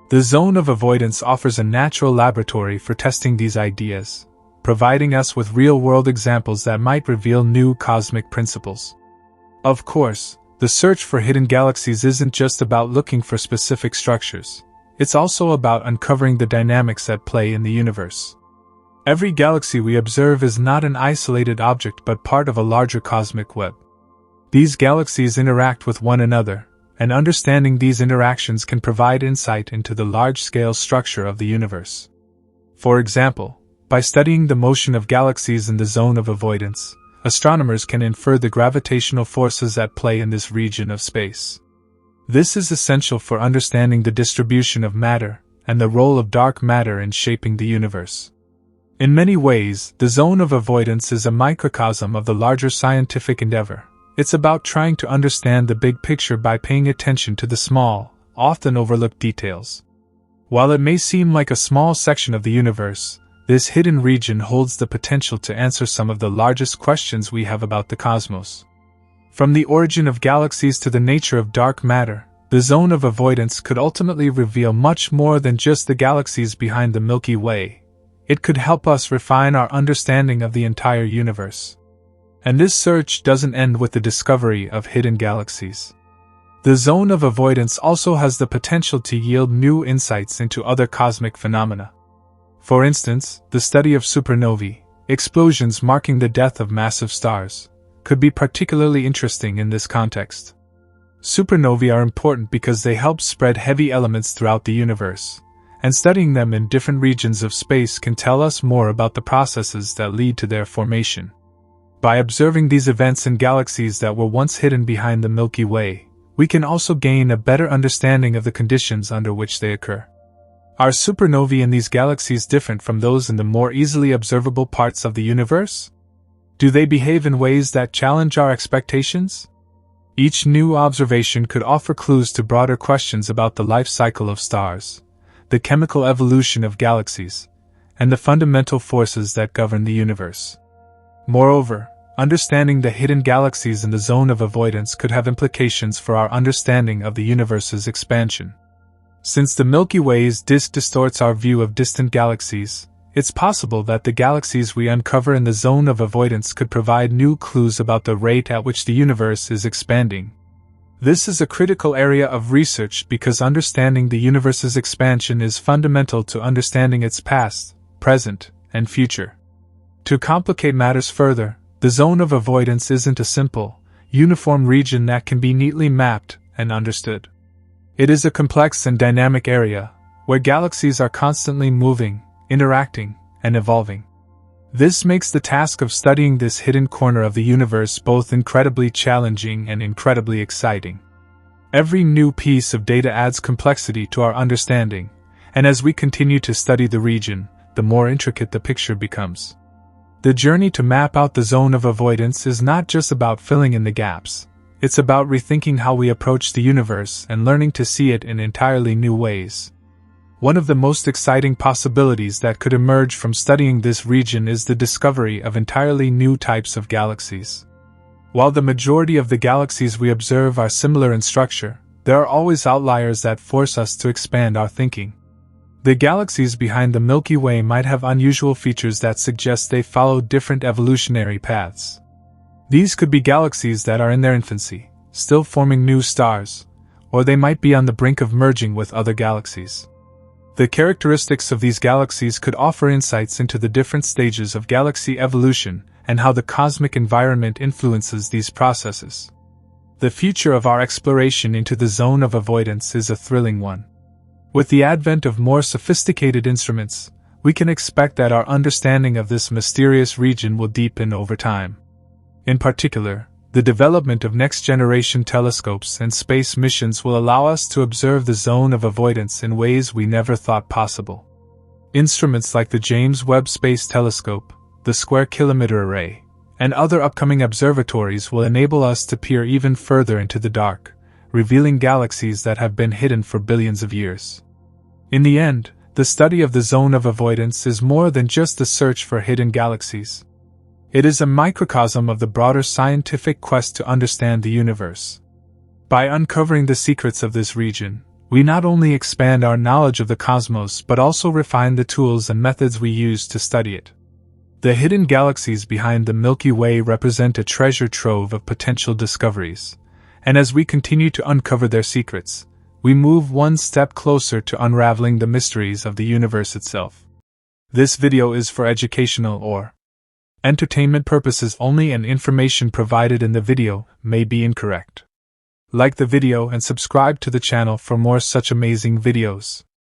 The zone of avoidance offers a natural laboratory for testing these ideas, providing us with real-world examples that might reveal new cosmic principles. Of course, the search for hidden galaxies isn't just about looking for specific structures. It's also about uncovering the dynamics at play in the universe. Every galaxy we observe is not an isolated object but part of a larger cosmic web. These galaxies interact with one another, and understanding these interactions can provide insight into the large-scale structure of the universe. For example, by studying the motion of galaxies in the zone of avoidance, astronomers can infer the gravitational forces at play in this region of space. This is essential for understanding the distribution of matter and the role of dark matter in shaping the universe. In many ways, the zone of avoidance is a microcosm of the larger scientific endeavor. It's about trying to understand the big picture by paying attention to the small, often overlooked details. While it may seem like a small section of the universe, this hidden region holds the potential to answer some of the largest questions we have about the cosmos. From the origin of galaxies to the nature of dark matter, the zone of avoidance could ultimately reveal much more than just the galaxies behind the Milky Way. It could help us refine our understanding of the entire universe. And this search doesn't end with the discovery of hidden galaxies. The zone of avoidance also has the potential to yield new insights into other cosmic phenomena. For instance, the study of supernovae, explosions marking the death of massive stars, could be particularly interesting in this context. Supernovae are important because they help spread heavy elements throughout the universe, and studying them in different regions of space can tell us more about the processes that lead to their formation. By observing these events in galaxies that were once hidden behind the Milky Way, we can also gain a better understanding of the conditions under which they occur. Are supernovae in these galaxies different from those in the more easily observable parts of the universe? Do they behave in ways that challenge our expectations? Each new observation could offer clues to broader questions about the life cycle of stars, the chemical evolution of galaxies, and the fundamental forces that govern the universe. Moreover, understanding the hidden galaxies in the zone of avoidance could have implications for our understanding of the universe's expansion. Since the Milky Way's disk distorts our view of distant galaxies, it's possible that the galaxies we uncover in the zone of avoidance could provide new clues about the rate at which the universe is expanding. This is a critical area of research because understanding the universe's expansion is fundamental to understanding its past, present, and future. To complicate matters further, the zone of avoidance isn't a simple, uniform region that can be neatly mapped and understood. It is a complex and dynamic area, where galaxies are constantly moving, interacting, and evolving. This makes the task of studying this hidden corner of the universe both incredibly challenging and incredibly exciting. Every new piece of data adds complexity to our understanding, and as we continue to study the region, the more intricate the picture becomes. The journey to map out the zone of avoidance is not just about filling in the gaps. It's about rethinking how we approach the universe and learning to see it in entirely new ways. One of the most exciting possibilities that could emerge from studying this region is the discovery of entirely new types of galaxies. While the majority of the galaxies we observe are similar in structure, there are always outliers that force us to expand our thinking. The galaxies behind the Milky Way might have unusual features that suggest they follow different evolutionary paths. These could be galaxies that are in their infancy, still forming new stars, or they might be on the brink of merging with other galaxies. The characteristics of these galaxies could offer insights into the different stages of galaxy evolution and how the cosmic environment influences these processes. The future of our exploration into the zone of avoidance is a thrilling one. With the advent of more sophisticated instruments, we can expect that our understanding of this mysterious region will deepen over time. In particular, the development of next-generation telescopes and space missions will allow us to observe the zone of avoidance in ways we never thought possible. Instruments like the James Webb Space Telescope, the Square Kilometre Array, and other upcoming observatories will enable us to peer even further into the dark, revealing galaxies that have been hidden for billions of years. In the end, the study of the zone of avoidance is more than just the search for hidden galaxies. It is a microcosm of the broader scientific quest to understand the universe. By uncovering the secrets of this region, we not only expand our knowledge of the cosmos but also refine the tools and methods we use to study it. The hidden galaxies behind the Milky Way represent a treasure trove of potential discoveries, and as we continue to uncover their secrets, we move one step closer to unraveling the mysteries of the universe itself. This video is for educational or entertainment purposes only, and information provided in the video may be incorrect. Like the video and subscribe to the channel for more such amazing videos.